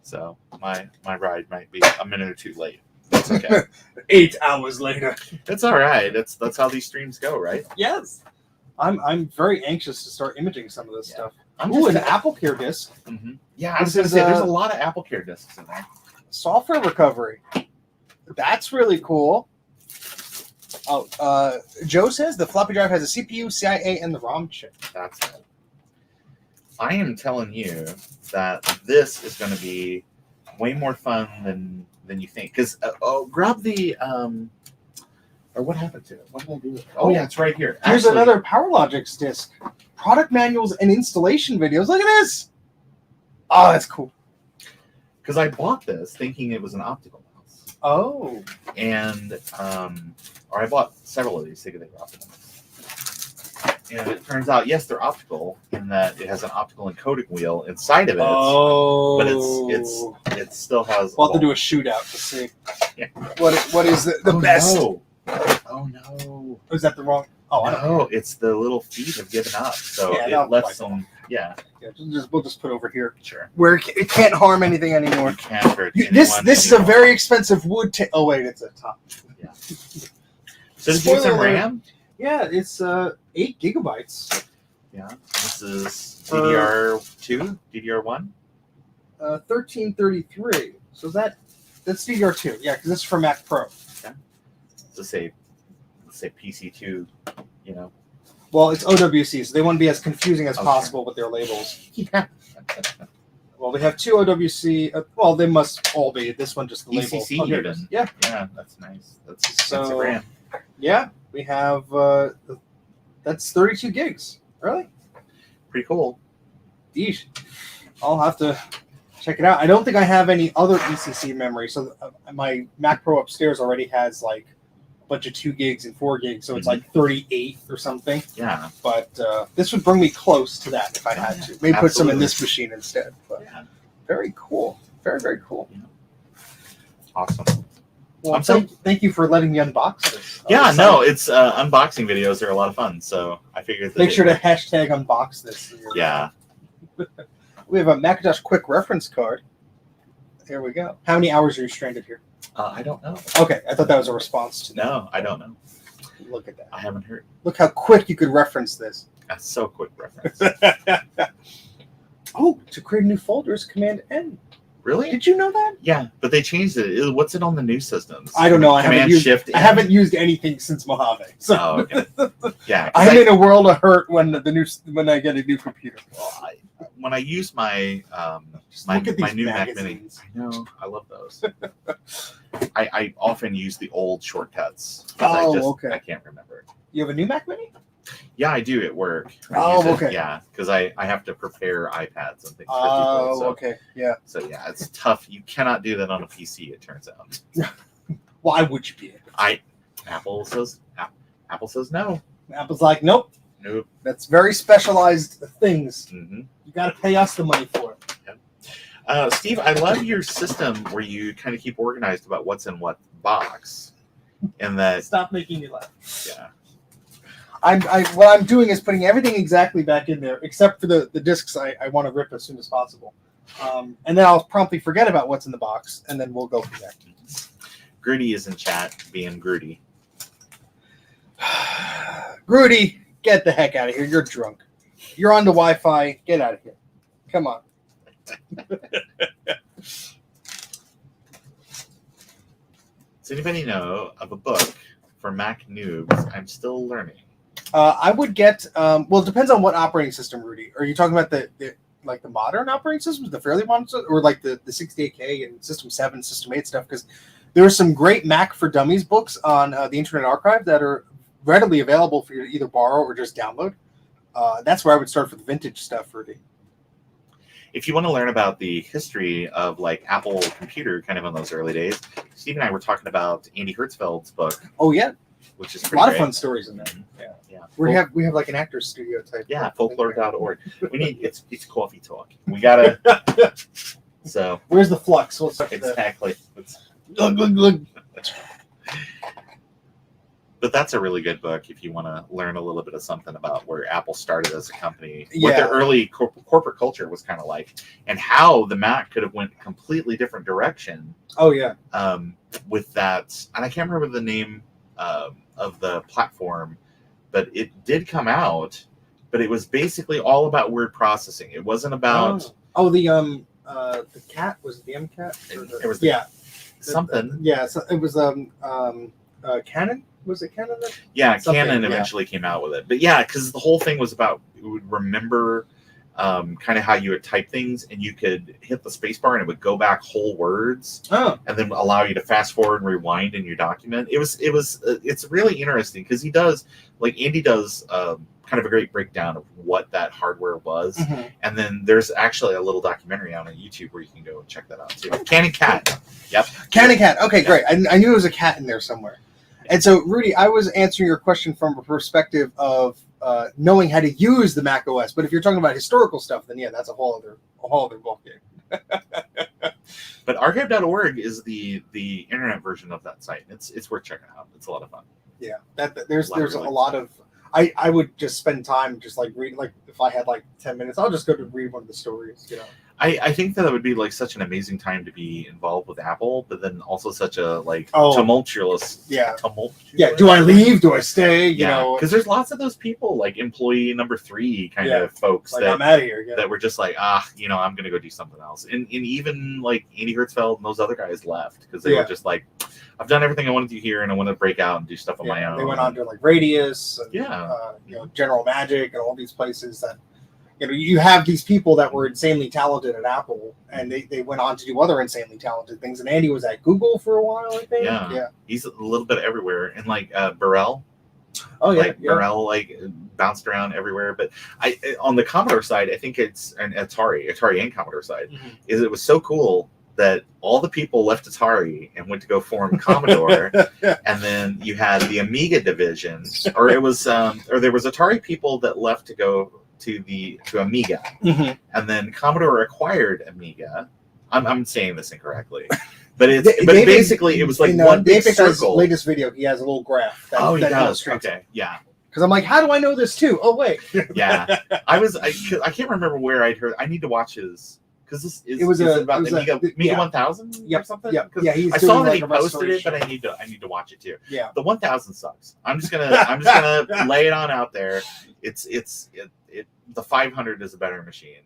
So my ride might be a minute or 2 late. That's okay. 8 hours later. That's all right. That's how these streams go, right? Yes. I'm very anxious to start imaging some of this stuff. Ooh, an AppleCare disc. Mm-hmm. Yeah, I was going to say, there's a lot of AppleCare discs in there. Software recovery. That's really cool. Oh, Joe says the floppy drive has a CPU, CIA, and the ROM chip. That's it. I am telling you that this is going to be way more fun than you think. Because, grab the... or what happened to it? What did I do with it? Oh, yeah, it's right here. Here's another PowerLogix disc. Product manuals and installation videos. Look at this. Oh, that's cool. Because I bought this thinking it was an optical mouse. Oh. And, or I bought several of these thinking they were optical mouse. And it turns out, yes, they're optical in that it has an optical encoding wheel inside of it. Oh. But it still has... We'll have to do a shootout to see. Yeah. What is the best? No. Oh, no. Is that the wrong... Oh, no, it's the little feet have given up, so it lets them. Yeah, we'll just put it over here. Sure. Where it can't harm anything anymore. It can't hurt this is a very expensive wood. Oh wait, it's a top. Yeah. So did you get some RAM? Yeah, it's 8 gigabytes. Yeah. This is DDR2, DDR1. 1333. So that's DDR2. Yeah, because this is for Mac Pro. Okay. So say PC2, Well, it's OWC, so they want to be as confusing as possible with their labels. Yeah. Well, we have 2 OWC. Well, they must all be. This one just the label. ECC even. Yeah. Yeah, that's nice. That's expensive RAM. Yeah. We have that's 32 gigs. Really? Pretty cool. Yeesh. I'll have to check it out. I don't think I have any other ECC memory. So my Mac Pro upstairs already has like a bunch of 2 gigs and 4 gigs. So it's like 38 or something. Yeah. But this would bring me close to that if I had to. Maybe put some in this machine instead. But very cool. Very, very cool. Yeah. Awesome. Well, thank you for letting me unbox this. Yeah, no, it's unboxing videos are a lot of fun. So I figured that make sure to hashtag unbox this. Yeah. We have a Macintosh quick reference card. Here we go. How many hours are you stranded here? I don't know. Okay, I thought that was a response to that. No, I don't know. Look at that. I haven't heard. Look how quick you could reference this. That's so quick reference. Oh, to create new folders, Command N. Really? Did you know that? Yeah, but they changed it. What's it on the new systems? I don't know. I haven't used anything since Mojave. So. Oh, okay. Yeah, I'm in a world of hurt when I get a new computer. Well, when I use my my new Mac Mini, I know I love those. I often use the old shortcuts. Okay. I can't remember. You have a new Mac Mini? Yeah, I do at work. Okay. Yeah, because I have to prepare iPads and things for people. So, okay. Yeah. So yeah, it's tough. You cannot do that on a PC. It turns out. Why would you be able to? Apple says no. Apple's like, nope. That's very specialized things. Mm-hmm. You got to pay us the money for it. Yep. Steve, I love your system where you kind of keep organized about what's in what box, and that. Stop making me laugh. Yeah. What I'm doing is putting everything exactly back in there, except for the discs I want to rip as soon as possible. And then I'll promptly forget about what's in the box, and then we'll go from there. Grudy is in chat, being Grudy. Rudy, get the heck out of here. You're drunk. You're on the Wi-Fi. Get out of here. Come on. Does anybody know of a book for Mac noobs? I'm still learning. I would get. Well, it depends on what operating system, Rudy. Are you talking about the modern operating systems, the fairly modern, or like the 68K and System 7, System 8 stuff? Because there are some great Mac for Dummies books on the Internet Archive that are readily available for you to either borrow or just download. That's where I would start for the vintage stuff, Rudy. If you want to learn about the history of like Apple Computer, kind of in those early days, Steve and I were talking about Andy Hertzfeld's book. Oh yeah, which is a lot of fun stories in there. Yeah. We have like an actor's studio type. Yeah, folklore.org. We need it's coffee talk. We gotta. So where's the flux? Exactly. Glug. But that's a really good book if you want to learn a little bit of something about where Apple started as a company, what their early corporate culture was kind of like, and how the Mac could have went a completely different direction. Oh yeah. With that, and I can't remember the name of the platform, but it did come out. But it was basically all about word processing. It wasn't about the cat was it the MCAT? It was something. So it was Canon. Was it Canon? Yeah, Canon eventually came out with it. But yeah, because the whole thing was about it would remember kind of how you would type things, and you could hit the spacebar and it would go back whole words, and then allow you to fast forward and rewind in your document. It's really interesting because Andy does kind of a great breakdown of what that hardware was, and then there's actually a little documentary on YouTube where you can go and check that out too. Canon Cat. Yep. Canon Cat. Okay, great. I knew there was a cat in there somewhere. And so, Rudy, I was answering your question from a perspective of knowing how to use the Mac OS. But if you're talking about historical stuff, then yeah, that's a whole other ballgame. But archive.org is the internet version of that site. It's worth checking out. It's a lot of fun. Yeah, there's a lot of. I would just spend time just like reading. Like if I had like 10 minutes, I'll just go to read one of the stories. I think that would be like such an amazing time to be involved with Apple, but then also such a tumultuous. Yeah. Do I leave? Do I stay? You know, because there's lots of those people like employee number 3 kind of folks like, I'm out of here. That were just like, I'm going to go do something else. And even like Andy Hertzfeld and those other guys left because they were just like, I've done everything I want to do here, and I want to break out and do stuff on my own. They went on to like Radius, and, General Magic, and all these places that. You have these people that were insanely talented at Apple, and they went on to do other insanely talented things. And Andy was at Google for a while, I think. Yeah. He's a little bit everywhere. And like Burrell, Oh yeah, like Morel like bounced around everywhere. But on the Commodore side, I think it's an Atari and Commodore side, is it was so cool that all the people left Atari and went to go form Commodore, and then you had the Amiga division, or it was or there was Atari people that left to go to Amiga, and then Commodore acquired Amiga. I'm saying this incorrectly. But basically it was like one big circle. Latest video, he has a little graph. He does. Okay, yeah. Because I'm like, how do I know this too? Oh wait. Yeah, I can't remember where I'd heard. I need to watch his because this is about the Amiga 1000 or something. Yeah, I saw that he posted it, but I need to watch it too. Yeah, the 1000 sucks. I'm just gonna lay it on out there. The 500 is a better machine.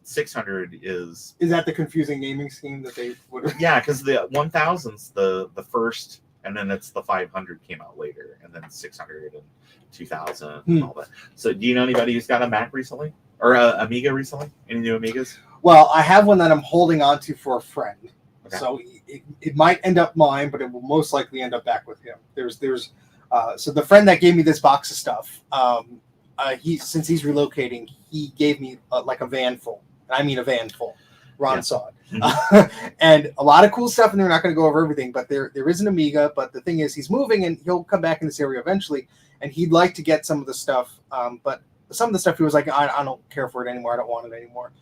600 is that the confusing naming scheme that they would have? Yeah, because the 1000's the first, and then it's the 500 came out later, and then 600 and 2000 and all that. So do you know anybody who's got a Mac recently or a Amiga recently? Any new Amigas? Well, I have one that I'm holding on to for a friend. Okay. So it might end up mine, but it will most likely end up back with him. So the friend that gave me this box of stuff, since he's relocating, he gave me like a van full. I mean a van full. Ron saw it. And a lot of cool stuff, and they're not going to go over everything, but there is an Amiga, but the thing is he's moving, and he'll come back in this area eventually, and he'd like to get some of the stuff, but some of the stuff he was like, I don't care for it anymore, I don't want it anymore.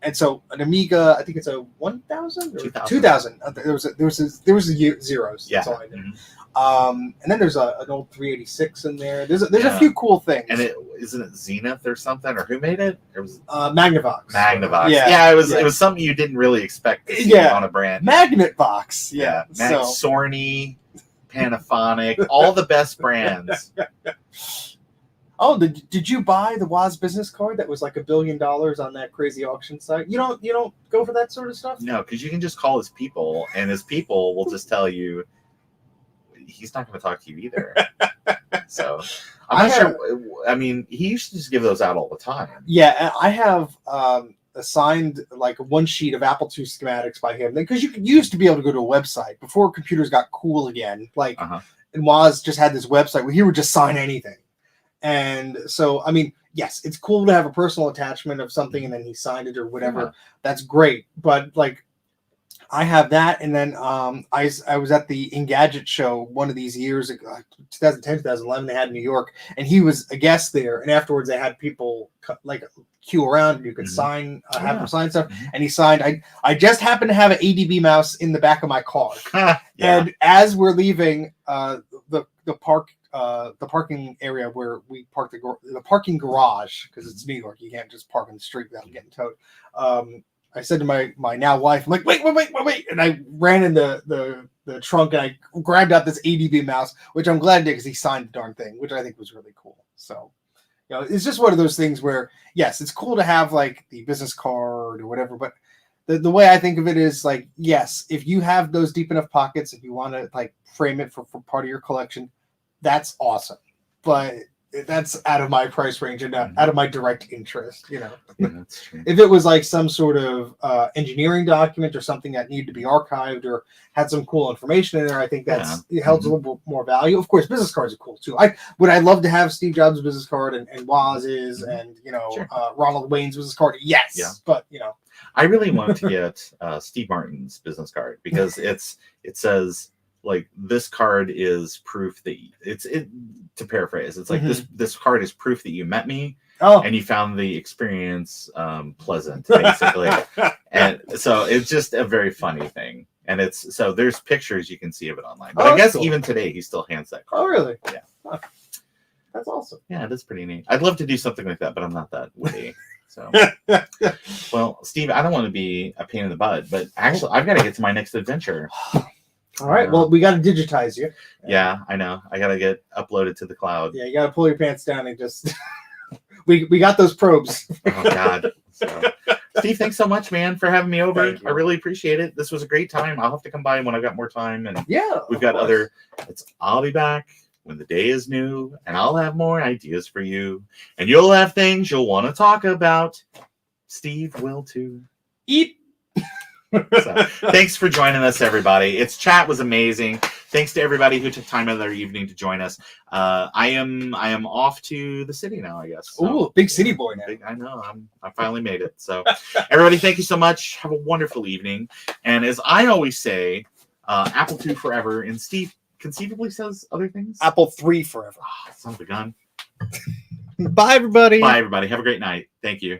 And so an Amiga, I think it's a 1000 or 2000. There was zeros. Yeah. That's all I knew. And then there's an old 386 in there. There's a few cool things. And isn't it Zenith or something, or who made it? It was Magnavox. Magnavox. Yeah, it was something you didn't really expect to see on a brand. Magnavox. Yeah. Sorny, Panaphonic, all the best brands. Oh, did you buy the Woz business card that was like $1 billion on that crazy auction site? You don't go for that sort of stuff? No, because you can just call his people, and his people will just tell you he's not going to talk to you either. So I'm not sure. I mean, he used to just give those out all the time. Yeah, I have assigned like one sheet of Apple II schematics by him, because you used to be able to go to a website before computers got cool again. Like, and Woz just had this website where he would just sign anything. And so, I mean, yes, it's cool to have a personal attachment of something and then he signed it or whatever. Yeah. That's great. But like, I have that. And then I was at the Engadget show one of these years ago, 2010, 2011, they had in New York, and he was a guest there. And afterwards they had people like queue around and you could sign, have him sign stuff. And he signed, I just happened to have an ADB mouse in the back of my car. And as we're leaving the parking area where we parked the parking garage, because it's New York, you can't just park in the street without getting towed. I said to my now wife, I'm like, wait, and I ran in the trunk and I grabbed out this ADB mouse, which I'm glad I did because he signed the darn thing, which I think was really cool. So, it's just one of those things where, yes, it's cool to have like the business card or whatever, but the way I think of it is like, yes, if you have those deep enough pockets, if you want to like frame it for part of your collection, that's awesome. But that's out of my price range and out of my direct interest, Yeah, that's true. If it was like some sort of engineering document or something that needed to be archived or had some cool information in there, I think it held a little bit more value. Of course, business cards are cool too. I'd love to have Steve Jobs' business card and Woz's and Ronald Wayne's business card. Yes, but I really want to get Steve Martin's business card because it says, like, this card is proof that to paraphrase, it's like this card is proof that you met me and you found the experience pleasant, basically. And so it's just a very funny thing. And so there's pictures you can see of it online. But I guess even today he still hands that card. Oh, really? Yeah. Huh. That's awesome. Yeah, it is pretty neat. I'd love to do something like that, but I'm not that witty. So, well, Steve, I don't want to be a pain in the butt, but actually I've got to get to my next adventure. All right. Well, we got to digitize you. Yeah, I know. I got to get uploaded to the cloud. Yeah, you got to pull your pants down and just... we got those probes. Oh, God. So, Steve, thanks so much, man, for having me over. I really appreciate it. This was a great time. I'll have to come by when I've got more time. And we've got other... I'll be back when the day is new, and I'll have more ideas for you. And you'll have things you'll want to talk about. Steve will, too. Eat. So, thanks for joining us, everybody. Chat was amazing. Thanks to everybody who took time out of their evening to join us. I am off to the city now, I guess. So, ooh, big city boy now. I know. I finally made it. So, everybody, thank you so much. Have a wonderful evening. And as I always say, Apple II forever. And Steve conceivably says other things. Apple III forever. Son of a gun. Bye, everybody. Bye, everybody. Have a great night. Thank you.